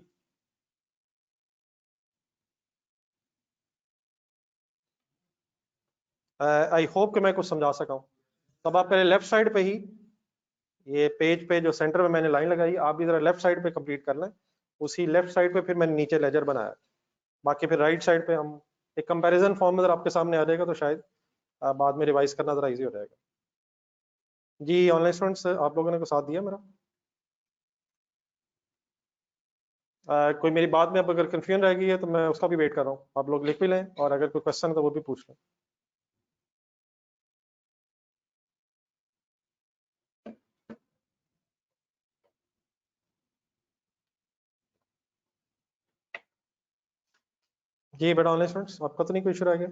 I hope कि मैं कुछ समझा सका हूं। तब आप पहले लेफ्ट साइड पे ही ये पेज पे जो सेंटर में मैंने लाइन लगाई, आप भी जरा लेफ्ट साइड पे कंप्लीट कर लें। उसी लेफ्ट साइड पे फिर मैंने नीचे लेजर बनाया, बाकी फिर राइट साइड पे हम एक कंपैरिजन फॉर्म में अगर आपके सामने आ जाएगा तो शायद बाद में रिवाइज करना जरा इजी हो जाएगा। जी ऑनलाइन स्टूडेंट्स, आप लोगों ने को साथ दिया मेरा? कोई मेरी बात में अब अगर कंफ्यूजन रह गई है तो मैं उसका भी वेट कर रहा हूँ, आप लोग लिख भी लें, और अगर कोई क्वेश्चन है तो वो भी पूछ लें। जी बेटा ऑनलाइन स्टूडेंट्स, आपका तो नहीं कोई इशू रह गया?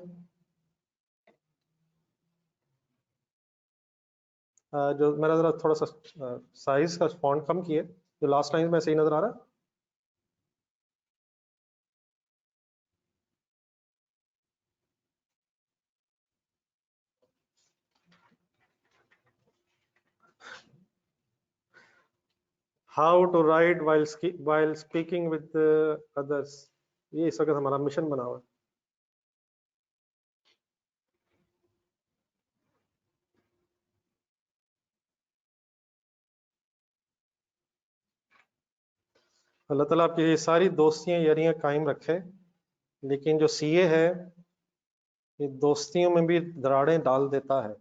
जो मेरा जरा थोड़ा सा साइज का फॉन्ट कम किए, जो लास्ट लाइन में सही नजर आ रहा है। How to write while speaking with others, ये इस वक्त हमारा मिशन बना हुआ है। अल्लाह ताला आपकी ये सारी दोस्तियां यारियां कायम रखे, लेकिन जो सीए है ये दोस्तियों में भी दरारें डाल देता है।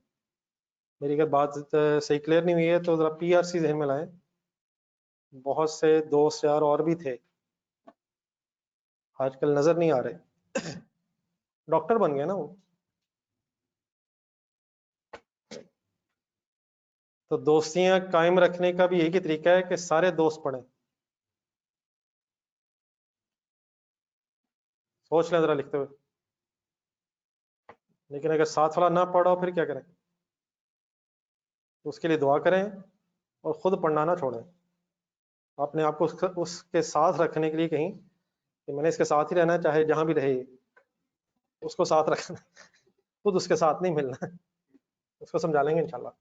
मेरी अगर बात सही क्लियर नहीं हुई है तो जरा PRC जहन में लाएं। बहुत से दोस्त यार और भी थे, आजकल नजर नहीं आ रहे। डॉक्टर बन गए ना वो। तो दोस्तियां कायम रखने का भी एक ही तरीका है कि सारे दोस्त पढ़ें। सोच लें जरा लिखते हुए। लेकिन अगर साथ वाला ना पढ़ा हो फिर क्या करें? तो उसके लिए दुआ करें और खुद पढ़ना ना छोड़ें। अपने आप को उसके साथ रखने के लिए कहीं कि मैंने इसके साथ ही रहना है, चाहे जहां भी रहे, उसको साथ रखना। खुद उसके साथ नहीं मिलना। उसको समझा लेंगे इंशाल्लाह।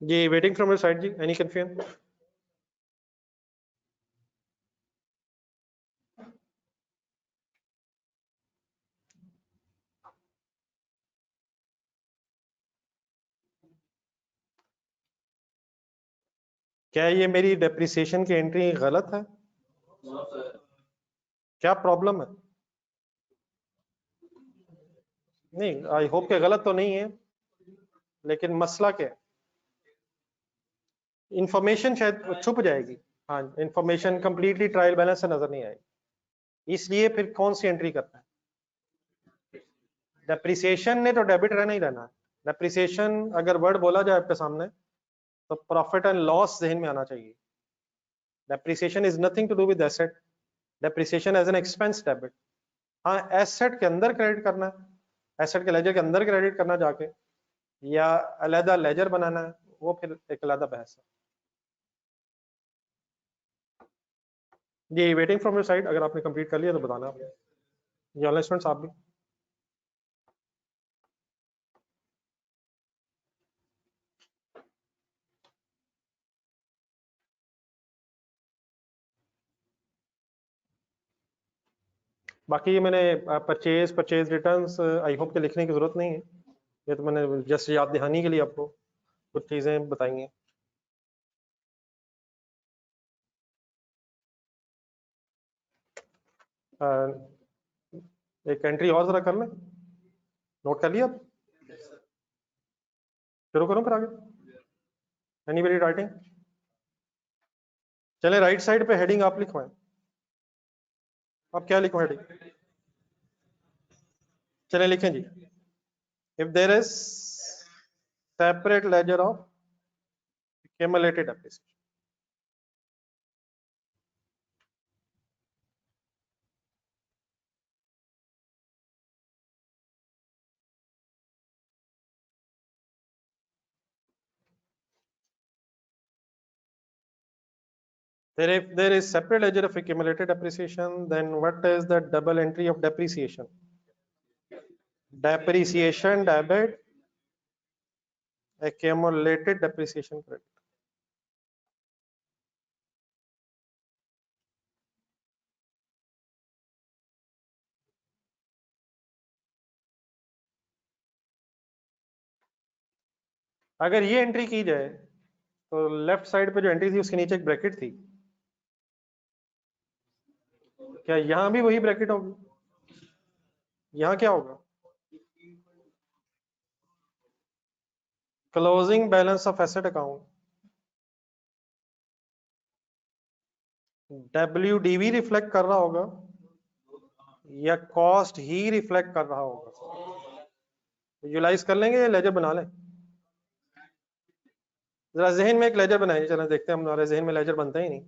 जी वेटिंग फ्रॉम योर साइड जी, एनी कंफ्यूजन? क्या ये मेरी डेप्रिसिएशन की एंट्री गलत है? क्या प्रॉब्लम है? नहीं, आई होप के गलत तो नहीं है, लेकिन मसला क्या है? इंफॉर्मेशन शायद छुप जाएगी। हाँ, इंफॉर्मेशन कंप्लीटली ट्रायल बैलेंस से नजर नहीं आएगी, इसलिए फिर कौन सी एंट्री करना है? डेप्रिसिएशन ने तो डेबिट रहना ही रहना है। डेप्रिसिएशन अगर वर्ड बोला जाए आपके सामने तो प्रॉफिट एंड लॉस जहन में आना चाहिए। Depreciation is nothing to do with asset, depreciation as an expense debit. हाँ, एसेट के अंदर क्रेडिट करना है, एसेट के लेजर के अंदर क्रेडिट करना जाके, या अलहदा लेजर बनाना है, वो फिर एक अलहदा बहस है। जी वेटिंग फ्रॉम योर साइड, अगर आपने कंप्लीट कर लिया तो बताना आप। जी ऑनलाइन स्टूडेंट्स आप भी। बाकी ये मैंने परचेज रिटर्न्स आई होप के लिखने की जरूरत नहीं है, ये तो मैंने जस्ट याद दहानी के लिए आपको कुछ चीजें बताई हैं। एक एंट्री और जरा कर लें, नोट कर लिया आप? शुरू करूं फिर आगे? Anybody writing? चले राइट साइड पे हेडिंग आप लिखवाएं। आप क्या लिखो हेडिंग? चले लिखें जी, if there is separate ledger of accumulated depreciation। If there is separate ledger of accumulated depreciation, then what is the double entry of depreciation? Depreciation debit, accumulated depreciation credit. अगर ये एंट्री की जाए तो लेफ्ट साइड पे जो एंट्री थी उसके नीचे एक ब्रैकेट थी, क्या यहां भी वही ब्रैकेट होगी? यहां क्या होगा? Closing balance of asset account, WDV reflect कर रहा होगा या कॉस्ट ही रिफ्लेक्ट कर रहा होगा? विजुलाइज कर लेंगे या लेजर बना लें? जरा जहन में एक लेजर बनाए, चलो देखते हैं, हमारे जहन में लेजर बनता ही नहीं।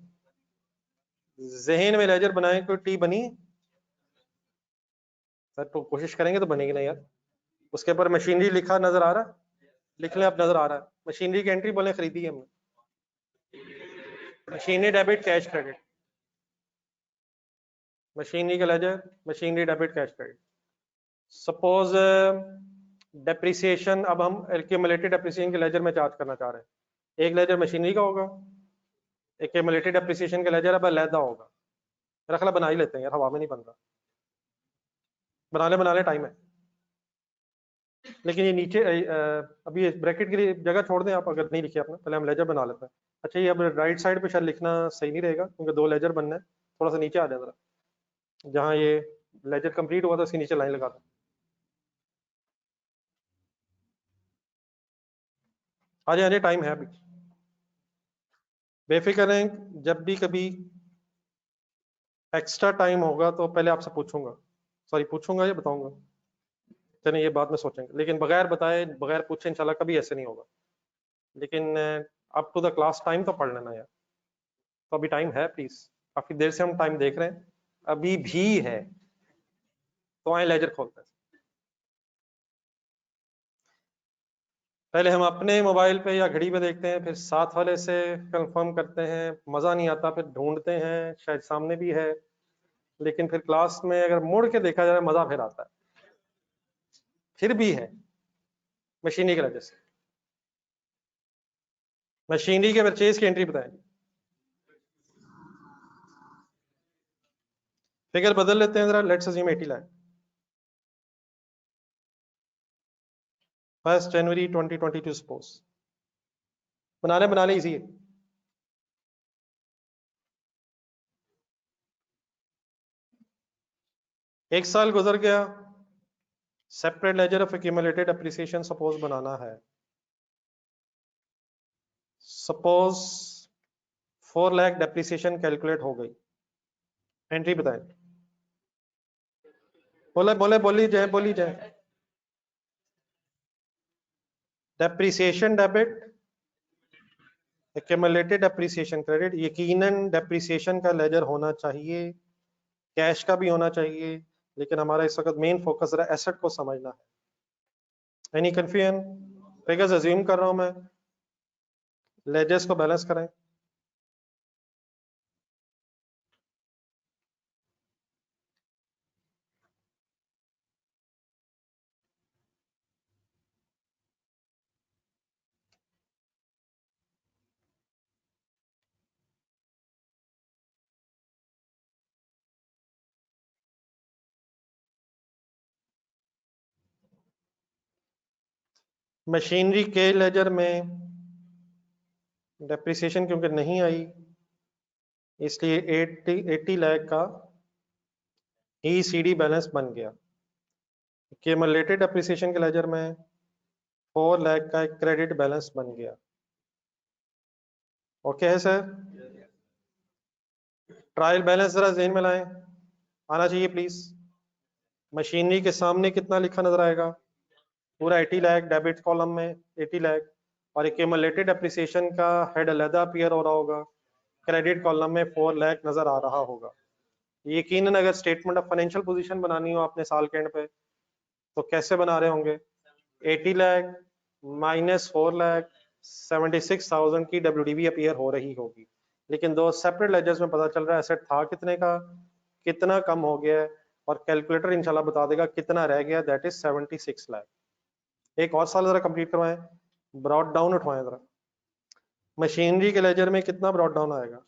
जहन में लेजर बनाए, कोई टी बनी है? सर तो कोशिश करेंगे तो बनेगी ना यार। उसके ऊपर मशीनरी लिखा नजर आ रहा है? लिख लें, अब नजर आ रहा है मशीनरी की एंट्री, बोले खरीदी है हमने, machinery debit cash credit, machinery का ledger, machinery debit cash credit. Suppose depreciation, अब हम एक्यूमुलेटेड डेप्रिसिएशन के लेजर में चार्ज करना चाह रहे हैं। एक लेजर मशीनरी का होगा, एक्यूमुलेटेड डेप्रिसिएशन का लेजर अब अलहदा होगा। मेरा ख्याल बना ही लेते हैं यार, हवा में नहीं बन रहा। बना ले टाइम है। लेकिन ये नीचे अभी ये ब्रैकेट के लिए जगह छोड़ दें आप, अगर नहीं लिखे आपने, पहले हम लेजर बना लेते हैं। अच्छा, ये अब राइट साइड पे शायद लिखना सही नहीं रहेगा क्योंकि दो लेजर बनना है। थोड़ा सा नीचे आ जाए जरा, जहाँ ये लेजर कंप्लीट हुआ था उसके नीचे लाइन लगा दें। आ जाए, टाइम है अभी, बेफिक्र रहें। जब भी कभी एक्स्ट्रा टाइम होगा तो पहले आपसे पूछूंगा, सॉरी पूछूंगा या बताऊंगा, चलिए ये बाद में सोचेंगे, लेकिन बगैर बताए बगैर पूछे इंशाल्लाह कभी ऐसे नहीं होगा। लेकिन up to the class time तो पढ़ लेना यार। तो अभी टाइम है प्लीज, काफी देर से हम टाइम देख रहे हैं, अभी भी है। तो आए लेजर खोलते हैं। पहले हम अपने मोबाइल पे या घड़ी पे देखते हैं, फिर साथ वाले से कंफर्म करते हैं, मजा नहीं आता, फिर ढूंढते हैं शायद सामने भी है, लेकिन फिर क्लास में अगर मुड़ के देखा जाए मजा फिर आता है। फिर भी है मशीनरी की वजह से। मशीनरी के परचेज की एंट्री बताएं। फिगर बदल लेते हैं जरा, लेट्स अज्यूम 80 लाख। 1 जनवरी 2022 सपोज। बना ले इजी है। एक साल गुजर गया, separate ledger of accumulated appreciation suppose बनाना है। सपोज 4 लाख डेप्रिसिएशन कैलकुलेट हो गई, एंट्री बताएं। बोले बोले बोली जाए। Depreciation debit, accumulated depreciation credit. यकीनन डेप्रिसिएशन का लेजर होना चाहिए, कैश का भी होना चाहिए, लेकिन हमारा इस वक्त मेन फोकस रहा एसेट को समझना है। Any confusion? फिगर्स अज्यूम कर रहा हूं मैं, लेजर्स को बैलेंस करें। मशीनरी के लेजर में डेप्रिसिएशन क्योंकि नहीं आई, इसलिए 80 लाख का ECD बैलेंस बन गया। एक्यूमुलेटेड डेप्रिसिएशन के लेजर में 4 लाख का एक क्रेडिट बैलेंस बन गया। ओके है सर? ट्रायल बैलेंस जरा ज़हन में लाएं, आना चाहिए प्लीज। मशीनरी के सामने कितना लिखा नजर आएगा? पूरा 80 लाख डेबिट कॉलम में 80 लाख, और एक्यूमुलेटेड डेप्रिसिएशन का हेड अलहदा अपीयर हो रहा होगा, क्रेडिट कॉलम में 4 लाख नजर आ रहा होगा। यकीनन अगर स्टेटमेंट ऑफ फाइनेंशियल पोजीशन बनानी हो आपने साल के एंड पे तो कैसे बना रहे होंगे? 80 लाख माइनस 4 लाख 76,000 की WDV अपीयर हो रही होगी, लेकिन दो सेपरेट लेजर्स में पता चल रहा है एसेट था कितने का, कितना कम हो गया है, और कैलकुलेटर इंशाल्लाह बता देगा कितना रह गया, दैट इज 76 लाख। एक और साल जरा कंप्लीट करवाएं, ब्रॉड डाउन उठवाएं जरा। मशीनरी के लेजर में कितना ब्रॉड डाउन आएगा?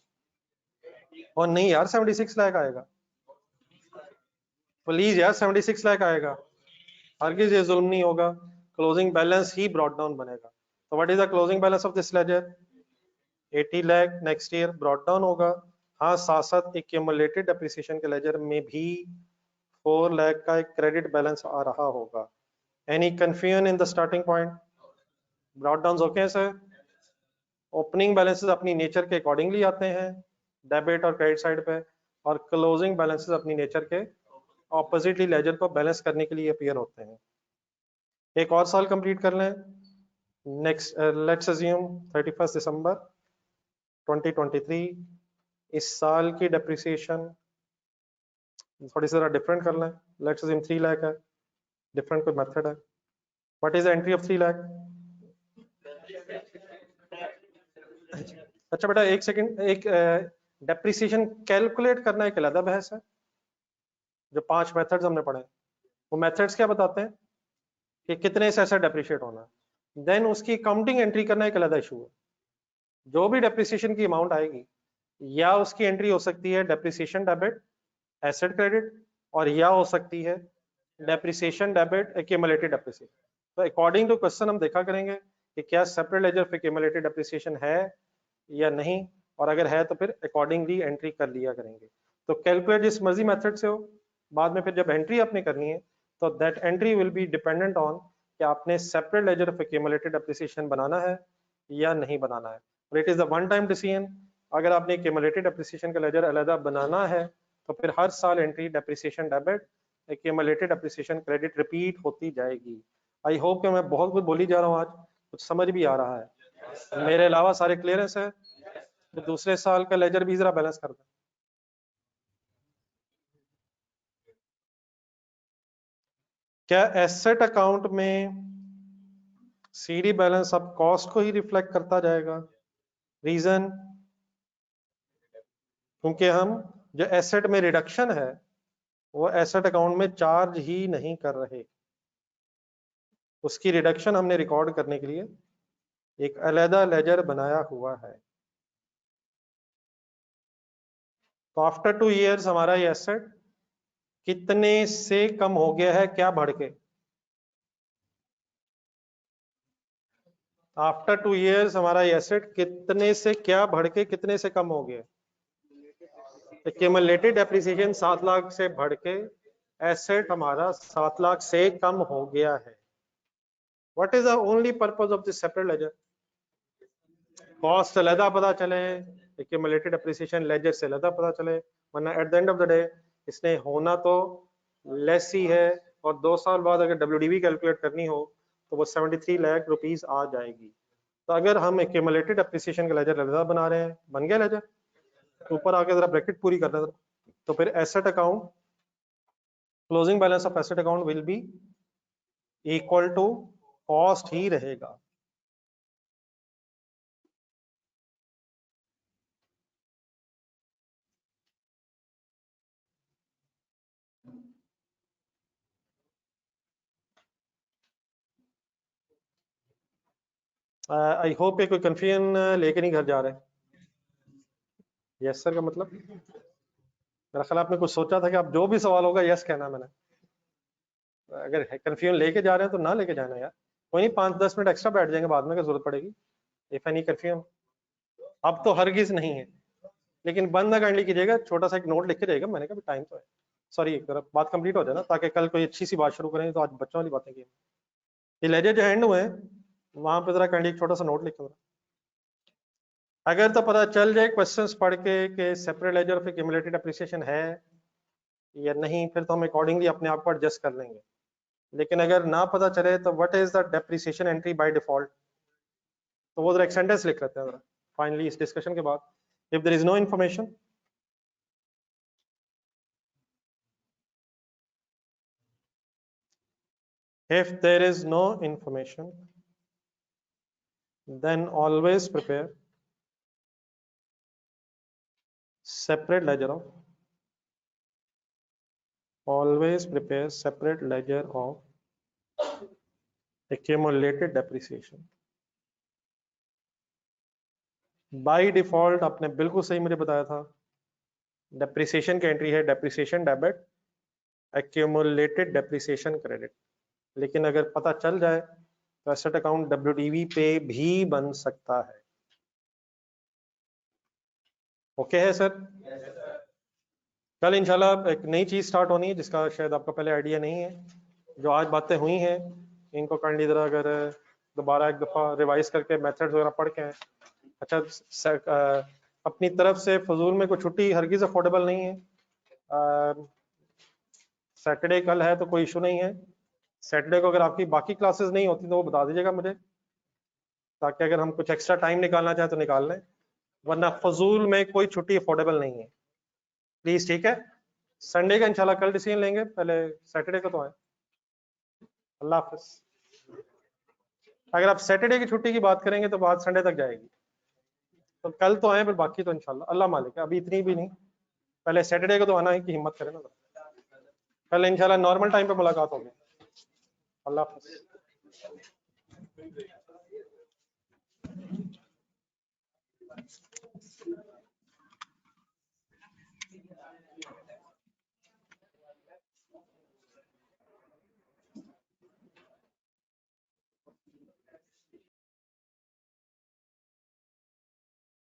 और नहीं यार 76 लाख आएगा, प्लीज यार 76 लाख आएगा, हरगिज ये जुल्म नहीं होगा। क्लोजिंग बैलेंस ही ब्रॉड डाउन बनेगा। तो what is the closing balance of this ledger? 80 lakh next year brought down होगा। हाँ, साथ साथ एक्यूमुलेटेड डेप्रिसिएशन के लेजर में भी 4 लाख का एक क्रेडिट बैलेंस आ रहा होगा। Any confusion in the starting point? Brought down okay है सर? ओपनिंग बैलेंसेस अपनी नेचर के अकॉर्डिंगली आते हैं डेबिट और क्रेडिट साइड पे, और क्लोजिंग बैलेंसेस अपनी नेचर के ऑपोजिटली लेजर को बैलेंस करने के लिए अपीयर होते हैं। एक और साल कंप्लीट कर लें, नेक्स्ट लेट्स अज्यूम 31 दिसंबर 2023। इस साल की डेप्रिसिएशन थोड़ी सी डिफरेंट कर लें, लेट्स अज्यूम 3 लाख है, डिफरेंट कोई मेथड है। What is entry of 3 lakh? अच्छा बेटा एक सेकंड, एक डेप्रिसिएशन कैलकुलेट करना एक अलग बहस है। जो 5 मेथड्स हमने पढ़े वो मेथड्स क्या बताते हैं कि कितने से ऐसा डेप्रिशिएट होना है, देन उसकी काउंटिंग एंट्री करना एक अलग इशू है। जो भी डेप्रिसिएशन की अमाउंट आएगी, या उसकी एंट्री हो सकती है डेप्रिसिएशन डेबिट एसेट क्रेडिट, और या हो सकती है डेप्रिसिएशन डेबिट एक्यूमुलेटेड डेप्रिसिएशन। तो अकॉर्डिंग टू क्वेश्चन हम देखा करेंगे कि क्या सेपरेट लेजर पे एक्यूमुलेटेड डेप्रिसिएशन है या नहीं, और अगर है तो फिर अकॉर्डिंगली एंट्री कर लिया करेंगे। तो कैलकुलेट जिस मर्जी मेथड से हो, बाद में फिर जब एंट्री आपने करनी है तो that entry will be dependent on कि आपने separate ledger of accumulated depreciation बनाना है या नहीं बनाना है। और it is the one time decision. अगर आपने एक्यूमुलेटेड डेप्रिसिएशन का लेजर अलग बनाना है तो फिर हर साल entry depreciation debit accumulated depreciation credit repeat होती जाएगी। आई होप कि मैं बहुत कुछ बोली जा रहा हूँ, आज कुछ समझ भी आ रहा है, मेरे अलावा सारे क्लियरेंस है। तो दूसरे साल का लेजर भी जरा बैलेंस कर दें। क्या एसेट अकाउंट में सीडी बैलेंस अब कॉस्ट को ही रिफ्लेक्ट करता जाएगा? रीजन, क्योंकि हम जो एसेट में रिडक्शन है वो एसेट अकाउंट में चार्ज ही नहीं कर रहे, उसकी रिडक्शन हमने रिकॉर्ड करने के लिए एक अलहदा लेजर बनाया हुआ है। तो आफ्टर 2 इयर्स हमारा ये एसेट कितने से कम हो गया है, क्या बढ़ के? आफ्टर 2 इयर्स हमारा ये एसेट कितने से क्या बढ़ के कितने से कम हो गया? एक्यूमुलेटेड डेप्रिसिएशन 7 लाख से बढ़ के एसेट हमारा 7 लाख से कम हो गया है। What is the only purpose of this separate ledger? Cost अलहदा पता चले, एक्यूमुलेटेड डेप्रिसिएशन लेजर से अलहदा पता चले, वरना eight the end of the day इसने होना तो लेस ही है, और 2 साल बाद अगर WDV कैलकुलेट करनी हो तो वो 73 लाख रुपीस आ जाएगी। तो अगर हम एक्यूमुलेटेड डेप्रिसिएशन का लेजर अलहदा बना रहे हैं, बन गया लेजर, ऊपर आके जरा ब्रैकेट पूरी कर रहे, तो फिर asset account closing balance of asset account will be equal to cost ही रहेगा। आई होप कोई कंफ्यूजन लेके नहीं घर जा रहे। यस सर का मतलब, मेरा ख्याल आपने कुछ सोचा था कि आप जो भी सवाल होगा यस कहना। मैंने अगर कंफ्यूजन लेके जा रहे हैं तो ना लेके जाना यार, कोई नहीं, 5-10 मिनट एक्स्ट्रा बैठ जाएंगे बाद में, क्या जरूरत पड़ेगी, इफ एनी कंफ्यूजन। अब तो हरगिज नहीं है, लेकिन बंद ना काइंडली कीजिएगा, छोटा सा एक नोट लिख के जाएगा, मैंने कहा टाइम तो है, सॉरी एक तरफ बात कंप्लीट हो जाए ना, ताकि कल कोई अच्छी सी बात शुरू करें, तो आज बच्चों वाली बातें की। ये लेजर जो एंड हुए वहां पे जरा काइंडली एक छोटा सा नोट लिखो। अगर तो पता चल जाए क्वेश्चंस पढ़ के कि separate ledger of accumulated depreciation है या नहीं, फिर तो हम अकॉर्डिंगली अपने आप को एडजस्ट कर लेंगे। लेकिन अगर ना पता चले तो what is the depreciation entry by default, तो वो जरा एक सेंटेंस लिख लेते हैं जरा फाइनली इस डिस्कशन के बाद। If there is no information, if there is no information, then always prepare separate ledger of, always prepare separate ledger of accumulated depreciation। By default आपने बिल्कुल सही मुझे बताया था, डेप्रिसिएशन की एंट्री है depreciation debit, accumulated depreciation credit. लेकिन अगर पता चल जाए तो एसेट अकाउंट WDV पे भी बन सकता है। ओके है सर? कल इंशाल्लाह एक नई चीज स्टार्ट होनी है जिसका शायद आपको पहले आइडिया नहीं है। जो आज बातें हुई हैं इनको काइंडली जरा अगर दोबारा एक दफा रिवाइज करके मेथड्स वगैरह पढ़ के, अच्छा अपनी तरफ से फजूल में कोई छुट्टी हरगिज अफोर्डेबल नहीं है। सैटरडे कल है तो कोई इशू नहीं है, सैटरडे को अगर आपकी बाकी क्लासेस नहीं होती तो वो बता दीजिएगा मुझे, ताकि अगर हम कुछ एक्स्ट्रा टाइम निकालना चाहें तो निकाल लें, वरना फजूल में कोई छुट्टी अफोर्डेबल नहीं है प्लीज, ठीक है? संडे का इंशाल्लाह कल डिसीजन लेंगे, पहले सैटरडे को तो आए। अल्लाह हाफिज। अगर आप सैटरडे की छुट्टी की बात करेंगे तो बात संडे तक जाएगी, तो कल तो आए फिर बाकी तो इंशाल्लाह अल्लाह मालिक है, अभी इतनी भी नहीं, पहले सैटरडे को तो आना है कि हिम्मत करें ना, कल इंशाल्लाह नॉर्मल टाइम पे मुलाकात होगी। अल्लाह हाफिज।